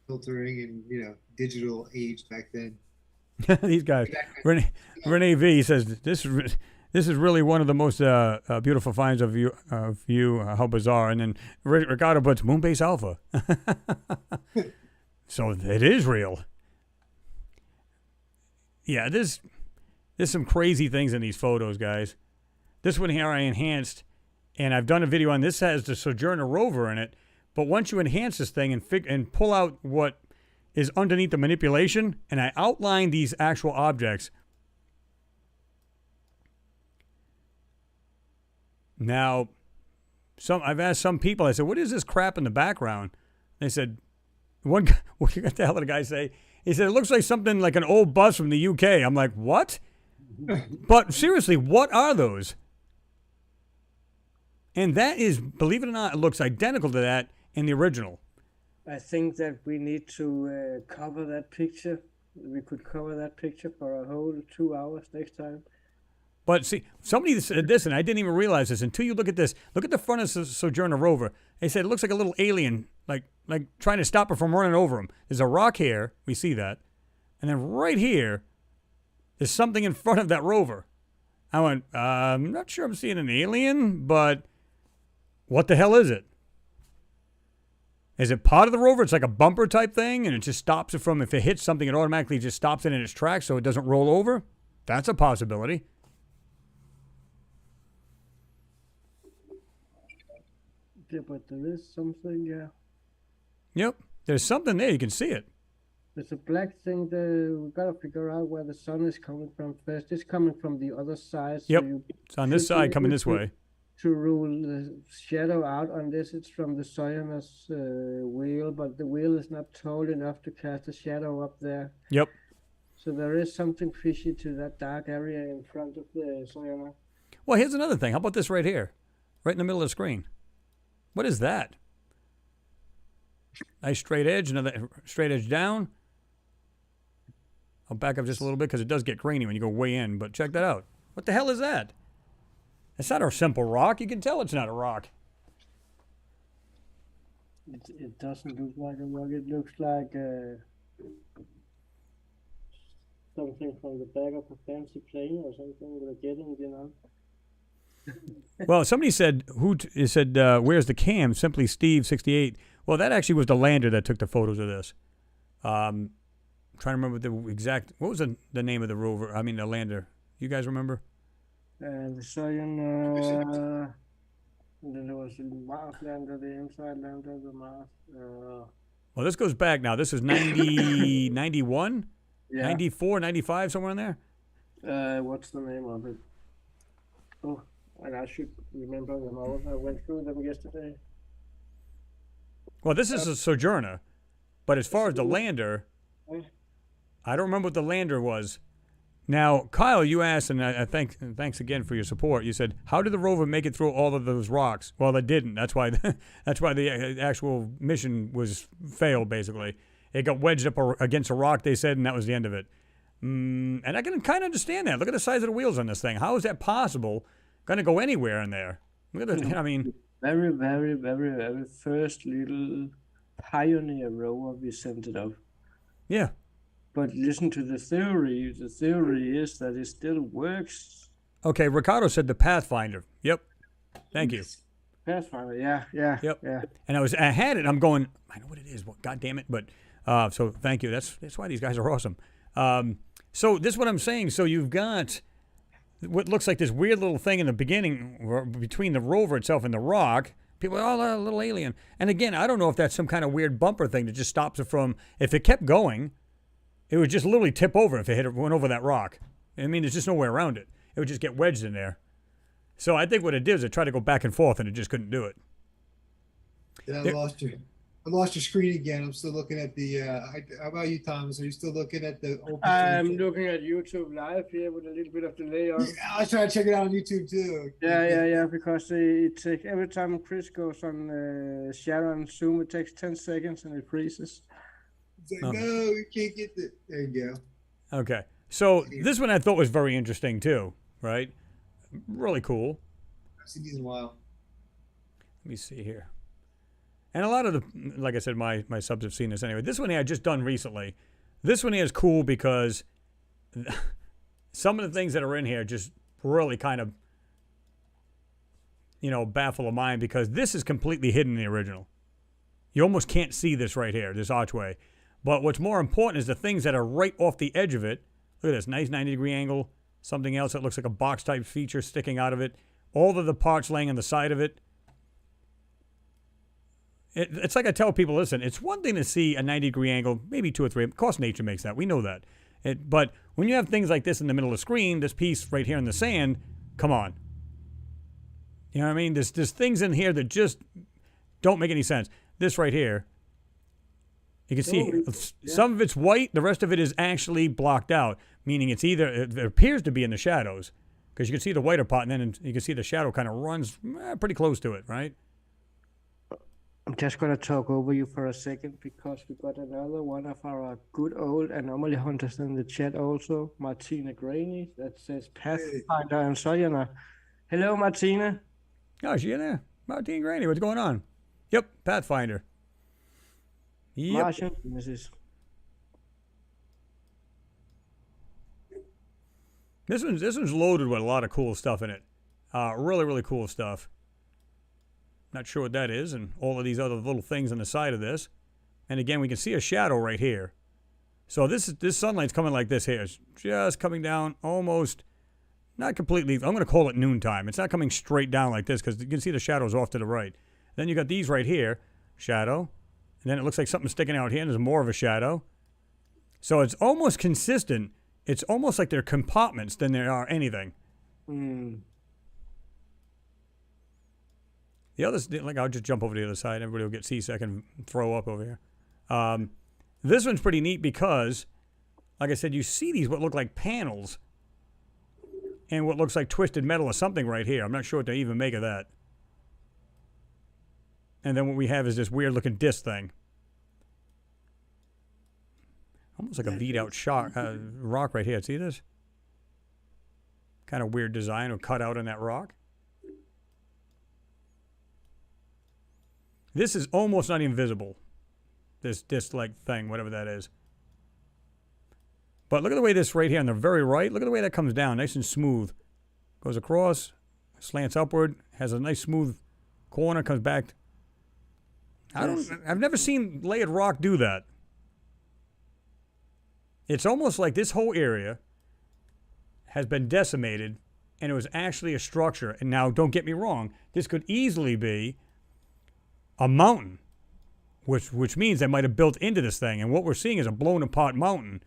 filtering and, digital age back then. These guys. Renee V says, this is really one of the most beautiful finds of you. How bizarre. And then Ricardo puts Moonbase Alpha. So it is real. Yeah, there's some crazy things in these photos, guys. This one here I enhanced, and I've done a video on this. Has the Sojourner rover in it. But once you enhance this thing and pull out what is underneath the manipulation, and I outline these actual objects. Now, I've asked some people, I said, what is this crap in the background? They said, what the hell did the guy say? He said, it looks like something like an old bus from the UK. I'm like, what? But seriously, what are those? And that is, believe it or not, it looks identical to that in the original. I think that we need to cover that picture. We could cover that picture for a whole 2 hours next time. But see, somebody said this, and I didn't even realize this until you look at this. Look at the front of the Sojourner rover. They said it looks like a little alien, like trying to stop her from running over him. There's a rock here. We see that. And then right here, there's something in front of that rover. I went, I'm not sure I'm seeing an alien, but what the hell is it? Is it part of the rover? It's like a bumper type thing, and it just stops it from, if it hits something, it automatically just stops it in its tracks so it doesn't roll over? That's a possibility. Yeah, but there is something, yeah. Yep. There's something there. You can see it. There's a black thing that we gotta figure out where the sun is coming from first. It's coming from the other side. Yep. So you It's on this should be side coming able this way. to rule the shadow out unless it's from the Sojourner's wheel, but the wheel is not tall enough to cast a shadow up there. Yep. So there is something fishy to that dark area in front of the Sojourner. Well, here's another thing. How about this right here? Right in the middle of the screen. What is that? Nice straight edge, another straight edge down. I'll back up just a little bit because it does get grainy when you go way in, but check that out. What the hell is that? It's not a simple rock. You can tell it's not a rock. It doesn't look like a rock. It looks like something from the back of a fancy plane or something we're getting, you know. Well, somebody said, where's the cam? Simply Steve 68. Well, that actually was the lander that took the photos of this. I'm trying to remember what was the name of the rover? I mean, the lander. You guys remember? The Sojourner, and then there was the Mars lander, the inside lander, the Mars. Well, this goes back now. This is 90, 91, Yeah. 94, 95, somewhere in there. What's the name of it? Oh, and I should remember them all. I went through them yesterday. Well, this is a Sojourner, but as far as the lander, I don't remember what the lander was. Now, Kyle, you asked, and thanks again for your support. You said, "How did the rover make it through all of those rocks?" Well, it didn't. That's why the actual mission was failed. Basically, it got wedged up against a rock. They said, and that was the end of it. And I can kind of understand that. Look at the size of the wheels on this thing. How is that possible? Going to go anywhere in there? Look at the. I mean, very, very, very, very first little pioneer rover we sent it up. yeah. But listen to the theory. The theory is that it still works. Okay, Ricardo said the Pathfinder. Yep. Thank you. Pathfinder, yeah. Yep. Yeah. And I had it. I'm going. I know what it is. Well, God damn it! But so thank you. That's why these guys are awesome. So this is what I'm saying. So you've got what looks like this weird little thing in the beginning between the rover itself and the rock. People, a little alien. And again, I don't know if that's some kind of weird bumper thing that just stops it from. If it kept going, it would just literally tip over if it went over that rock. I mean, there's just nowhere around it. It would just get wedged in there. So I think what it did is it tried to go back and forth, and it just couldn't do it. Yeah, I lost your screen again. I'm still looking at the. How about you, Thomas? Are you still looking at the? I'm looking at YouTube live here with a little bit of delay on. Yeah, I was trying to check it out on YouTube too. Yeah. Because it takes every time Chris goes on share on Zoom, it takes 10 seconds and it freezes. It's like, no, you can't get the. There you go. Okay. So this one I thought was very interesting too, right? Really cool. I've seen these in a while. Let me see here. And a lot of like I said, my subs have seen this anyway. This one here I just done recently. This one here is cool because some of the things that are in here just really kind of, baffle a mind because this is completely hidden in the original. You almost can't see this right here, this archway. But what's more important is the things that are right off the edge of it. Look at this, nice 90-degree angle. Something else that looks like a box-type feature sticking out of it. All of the parts laying on the side of it. It's like I tell people, listen, it's one thing to see a 90-degree angle, maybe 2 or 3. Of course, nature makes that. We know that. But when you have things like this in the middle of the screen, this piece right here in the sand, come on. You know what I mean? There's things in here that just don't make any sense. This right here, you can see some of it's white, the rest of it is actually blocked out, meaning it appears to be in the shadows because you can see the whiter part and then you can see the shadow kind of runs pretty close to it, right? I'm just going to talk over you for a second because we got another one of our good old anomaly hunters in the chat also, Martina Graney, that says Pathfinder and Sojourner. Hello, Martina. Oh, she in there? Martina Graney, what's going on? Yep, Pathfinder. Yep. Martian, Mrs. This one's loaded with a lot of cool stuff in it. Really, really cool stuff. Not sure what that is, and all of these other little things on the side of this. And again, we can see a shadow right here. So this sunlight's coming like this here. It's just coming down almost, not completely, I'm going to call it noontime. It's not coming straight down like this because you can see the shadows off to the right. Then you got these right here, shadow. And then it looks like something sticking out here, and there's more of a shadow. So it's almost consistent. It's almost like they're compartments than there are anything. Mm. The others, like, I'll just jump over to the other side. Everybody will get seasick and throw up over here. This one's pretty neat because, like I said, you see these what look like panels and what looks like twisted metal or something right here. I'm not sure what they even make of that. And then what we have is this weird looking disc thing. Almost like a beat out rock right here. See this? Kind of weird design or cut out on that rock. This is almost not even visible. This disc-like thing, whatever that is. But look at the way this right here on the very right, look at the way that comes down, nice and smooth. Goes across, slants upward, has a nice smooth corner, comes back. I've never seen layered rock do that. It's almost like this whole area has been decimated and it was actually a structure. And now, don't get me wrong, this could easily be a mountain, which means they might have built into this thing. And what we're seeing is a blown apart mountain,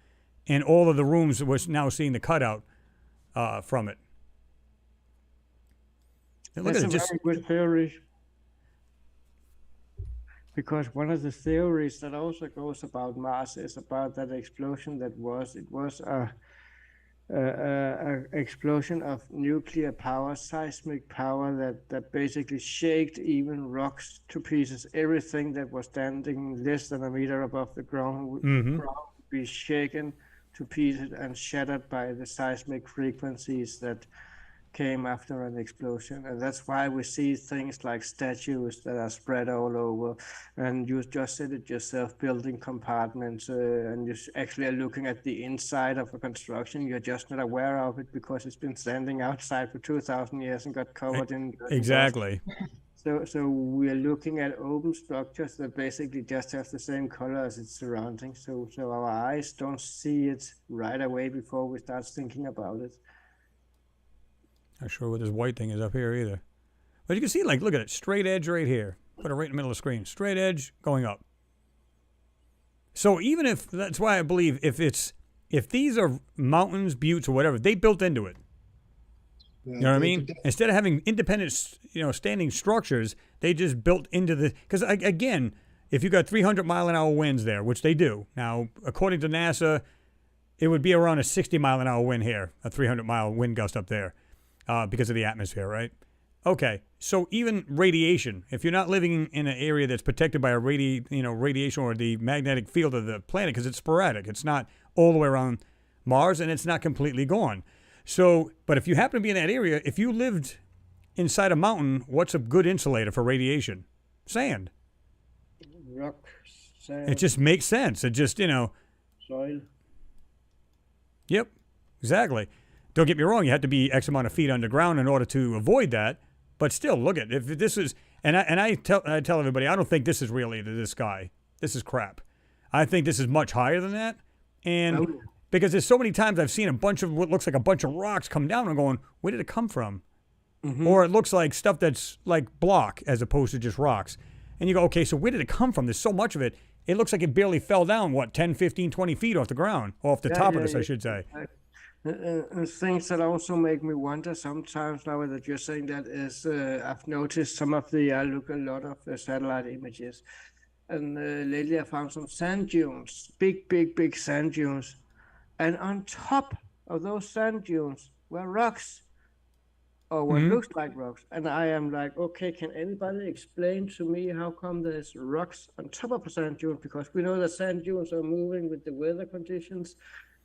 and all of the rooms we're now seeing the cutout from it. And look That's at it, a very good theory. Because one of the theories that also goes about Mars is about that explosion it was a explosion of nuclear power, seismic power that basically shaked even rocks to pieces. Everything that was standing less than a meter above the ground would be shaken to pieces and shattered by the seismic frequencies that came after an explosion. And that's why we see things like statues that are spread all over. And you just said it yourself, building compartments, and you actually are looking at the inside of a construction. You're just not aware of it because it's been standing outside for 2,000 years and got covered in exactly. So we are looking at open structures that basically just have the same color as its surroundings. So our eyes don't see it right away before we start thinking about it. Not sure what this white thing is up here either. But you can see, like, look at it. Straight edge right here. Put it right in the middle of the screen. Straight edge going up. So even if, that's why I believe if these are mountains, buttes, or whatever, they built into it. You know what I mean? Instead of having independent, standing structures, they just built into the, because again, if you got 300-mile-an-hour winds there, which they do. Now, according to NASA, it would be around a 60-mile-an-hour wind here, a 300-mile wind gust up there. Because of the atmosphere, right? Okay, so even radiation, if you're not living in an area that's protected by a radiation or the magnetic field of the planet, because it's sporadic, it's not all the way around Mars, and it's not completely gone. So, but if you happen to be in that area, if you lived inside a mountain, what's a good insulator for radiation? Sand. Rock, sand. It just makes sense. It just, Soil. Yep, exactly. Don't get me wrong, you have to be X amount of feet underground in order to avoid that. But still, look at it. If this is, and I tell everybody, I don't think this is really the sky. This is crap. I think this is much higher than that. And because there's so many times I've seen a bunch of what looks like a bunch of rocks come down and going, where did it come from? Mm-hmm. Or it looks like stuff that's like block as opposed to just rocks. And you go, okay, so where did it come from? There's so much of it. It looks like it barely fell down, 10, 15, 20 feet off the ground, off the top of this, I should say. Things that also make me wonder sometimes now that you're saying that is I've noticed some of I look a lot of satellite images, and lately I found some sand dunes, big sand dunes, and on top of those sand dunes were rocks, or what looks like rocks, and I am like, okay, can anybody explain to me how come there's rocks on top of a sand dune? Because we know that sand dunes are moving with the weather conditions,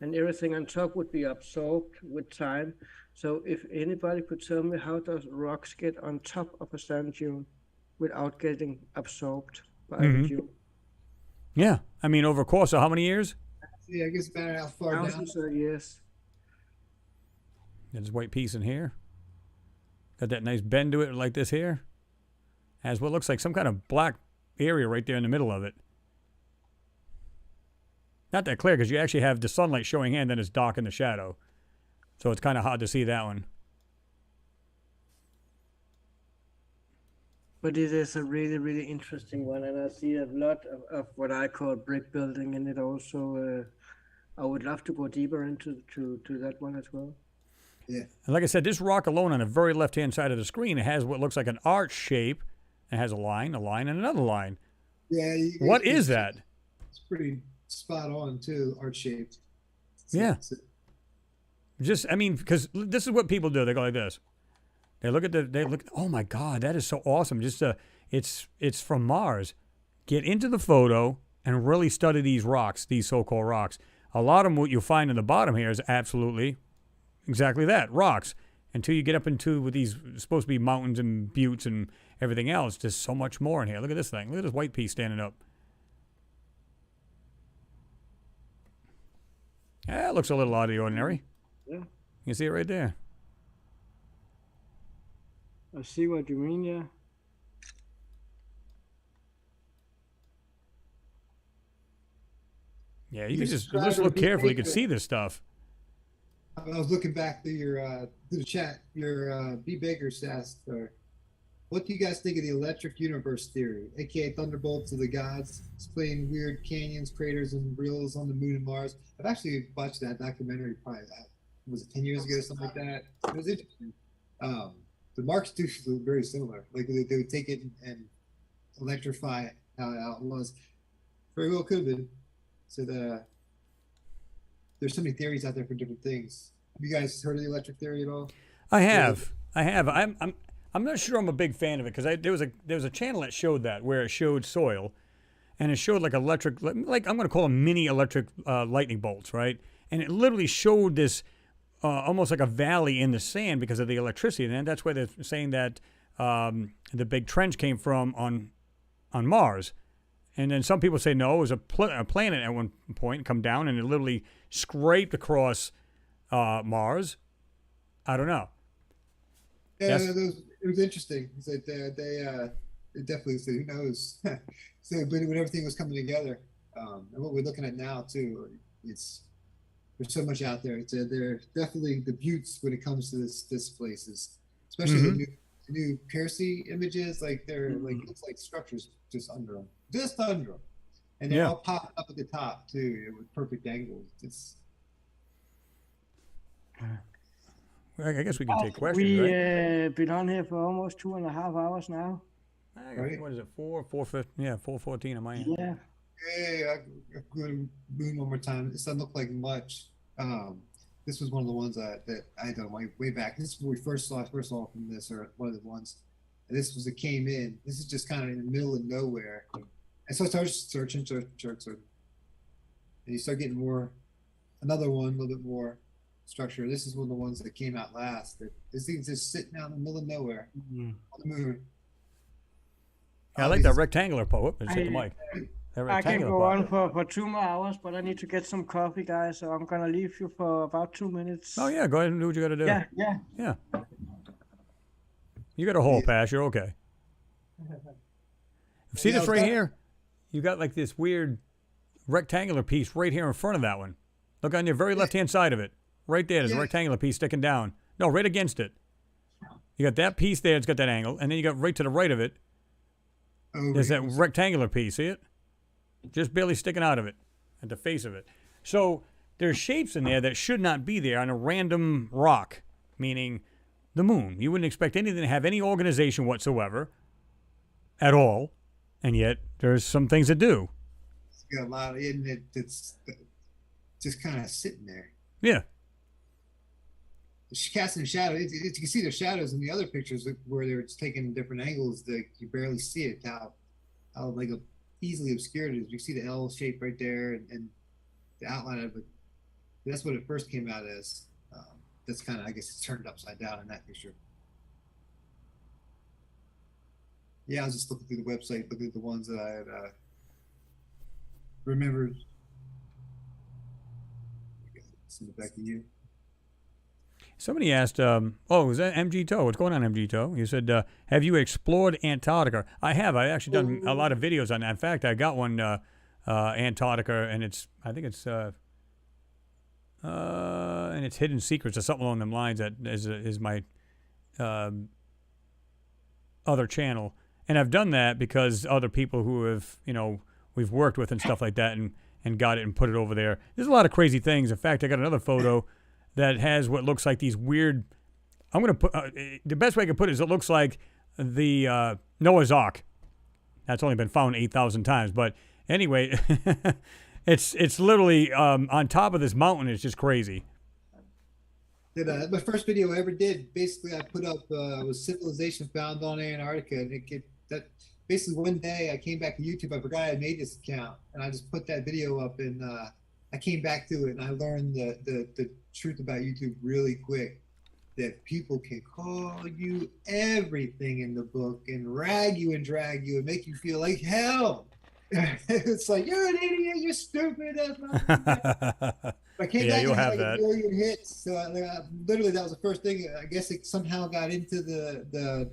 and everything on top would be absorbed with time. So if anybody could tell me how does rocks get on top of a sand dune without getting absorbed by the dune? Yeah, I mean, over a course of how many years? Yeah, I guess about how far down. Thousands of years. There's a white piece in here. Got that nice bend to it like this here. Has what looks like some kind of black area right there in the middle of it. Not that clear because you actually have the sunlight showing in, then it's dark in the shadow. So it's kind of hard to see that one. But it is a really, really interesting one, and I see a lot of what I call brick building in it also. I would love to go deeper into to that one as well. Yeah. And like I said, this rock alone on the very left-hand side of the screen, it has what looks like an arch shape. It has a line, and another line. Yeah. What is that? It's pretty spot on too, art shaped. Yeah. Just, I mean, because this is what people do. They go like this. They look at oh my God, that is so awesome. Just, it's from Mars. Get into the photo and really study these rocks, these so-called rocks. A lot of them, what you'll find in the bottom here is absolutely exactly that, rocks. Until you get up into with these supposed to be mountains and buttes and everything else, there's so much more in here. Look at this thing. Look at this white piece standing up. Yeah, it looks a little out of the ordinary. Yeah. You can see it right there. I see what you mean, yeah. Yeah, you can just look carefully. You can see this stuff. I was looking back through your through the chat. Your B. Baker's asked, "What do you guys think of the electric universe theory, aka thunderbolts of the gods, explaining weird canyons, craters, and rills on the moon and Mars?" I've actually watched that documentary. Probably was it 10 years ago, or something like that. It was interesting. The Marks do look very similar. Like they would take it and electrify it how it was. Very well could have been. So there's so many theories out there for different things. Have you guys heard of the electric theory at all? I have. I'm not sure I'm a big fan of it because there was a channel that showed that where it showed soil, and it showed like electric, like I'm going to call them mini electric lightning bolts, right? And it literally showed this almost like a valley in the sand because of the electricity, and that's where they're saying that the big trench came from on Mars. And then some people say no, it was a planet at one point come down and it literally scraped across Mars. I don't know. Yeah, Yes. it was interesting. It's like they definitely said, who knows? So, but when everything was coming together, and what we're looking at now too, there's so much out there. They're definitely the buttes when it comes to this places, especially the new Piercy images. Like they're like it looks like structures just under them, and they're all popping up at the top too with perfect angles. It's. I guess we can take questions, We right? been on here for almost 2.5 hours now. Right. What is it? 4:14 on my end. Yeah. Hey, I go to Moon one more time. This doesn't look like much. This was one of the ones that I done way back. This is when we first saw from this, or one of the ones. And this was it came in. This is just kind of in the middle of nowhere. And so I started searching, and you start getting another one, a little bit more structure. This is one of the ones that came out last. This thing's just sitting out in the middle of nowhere on the moon. Yeah, I like that rectangular part. Whoop, just hit the mic. That I can rectangular go part. on for 2 more hours, but I need to get some coffee, guys. So I'm gonna leave you for about 2 minutes. Oh yeah, go ahead and do what you got to do. Yeah. You got a hall pass. You're okay. See this right here? You got like this weird rectangular piece right here in front of that one. Look on your very left-hand side of it. Right there, there's a rectangular piece sticking down. No, right against it. You got that piece there. It's got that angle, and then you got right to the right of it. There's that rectangular piece. See it? Just barely sticking out of it, at the face of it. So there's shapes in there that should not be there on a random rock, meaning the moon. You wouldn't expect anything to have any organization whatsoever, at all, and yet there's some things that do. It's got a lot of it that's just kind of sitting there. Yeah. Casting a shadow. You can see the shadows in the other pictures where they're taking different angles that you barely see it. How like easily obscured it is. You see the L shape right there and the outline of it. That's what it first came out as. That's kind of, I guess, it's turned upside down in that picture. Yeah, I was just looking through the website, looking at the ones that I had remembered. Send it back to you. Somebody asked, was that MG Toe? What's going on, MG Toe? You said, have you explored Antarctica? I have. I've actually done a lot of videos on that. In fact, I got one, Antarctica, and I think it's Hidden Secrets or something along them lines. That is my other channel. And I've done that because other people who have, we've worked with and stuff like that, and and got it and put it over there. There's a lot of crazy things. In fact, I got another photo that has what looks like these weird. I'm gonna put the best way I can put it is it looks like the Noah's Ark. That's only been found 8,000 times, but anyway, it's literally on top of this mountain. It's just crazy. My first video I ever did, basically I put up was civilization found on Antarctica, and that basically one day I came back to YouTube. I forgot I made this account, and I just put that video up, and I came back to it, and I learned the truth about YouTube really quick. That people can call you everything in the book and rag you and drag you and make you feel like hell. It's like, you're an idiot, you're stupid. That's not I came back and had like 1 million hits. So literally that was the first thing. I guess it somehow got into the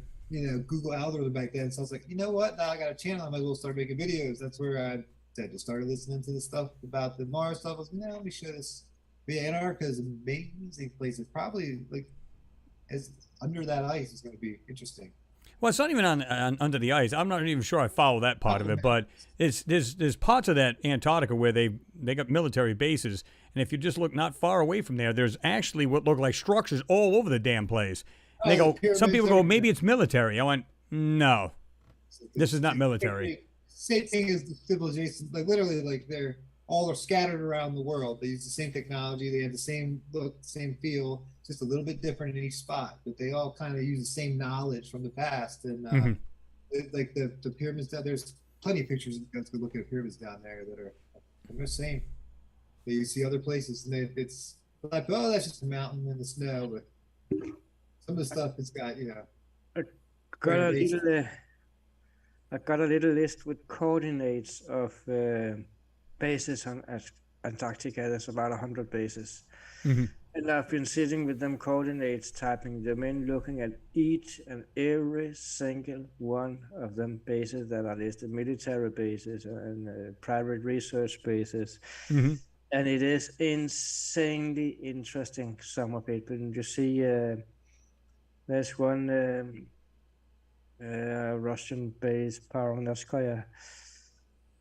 Google algorithm back then. So I was like, you know what? Now I got a channel. I might as well start making videos. That's where I just started listening to the stuff about the Mars stuff. I was like, let me show this. But yeah, Antarctica is an amazing place. It's probably like as under that ice is going to be interesting. Well, it's not even on under the ice. I'm not even sure I follow that part of it, but there's parts of that Antarctica where they got military bases, and if you just look not far away from there, there's actually what look like structures all over the damn place. And they go, some people go, maybe it's military. I went, no, this is not military. Same thing as the civilization, like literally, like they're all scattered around the world. They use the same technology. They have the same look, same feel, just a little bit different in each spot. But they all kind of use the same knowledge from the past. And like the pyramids down there's plenty of pictures. Let's go look at pyramids down there that are the same. You see other places, and it's like, oh, that's just a mountain in the snow. But some of the stuff it's got, I got a little list with coordinates of bases on Antarctica. There's about 100 bases. And I've been sitting with them coordinates, typing them in, looking at each and every single one of them bases that are listed, military bases and private research bases. And it is insanely interesting, some of it. But you see, there's one Russian base, Parovnoskaya,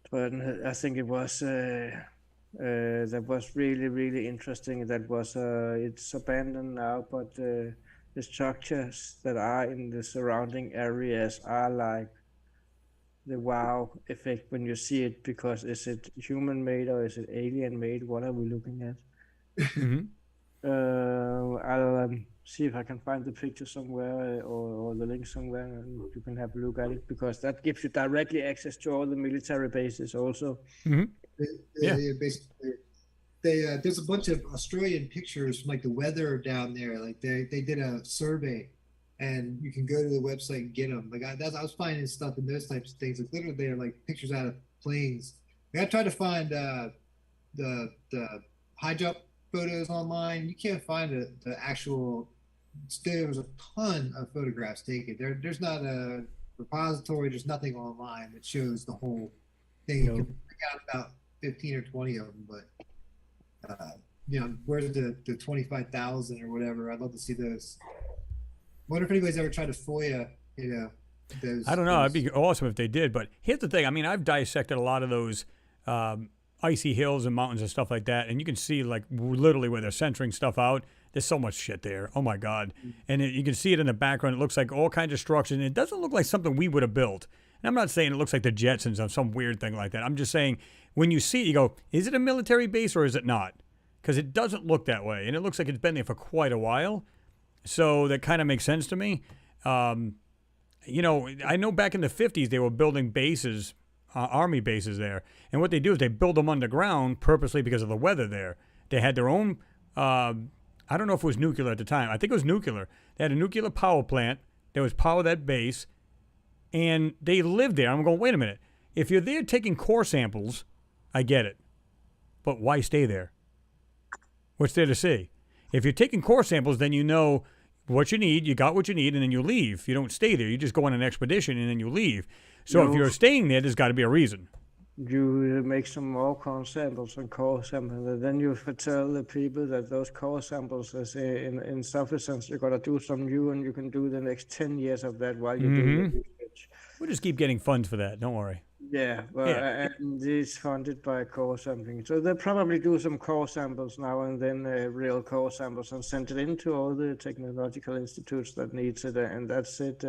but I think it was that was really interesting. That was it's abandoned now, but the structures that are in the surrounding areas are like the wow effect when you see it, because is it human made or is it alien made? What are we looking at? I'll see if I can find the picture somewhere or the link somewhere, and you can have a look at it, because that gives you directly access to all the military bases also. Basically, there's a bunch of Australian pictures from like the weather down there. Like they did a survey, and you can go to the website and get them. Like I was finding stuff in those types of things. Like literally, they're like pictures out of planes. Like I tried to find the high jump photos online. You can't find the actual. There was a ton of photographs taken. There's not a repository. There's nothing online that shows the whole thing. You can pick out about 15 or 20 of them, but where's the 25,000 or whatever? I'd love to see those. Wonder if anybody's ever tried to FOIA, those. I don't know. It'd be awesome if they did. But here's the thing. I mean, I've dissected a lot of those icy hills and mountains and stuff like that, and you can see like literally where they're centering stuff out. There's so much shit there. Oh my God. And you can see it in the background. It looks like all kinds of structures, and it doesn't look like something we would have built. And I'm not saying it looks like the Jetsons or some weird thing like that. I'm just saying when you see it, you go, is it a military base or is it not? Because it doesn't look that way, and it looks like it's been there for quite a while. So that kind of makes sense to me. I know back in the 50s they were building bases, army bases there. And what they do is they build them underground purposely because of the weather there. They had their own, I don't know if it was nuclear at the time. I think it was nuclear. They had a nuclear power plant. There was power that base. And they lived there. I'm going, wait a minute. If you're there taking core samples, I get it. But why stay there? What's there to see? If you're taking core samples, then you know what you need, you got what you need, and then you leave. You don't stay there. You just go on an expedition, and then you leave. So if you're staying there, there's got to be a reason. You make some more core samples and core samples, and then you tell the people that those core samples is in sufficiency. You got to do some new, and you can do the next 10 years of that while you do your research. We'll just keep getting funds for that. Don't worry. Yeah, well, and it's funded by core sampling. So they'll probably do some core samples now and then, real core samples, and send it into all the technological institutes that needs it, and that's it.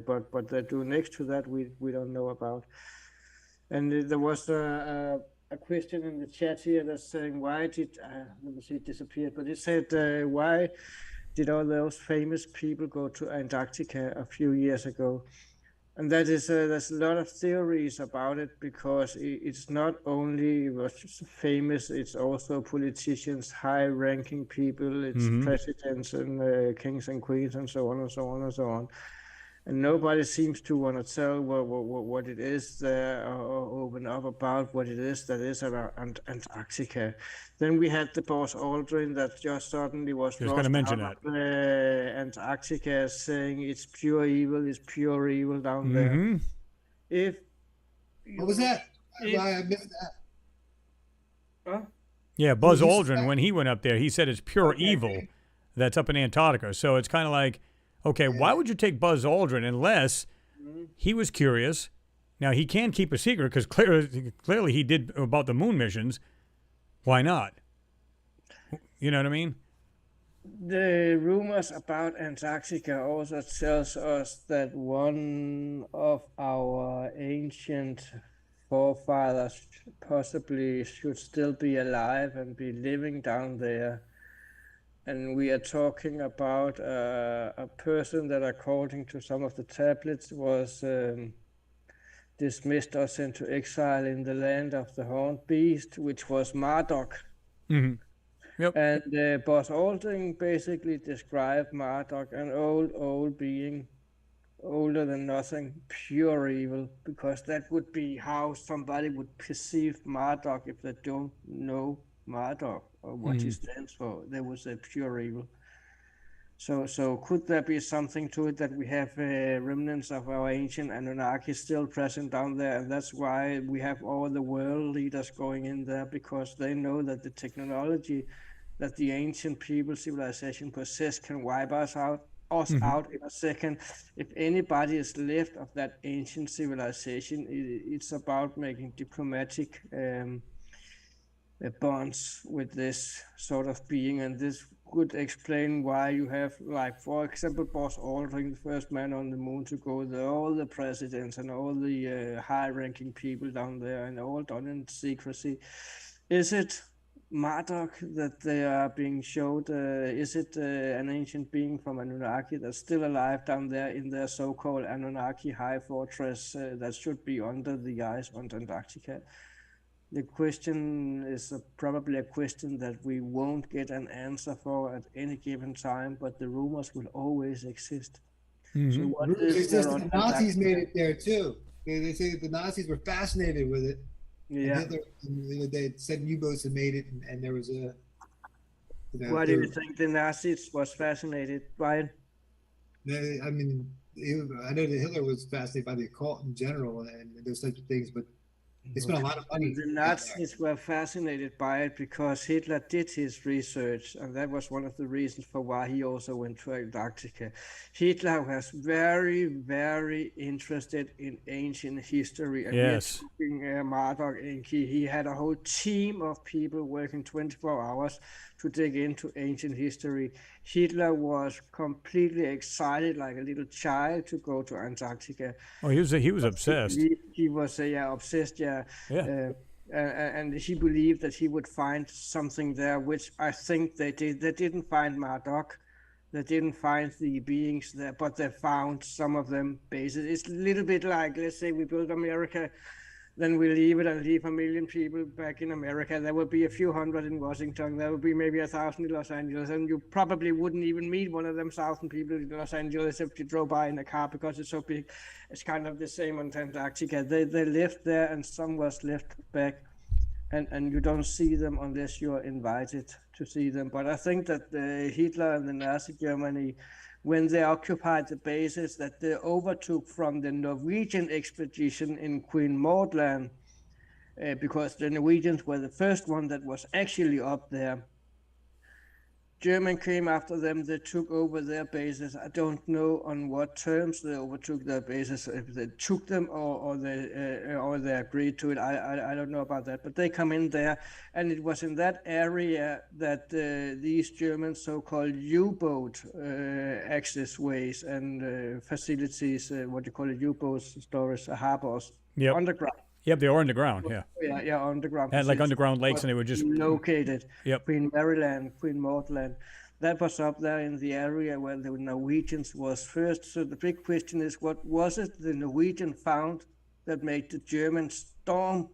But what they do next to that, we don't know about. And there was a question in the chat here that's saying, why did, let me see, it disappeared, but it said, why did all those famous people go to Antarctica a few years ago? And that is, there's a lot of theories about it, because it's not only what's famous, it's also politicians, high-ranking people, it's presidents and kings and queens and so on and so on and so on. And nobody seems to want to tell what it is there, or open up about what it is that is around Antarctica. Then we had the Buzz Aldrin that just suddenly was going to mention out of Antarctica, saying it's pure evil down there. If what was that? I missed that. Huh? Yeah, Buzz Aldrin, when he went up there, he said it's pure evil that's up in Antarctica. So it's kind of like, okay, why would you take Buzz Aldrin unless he was curious? Now, he can keep a secret because clearly he did about the moon missions. Why not? You know what I mean? The rumors about Antarctica also tells us that one of our ancient forefathers possibly should still be alive and be living down there. And we are talking about a person that, according to some of the tablets, was dismissed or sent to exile in the land of the horned beast, which was Marduk. Yep. And Buzz Aldrin basically described Marduk, an old being, older than nothing, pure evil, because that would be how somebody would perceive Marduk if they don't know Marduk or what he stands for. There was a pure evil. So could there be something to it, that we have remnants of our ancient Anunnaki still present down there, and that's why we have all the world leaders going in there, because they know that the technology that the ancient people civilization possess can wipe us out in a second. If anybody is left of that ancient civilization, it's about making diplomatic bonds with this sort of being, and this could explain why you have, like, for example, Buzz Aldrin, the first man on the moon to go there, all the presidents and all the high-ranking people down there, and all done in secrecy. Is it Marduk that they are being showed? Is it an ancient being from Anunnaki that's still alive down there in their so-called Anunnaki high fortress that should be under the ice on Antarctica? The question is probably a question that we won't get an answer for at any given time, but the rumors will always exist. So what is there on the Nazis made it there too. They say that the Nazis were fascinated with it. Yeah. And they said U-boats had made it, and there was a. Why do you think the Nazis was fascinated by it? I mean, I know that Hitler was fascinated by the occult in general and those types of things, but they spent a lot of money. The Nazis were fascinated by it because Hitler did his research, and that was one of the reasons for why he also went to Antarctica. Hitler was very, very interested in ancient history. And yes. Marduk, he had a whole team of people working 24 hours to dig into ancient history. Hitler was completely excited, like a little child, to go to Antarctica. Oh, he was obsessed. He was obsessed, Yeah. And he believed that he would find something there, which I think they did. They didn't find Marduk. They didn't find the beings there, but they found some of them bases. It's a little bit like, let's say we build America, then we leave it and leave 1 million people back in America. There will be a few hundred in Washington. There will be maybe 1,000 in Los Angeles. And you probably wouldn't even meet one of them 1,000 people in Los Angeles if you drove by in a car, because it's so big. It's kind of the same on Antarctica. They lived there, and some was left back. And you don't see them unless you're invited to see them. But I think that Hitler and the Nazi Germany, when they occupied the bases that they overtook from the Norwegian expedition in Queen Maud Land, because the Norwegians were the first one that was actually up there. German came after them. They took over their bases. I don't know on what terms they overtook their bases. If they took them or they agreed to it, I don't know about that. But they come in there, and it was in that area that these German so-called U-boat access ways and facilities, what you call it, U-boats, storage, harbors, underground. Yep, they were underground, yeah. Yeah, underground. Had like underground lakes, and they were just located. Yep. Queen Maryland, Queen Maud Land. That was up there in the area where the Norwegians was first. So the big question is, what was it the Norwegian found that made the Germans storm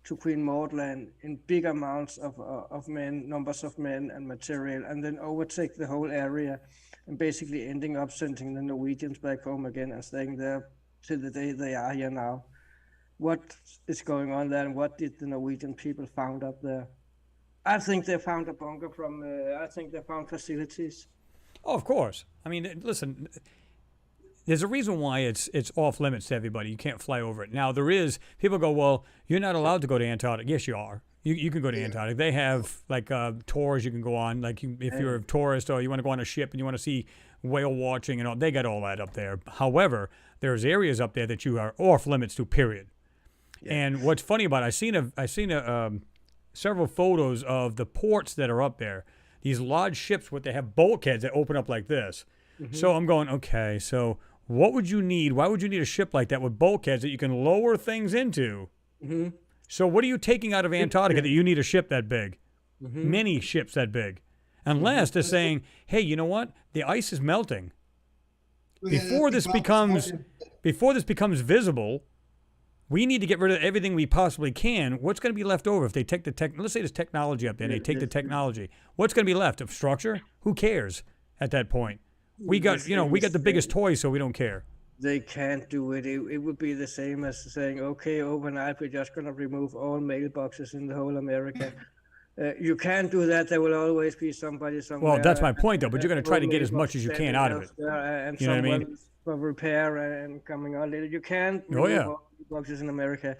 to Queen Maud Land in big amounts of men, numbers of men and material, and then overtake the whole area, and basically ending up sending the Norwegians back home again and staying there till the day they are here now? What is going on there, and what did the Norwegian people found up there? I think they found a bunker I think they found facilities. Oh, of course. I mean, listen, there's a reason why it's off limits to everybody. You can't fly over it. Now, people go, well, you're not allowed to go to Antarctica. Yes, you are. You can go to Antarctica. They have, like, tours you can go on. Like, if you're a tourist or you want to go on a ship and you want to see whale watching and all, they got all that up there. However, there's areas up there that you are off limits to, period. Yeah. And what's funny about it, I seen several photos of the ports that are up there. These large ships, they have bulkheads that open up like this. Mm-hmm. So I'm going, okay, so what would you need? Why would you need a ship like that with bulkheads that you can lower things into? Mm-hmm. So what are you taking out of Antarctica that you need a ship that big? Mm-hmm. Many ships that big. Unless they're saying, hey, you know what? The ice is melting. Before this becomes visible, we need to get rid of everything we possibly can. What's going to be left over if they take let's say there's technology up there and they take the technology. What's going to be left of structure? Who cares at that point? We got the biggest toys, so we don't care. They can't do it. It would be the same as saying, okay, overnight we're just going to remove all mailboxes in the whole America. You can't do that. There will always be somebody somewhere. Well, that's my point, though. But you're going to try to get as much as you can out of it. And you know what I mean? For repair and coming on later. You can't remove boxes in America.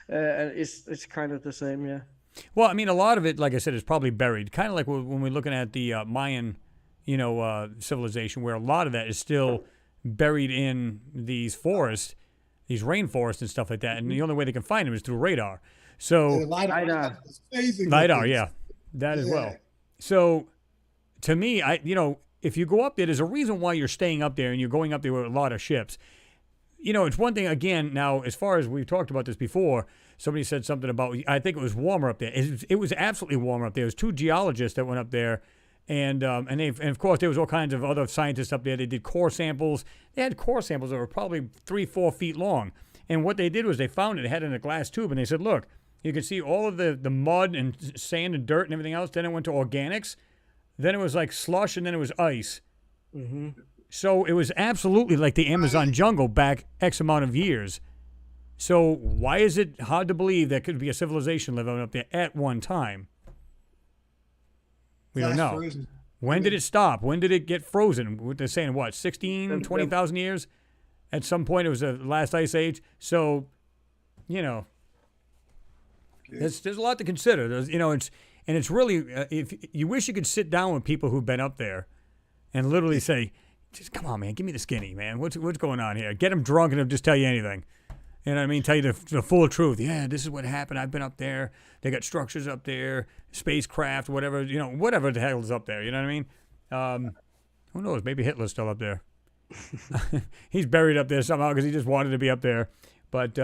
It's kind of the same, yeah. Well, I mean, a lot of it, like I said, is probably buried. Kind of like when we're looking at the Mayan, civilization, where a lot of that is still buried in these forests, these rainforests and stuff like that. And the only way they can find them is through radar. So LiDAR, yeah, that as well. So to me, if you go up there, there's a reason why you're staying up there and you're going up there with a lot of ships. It's one thing, again, now, as far as we've talked about this before, somebody said something about, I think it was warmer up there. It was absolutely warmer up there. There was 2 geologists that went up there, and of course, there was all kinds of other scientists up there. They did core samples. They had core samples that were probably 3-4 feet long. And what they did was they found it. They had it in a glass tube, and they said, look, you can see all of the mud and sand and dirt and everything else. Then it went to organics. Then it was like slush, and then it was ice. Mm-hmm. So it was absolutely like the Amazon jungle back X amount of years. So why is it hard to believe there could be a civilization living up there at one time? We don't know. Frozen. When did it stop? When did it get frozen? They're saying, 16, 20,000 years? At some point, it was the last ice age. So, there's a lot to consider. It's really, if you wish you could sit down with people who've been up there and literally say, just come on, man, give me the skinny, man. What's going on here? Get them drunk and they'll just tell you anything. You know what I mean? Tell you the full truth. Yeah, this is what happened. I've been up there. They got structures up there, spacecraft, whatever, whatever the hell is up there. You know what I mean? Who knows? Maybe Hitler's still up there. He's buried up there somehow because he just wanted to be up there. But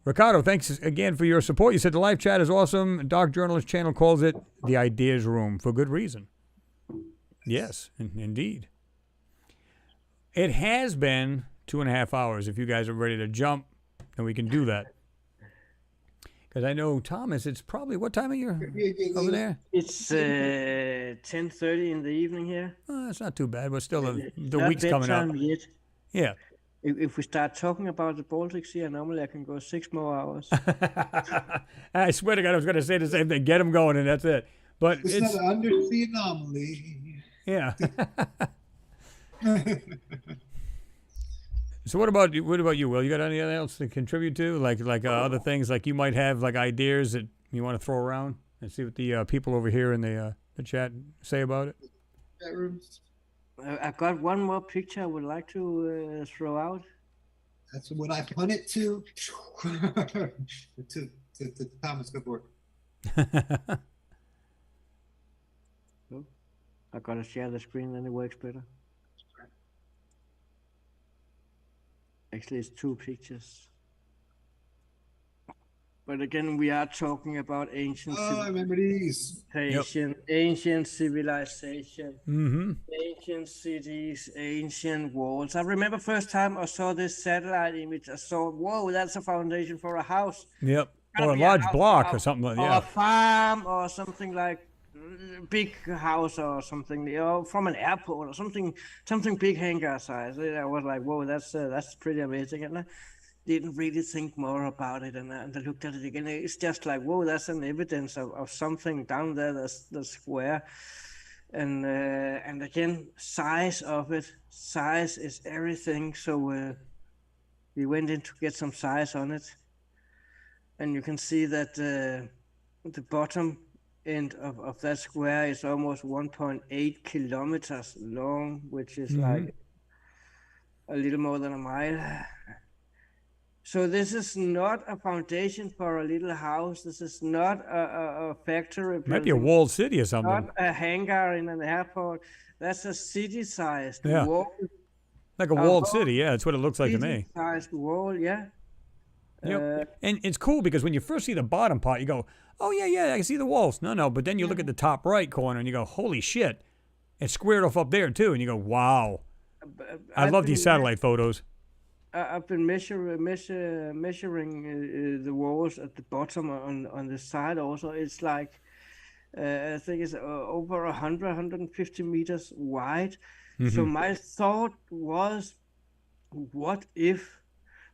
Ricardo, thanks again for your support. You said the live chat is awesome. Dark Journalist Channel calls it the Ideas Room for good reason. Yes, indeed. It has been 2.5 hours. If you guys are ready to jump, then we can do that. Because I know, Thomas, it's probably, what time are you over there? It's 10:30 in the evening here. Oh, it's not too bad, but still the week's coming up. Yet. Yeah. If we start talking about the Baltic Sea, normally I can go 6 more hours. I swear to God, I was going to say the same thing. Get them going, and that's it. But it's not an undersea anomaly. Yeah. So what about you, Will? You got anything else to contribute to, like other things, like you might have like ideas that you want to throw around and see what the people over here in the chat say about it? bedrooms. I've got one more picture I would like to throw out. That's what I pun it to. to Thomas Goodward. Oh, I gotta share the screen, then it works better. Actually, it's two pictures. But again, we are talking about ancient I remember these. ancient civilization, Mm-hmm. ancient cities, ancient walls. I remember first time I saw this satellite image, I saw, whoa, that's a foundation for a house. Yep. Gotta Or a be large house, block or something like or yeah. a farm or something like big house or something, from an airport or something big hangar size. I was like, whoa, that's pretty amazing. And I didn't really think more about it, and I looked at it again. It's just like, whoa, that's an evidence of something down there that's square. And again, size of it. Size is everything. So we went in to get some size on it, and you can see that the bottom end of that square is almost 1.8 kilometers long, which is like a little more than a mile. So this is not a foundation for a little house. This is not a factory building. Might be a walled city or something. Not a hangar in an airport. That's a city-sized Yeah. wall. Like a walled city, yeah, that's what it looks like to me. City-sized wall, yeah. Yep. And it's cool because when you first see the bottom part, you go, oh, yeah, I can see the walls. No, but then you look at the top right corner and you go, holy shit. It's squared off up there, too. And you go, wow. I love these satellite photos. I've been measuring the walls at the bottom on the side also. It's like, I think it's over 150 meters wide. So my thought was, what if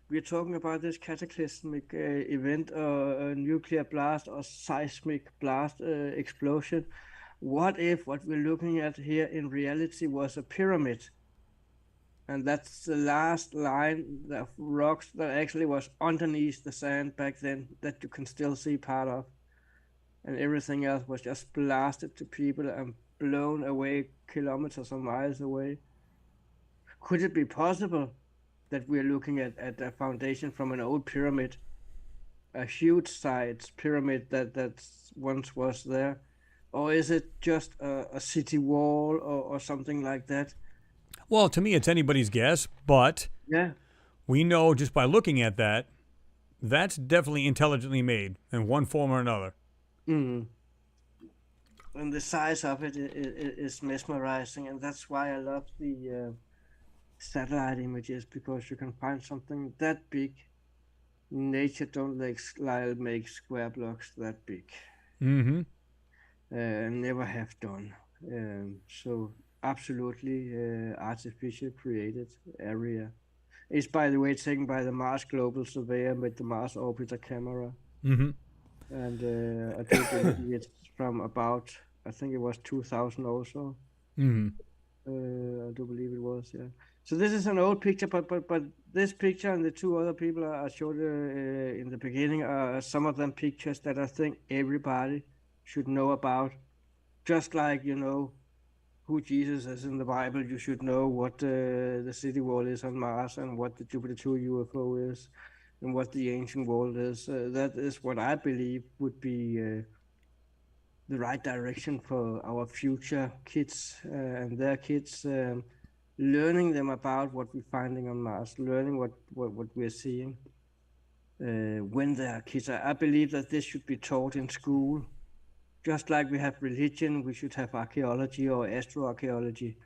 we're talking about this cataclysmic event, a nuclear blast or seismic blast explosion? What if what we're looking at here in reality was a pyramid? And that's the last line of rocks that actually was underneath the sand back then that you can still see part of. And everything else was just blasted to people and blown away kilometers or miles away. Could it be possible that we're looking at a foundation from an old pyramid, a huge sized pyramid that once was there? Or is it just a city wall or something like that? Well, to me, it's anybody's guess, but we know just by looking at that, that's definitely intelligently made in one form or another. And the size of it is mesmerizing, and that's why I love the satellite images, because you can find something that big. Nature don't make square blocks that big. Never have done. So absolutely artificial created area. It's, by the way, taken by the Mars Global Surveyor with the Mars Orbiter camera. And I do believe it's from about, I think it was 2000 also. I do believe it was, yeah. So this is an old picture, but this picture and the two other people I showed in the beginning are some of them pictures that I think everybody should know about. Just like, you know, who Jesus is in the Bible, you should know what the city wall is on Mars and what the Jupiter 2 UFO is and what the ancient world is. That is what I believe would be the right direction for our future kids and their kids, learning them about what we're finding on Mars, learning what we're seeing when they are kids. I believe that this should be taught in school. Just like we have religion, we should have archaeology or astroarchaeology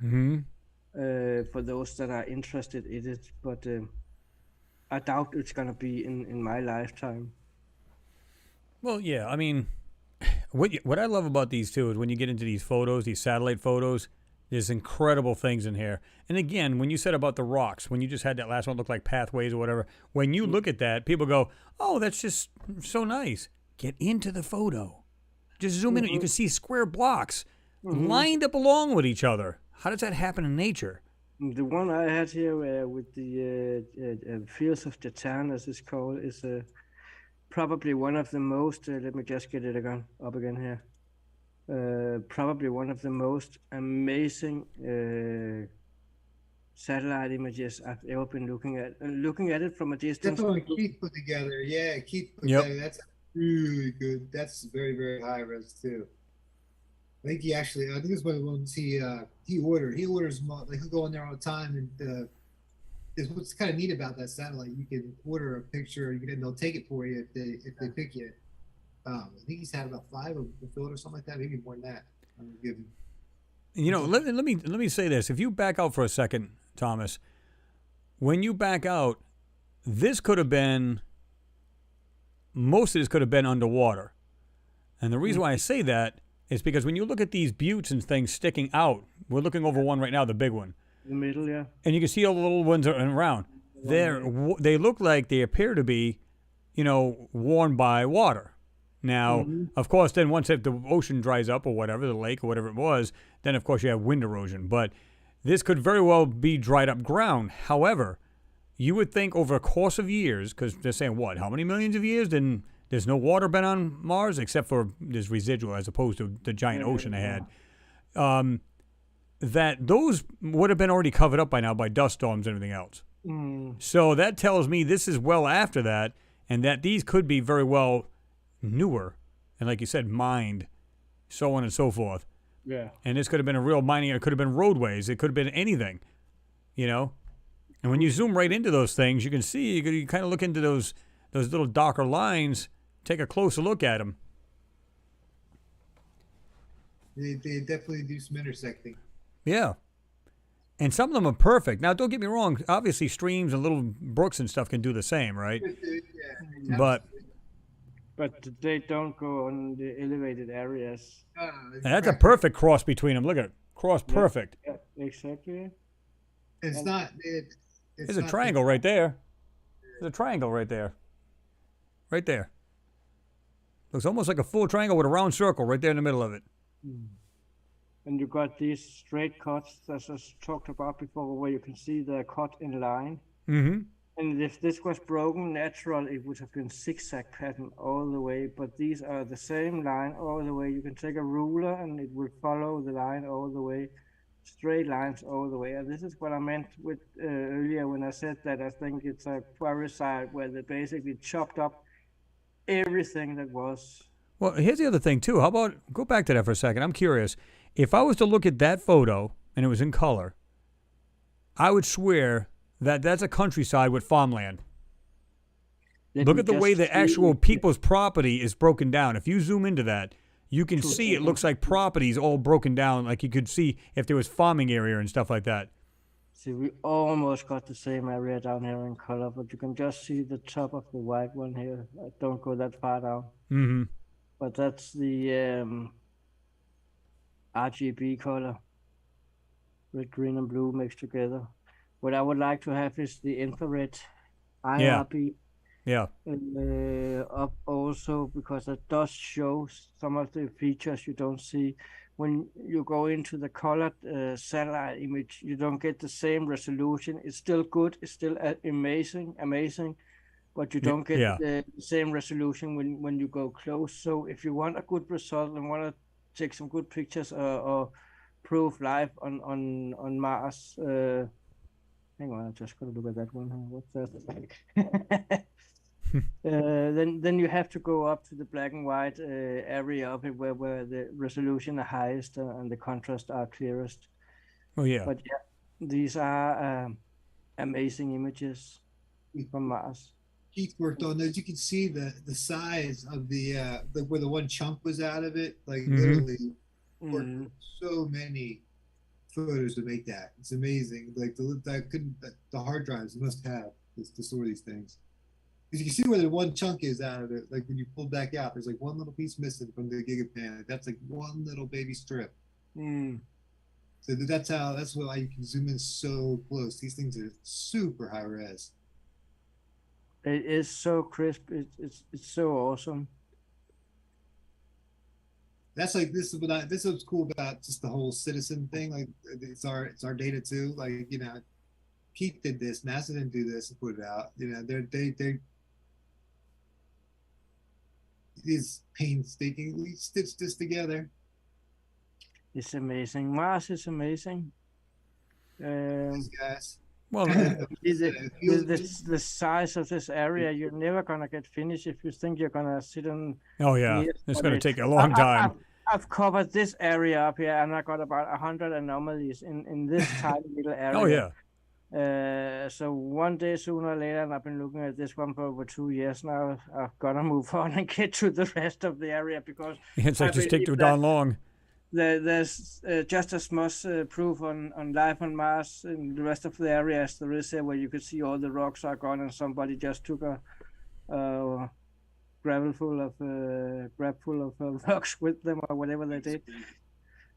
for those that are interested in it. But I doubt it's going to be in my lifetime. Well, yeah, I mean, what I love about these too is when you get into these photos, these satellite photos, there's incredible things in here. And again, when you said about the rocks, when you just had that last one look like pathways or whatever, when you look at that, people go, oh, that's just so nice. Get into the photo. Just zoom in, you can see square blocks lined up along with each other. How does that happen in nature? The one I had here with the Fields of Titan, as it's called, is probably one of the most, let me just get it up again here. Probably one of the most amazing satellite images I've ever been looking at. And looking at it from a distance. That's what Keith put together. Yeah, Keith put Yep. together. That's really good. That's very, very high res too. I think he actually, I think it's one of the ones he ordered. He orders like he'll go in there all the time, and is what's kind of neat about that satellite. You can order a picture, and they'll take it for you if they pick you. I think he's had about 5 of the field or something like that, maybe more than that. You know, let me say this. If you back out for a second, Thomas, when you back out, this could have been, most of this could have been underwater. And the reason why I say that is because when you look at these buttes and things sticking out, we're looking over one right now, the big one. The middle, yeah. And you can see all the little ones around. They look like they appear to be, you know, worn by water. Now, of course, then once the ocean dries up or whatever, the lake or whatever it was, then of course you have wind erosion. But this could very well be dried up ground. However, you would think over a course of years, because they're saying what, how many millions of years? Then there's no water been on Mars except for this residual as opposed to the giant ocean they had. That those would have been already covered up by now by dust storms and everything else. So that tells me this is well after that, and that these could be very well newer, and like you said, mined, so on and so forth. Yeah. And this could have been a real mining. It could have been roadways. It could have been anything, you know. And when you zoom right into those things, you can see you kind of look into those little darker lines. Take a closer look at them. They definitely do some intersecting. Yeah. And some of them are perfect. Now, don't get me wrong. Obviously, streams and little brooks and stuff can do the same, right? Yeah. But they don't go on the elevated areas. that's a perfect cross between them. Look at it. Cross perfect. Yeah, exactly. It's not. There's a triangle right there. There's a triangle right there. Right there. Looks almost like a full triangle with a round circle right there in the middle of it. And you got these straight cuts, as I talked about before, where you can see the cut in line. Mm-hmm. And if this was broken natural, it would have been zigzag pattern all the way. But these are the same line all the way. You can take a ruler and it will follow the line all the way, straight lines all the way. And this is what I meant with earlier when I said that I think it's a quarry site where they basically chopped up everything that was. Well, here's the other thing too. How about go back to that for a second? I'm curious. If I was to look at that photo and it was in color, I would swear that that's a countryside with farmland. Look at the way the actual people's property is broken down. If you zoom into that, you can see it looks like properties all broken down. Like you could see if there was farming area and stuff like that. See, we almost got the same area down here in color, but you can just see the top of the white one here. Don't go that far down. Mm-hmm. But that's the RGB color. Red, green, and blue mixed together. What I would like to have is the infrared IRB up also, because it does show some of the features you don't see. When you go into the colored satellite image, you don't get the same resolution. It's still good. It's still amazing, but you don't get the same resolution when you go close. So if you want a good result and want to take some good pictures or prove life on Mars, hang on, I just gotta look at that one. What's that? Then you have to go up to the black and white area of it where the resolution are highest and the contrast are clearest. Oh yeah. But yeah, these are amazing images from Mars. Keith worked on those. You can see the size of the where the one chunk was out of it. Like literally, worked so many photos to make that. It's amazing. Like the hard drives must have to store these things. Because you can see where the one chunk is out of it. Like when you pull back out, there's like one little piece missing from the gigapan. That's like one little baby strip. So that's why you can zoom in so close. These things are super high res. It is so crisp. It's so awesome. That's like this is what's cool about just the whole citizen thing. Like it's our data too. Like, you know, Keith did this, NASA didn't do this and put it out. You know, they these painstakingly stitched this together. It's amazing. Mars is amazing. These guys. Well, With the size of this area, you're never gonna get finished if you think you're gonna sit on. oh yeah, it's going to take a long time. I've covered this area up here, and I got about 100 anomalies in this tiny little area. Oh yeah. So one day sooner or later, and I've been looking at this one for over 2 years now. I've got to move on and get to the rest of the area because It's like just take too darn long. there's just as much proof on life on Mars in the rest of the area as there is here, where you could see all the rocks are gone and somebody just took a grab full of rocks with them or whatever they did.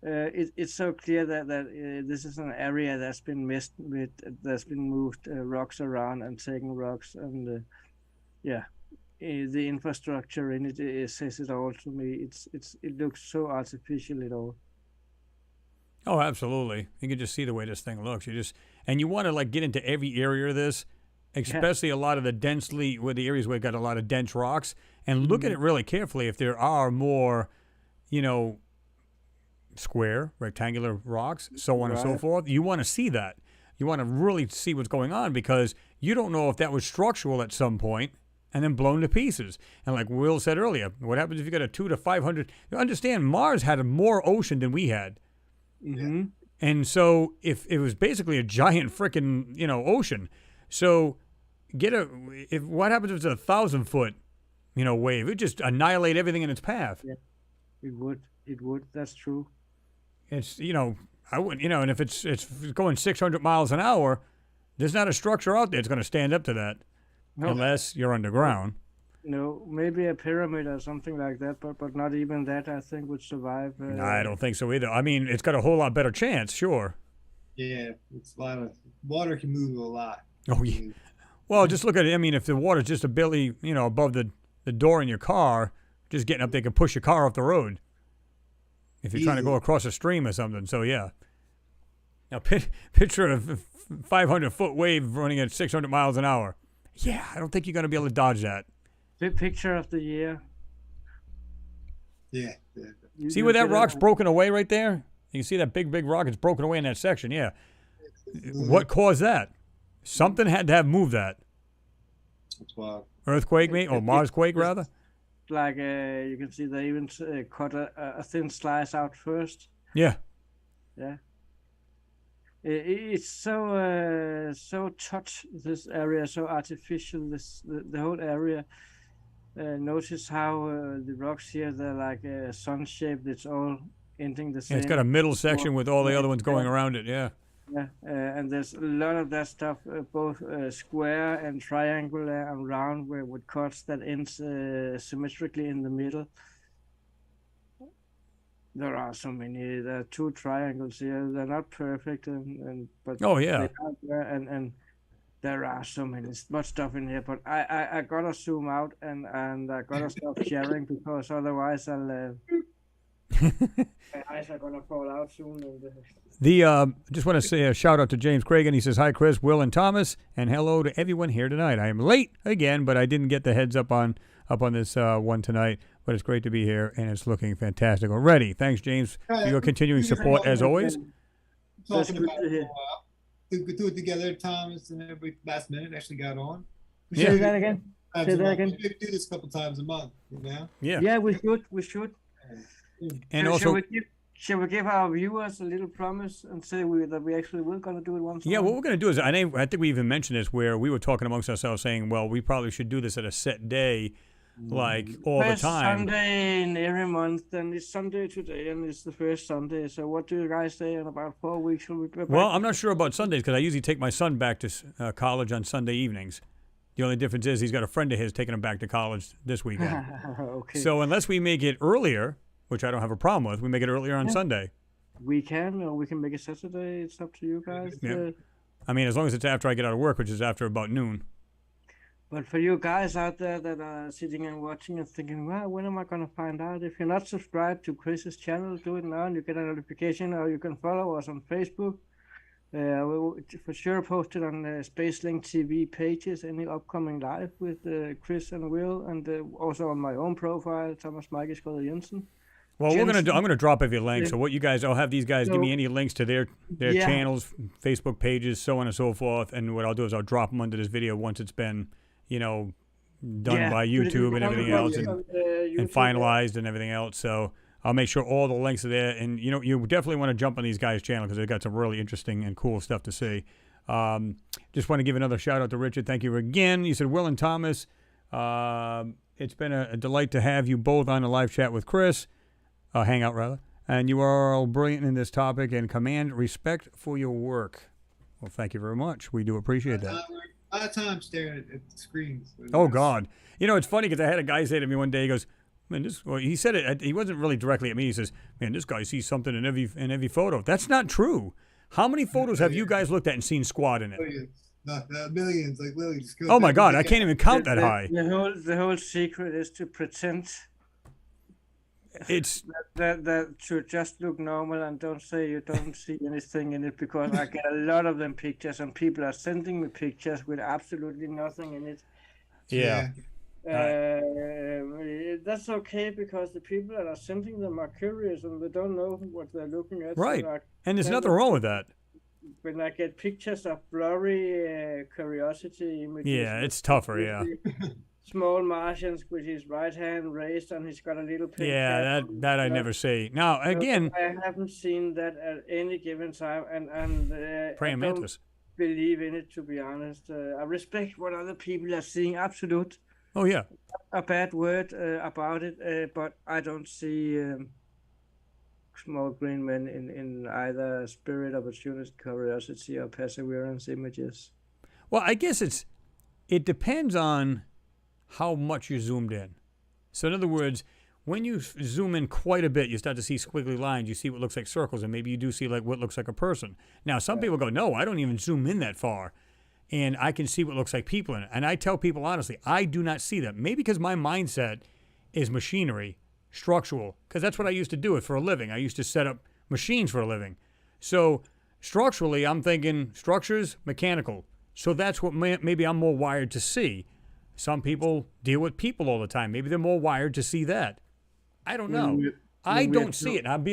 It's so clear that this is an area that's been messed with, that's been moved rocks around and taken rocks, and the infrastructure in it says it all to me. It looks so artificial it all. Oh, absolutely. You can just see the way this thing looks. You want to like get into every area of this, especially a lot of the the areas where it got a lot of dense rocks, and look at it really carefully. If there are more, square, rectangular rocks, so on and so forth, you want to see that. You want to really see what's going on because you don't know if that was structural at some point and then blown to pieces. And like Will said earlier, what happens if you got a 200 to 500? You understand, Mars had more ocean than we had. Mm-hmm. And so if it was basically a giant freaking, ocean. So what happens if it's 1,000-foot, wave? It would just annihilate everything in its path. Yeah, it would. That's true. It's, I wouldn't, and if it's going 600 miles an hour, there's not a structure out there that's going to stand up to that unless you're underground. No, maybe a pyramid or something like that, but not even that, I think, would survive. No, I don't think so either. I mean, it's got a whole lot better chance, sure. Yeah, it's a lot of water can move a lot. Oh, yeah. Well, just look at it. I mean, if the water's just a billy, above the door in your car, just getting up there can push your car off the road. If you're trying to go across a stream or something. So, yeah. Now, picture a 500-foot wave running at 600 miles an hour. Yeah, I don't think you're going to be able to dodge that. Big picture of the year. Yeah. See where that rock's broken away right there? You can see that big rock. It's broken away in that section, yeah. What caused that? Something had to have moved that. That's wild. Earthquake, maybe? Or Marsquake, rather? Like you can see they even cut a thin slice out first. Yeah. Yeah. It's so touch this area, so artificial. The whole area. Notice how the rocks here, they're like sun shaped. It's all ending the same. Yeah, it's got a middle section with all the other ones going around it. Yeah. Yeah, and there's a lot of that stuff, both square and triangular and round, with cuts that ends symmetrically in the middle. There are so many. There are 2 triangles here. They're not perfect, but oh yeah, they are there, and there are so much stuff in here. But I gotta zoom out and I gotta stop sharing because otherwise I'll. My eyes are gonna fall out soon. Just want to say a shout out to James Cragen. He says, hi, Chris, Will, and Thomas, and hello to everyone here tonight. I am late again, but I didn't get the heads up on this one tonight, but it's great to be here, and it's looking fantastic already. Thanks, James, for your continuing support, as always. Talking about it for a while. We do it together, Thomas, and everybody last minute actually got on. Say that again. Say that again. We do this a couple times a month, Yeah. Yeah, we should. And also, shall we give our viewers a little promise and say that we actually will going to do it once? Yeah, what we're going to do is, I think we even mentioned this where we were talking amongst ourselves saying, well, we probably should do this at a set day, like all first the time. Sunday in every month, and it's Sunday today, and it's the first Sunday. So what do you guys say in about 4 weeks? Will we be back? Well, I'm not sure about Sundays because I usually take my son back to college on Sunday evenings. The only difference is he's got a friend of his taking him back to college this weekend. Okay. So unless we make it earlier, which I don't have a problem with, we make it earlier on Sunday. We can, or we can make it Saturday. It's up to you guys. Yeah. I mean, as long as it's after I get out of work, which is after about noon. But for you guys out there that are sitting and watching and thinking, well, when am I going to find out? If you're not subscribed to Chris's channel, do it now and you get a notification, or you can follow us on Facebook. We'll for sure post it on the SpaceLink TV pages, any upcoming live with Chris and Will, and also on my own profile, Thomas Mikey Jenson. Well, Jenson. I'm gonna drop every link. So what you guys, I'll have these guys give me any links to their Yeah. channels, Facebook pages, so on and so forth. And what I'll do is I'll drop them under this video once it's been, done by YouTube and everything else, and finalized and everything else. So I'll make sure all the links are there. And you definitely want to jump on these guys' channel because they've got some really interesting and cool stuff to see. Just want to give another shout out to Richard. Thank you again. You said Will and Thomas. It's been a delight to have you both on the live chat with Chris. Hangout, rather. And you are all brilliant in this topic and command respect for your work. Well, thank you very much. We do appreciate that. A lot of time staring at the screens. Oh, God. It's funny because I had a guy say to me one day, he goes, man, he said it, he wasn't really directly at me. He says, man, this guy sees something in every photo. That's not true. How many photos have you guys looked at and seen squad in it? Millions, like literally. Just go Oh, my God. I can't even count that high. The whole secret is to pretend It's that should just look normal and don't say you don't see anything in it, because I get a lot of them pictures and people are sending me pictures with absolutely nothing in it. yeah. That's okay, because the people that are sending them are curious and they don't know what they're looking at. Right. So And there's nothing wrong with that. when I get pictures of blurry curiosity images, Yeah, it's tougher, yeah. small Martians with his right hand raised and he's got a little pink Yeah, hat. that I never see. Now, again, I haven't seen that at any given time, and praying I don't mantis. believe in it, to be honest. I respect what other people are seeing, absolute. Oh, yeah. A bad word about it, but I don't see small green men in either spirit, opportunity, curiosity, or perseverance images. Well, I guess it depends on how much you zoomed in. So in other words, when you zoom in quite a bit, you start to see squiggly lines. You see what looks like circles, and maybe you do see like what looks like a person. Now, some people go, no, I don't even zoom in that far, and I can see what looks like people in it. And I tell people honestly, I do not see that. Maybe because my mindset is machinery, structural, because that's what I used to do it for a living. I used to set up machines for a living. So structurally, I'm thinking structures, mechanical. So that's what maybe I'm more wired to see. Some people deal with people all the time. Maybe they're more wired to see that. I don't know. I don't see it. I'd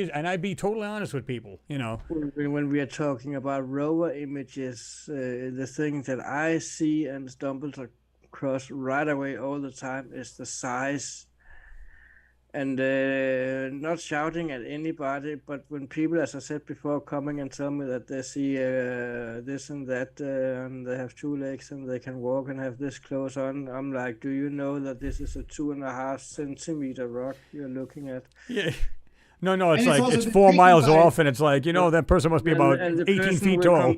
be totally honest with people, When we are talking about rover images, the thing that I see and stumble across right away all the time is the size. And not shouting at anybody, but when people, as I said before, coming and tell me that they see this and that, and they have 2 legs and they can walk and have this clothes on, I'm like, do you know that this is a 2.5 centimeter rock you're looking at? Yeah. No, it's And like it's it's 4 miles by- off, and it's like, that person must be about and the 18 person feet will tall.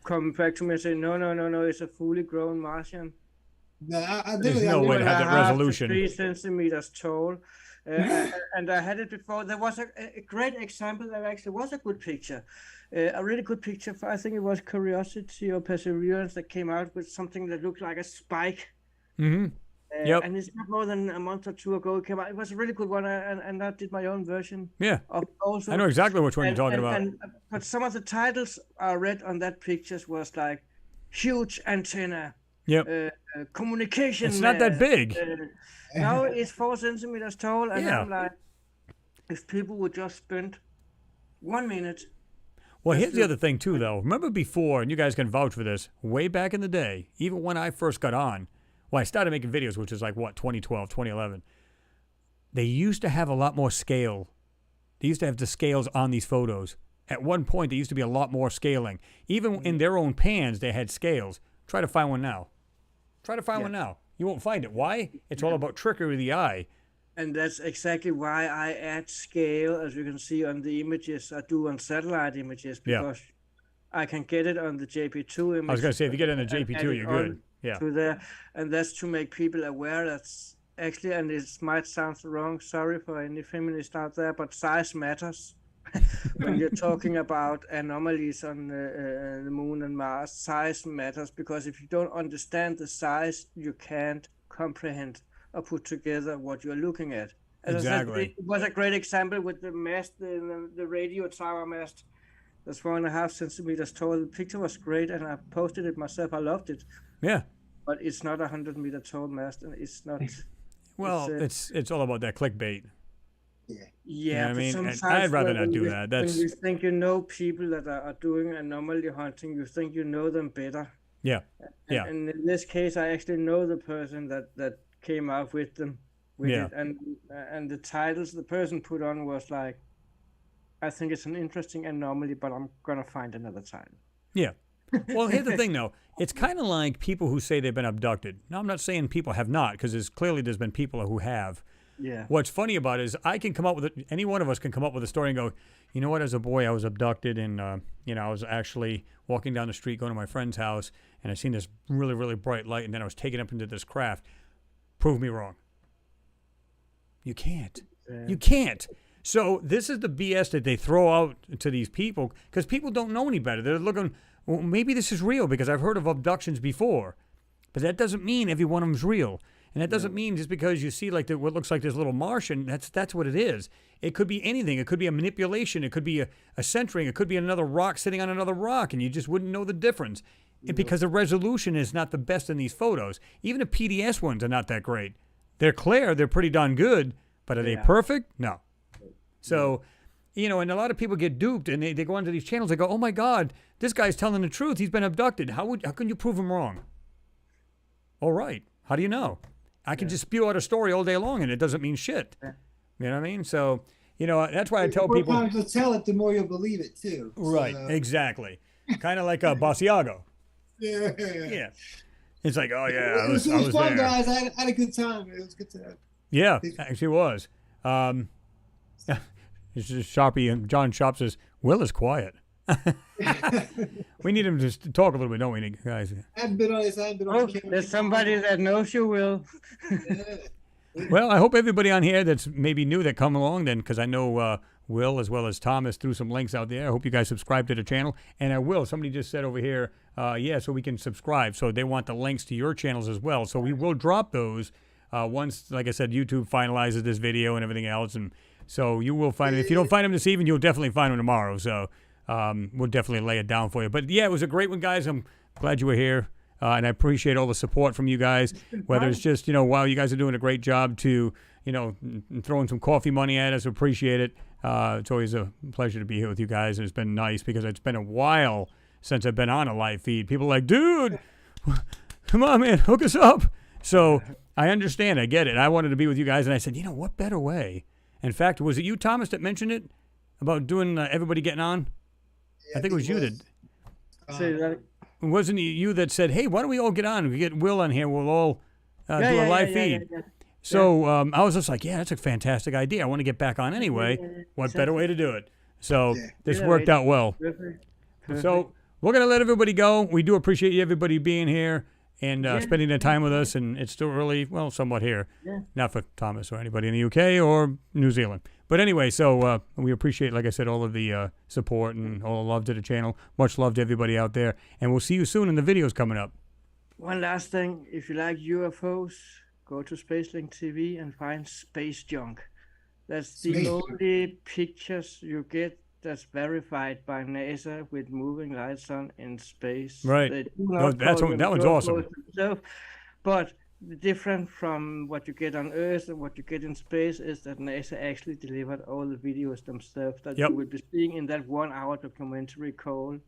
come back to me and say, no, it's a fully grown Martian. No, There's no way to have that 2.5 to resolution. 3 centimeters tall. And I had it before. There was a great example. There actually was a good picture, a really good picture. I think it was Curiosity or Perseverance that came out with something that looked like a spike. Mm-hmm. Yep. And it's not more than a month or 2 ago it came out. It was a really good one, and I did my own version. Yeah. Of also. I know exactly which one you're talking about. But some of the titles I read on that pictures was like huge antenna. Yep. Communication. It's not that big. Now it's 4 centimeters tall, and Yeah. I'm like, if people would just spend 1 minute. Well, here's the other thing, too, though. Remember before, and you guys can vouch for this, way back in the day, even when I first got on, I started making videos, which was like, 2012, 2011, they used to have a lot more scale. They used to have the scales on these photos. At one point, there used to be a lot more scaling. Even in their own pans, they had scales. Try to find one now. One now. You won't find it. Why? It's all about trickery of the eye. And that's exactly why I add scale, as you can see on the images I do on satellite images, because I can get it on the JP2 image. I was going to say, if you get it in the JP2, you're good. Yeah. To there, and that's to make people aware that's actually, and it might sound wrong, sorry for any feminists out there, but size matters. When you're talking about anomalies on the moon and Mars, size matters, because if you don't understand the size, you can't comprehend or put together what you're looking at. As exactly. I said, it was a great example with the mast, the radio tower mast. That's 4.5 centimeters tall. The picture was great, and I posted it myself. I loved it. Yeah. But it's not a 100-meter tall mast, and it's not. Well, it's all about that clickbait. Yeah. Yeah, what I but mean? And sometimes I'd rather when not do you, that. when That's you think you know people that are doing anomaly hunting, you think you know them better. yeah, And, yeah, and in this case, I actually know the person that came out with them with yeah. it, and the titles the person put on was like, I think it's an interesting anomaly, but I'm gonna find another title. Yeah. Well, here's the thing, though. It's kind of like people who say they've been abducted. Now, I'm not saying people have not, because there's been people who have. Yeah. What's funny about it is I can come up with any one of us can come up with a story and go, you know what? As a boy, I was abducted, and I was actually walking down the street going to my friend's house, and I seen this really, really bright light, and then I was taken up into this craft. Prove me wrong. You can't. You can't. So this is the BS that they throw out to these people because people don't know any better. They're looking, well, maybe this is real because I've heard of abductions before, but that doesn't mean every one of them's real. And that doesn't mean just because you see like what looks like this little Martian, that's what it is. It could be anything. It could be a manipulation. It could be a centering. It could be another rock sitting on another rock, and you just wouldn't know the difference. And because the resolution is not the best in these photos. Even the PDS ones are not that great. They're clear. They're pretty darn good. But are they perfect? No. So, and a lot of people get duped, and they go onto these channels. They go, oh, my God, this guy's telling the truth. He's been abducted. How can you prove him wrong? All right. How do you know? I can just spew out a story all day long, and it doesn't mean shit. You know what I mean? So, that's why I tell people. The more times you tell it, the more you'll believe it, too. Right. So. Exactly. Kind of like Basiago. Yeah. It's like, oh, yeah, It was fun, there. guys. I had a good time. It was good to. Yeah, actually was. It's just Sharpie, and John Sharp says, Will is quiet. We need him to talk a little bit, don't we, guys? I haven't been on this. There's somebody that knows you, Will. Well, I hope everybody on here that's maybe new that come along then, because I know Will as well as Thomas threw some links out there. I hope you guys subscribe to the channel. And I will. Somebody just said over here, so we can subscribe. So they want the links to your channels as well. So we will drop those once, like I said, YouTube finalizes this video and everything else. And so you will find it. If you don't find them this evening, you'll definitely find them tomorrow. So we'll definitely lay it down for you. But, yeah, it was a great one, guys. I'm glad you were here. And I appreciate all the support from you guys, whether it's just, wow, you guys are doing a great job to, throwing some coffee money at us. Appreciate it. It's always a pleasure to be here with you guys. And it's been nice because it's been a while since I've been on a live feed. People are like, dude, come on, man, hook us up. So I understand. I get it. I wanted to be with you guys. And I said, what better way? In fact, was it you, Thomas, that mentioned it about doing everybody getting on? Yeah, I think it was you that. Say that. Wasn't it you that said, hey, why don't we all get on? We get Will on here. We'll all do a live feed. So I was just like, yeah, that's a fantastic idea. I want to get back on anyway. What better way to do it? So this worked out well. Perfect. So we're going to let everybody go. We do appreciate everybody being here and spending their time with us. And it's still early, well, somewhat here. Yeah. Not for Thomas or anybody in the UK or New Zealand. But anyway, so we appreciate, like I said, all of the support and all the love to the channel. Much love to everybody out there. And we'll see you soon in the videos coming up. One last thing. If you like UFOs, go to Spacelink TV and find Space Junk. That's the only pictures you get that's verified by NASA with moving lights on in space. Right. That one's awesome. But the difference from what you get on Earth and what you get in space is that NASA actually delivered all the videos themselves that you will be seeing in that 1 hour documentary called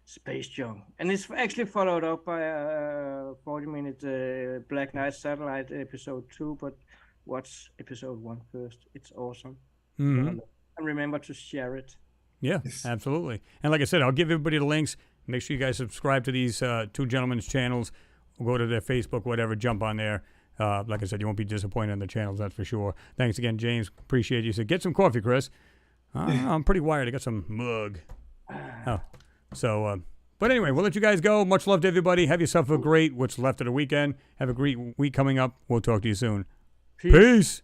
Space Junk. And it's actually followed up by a 40-minute Black Knight Satellite episode 2, but watch episode 1 first. It's awesome. And remember to share it. Yeah, absolutely. And like I said, I'll give everybody the links. Make sure you guys subscribe to these two gentlemen's channels. Go to their Facebook, whatever, jump on there. Like I said, you won't be disappointed in the channels, that's for sure. Thanks again, James. Appreciate you. So get some coffee, Chris. I'm pretty wired. I got some mug. But anyway, we'll let you guys go. Much love to everybody. Have yourself a great what's left of the weekend. Have a great week coming up. We'll talk to you soon. Peace.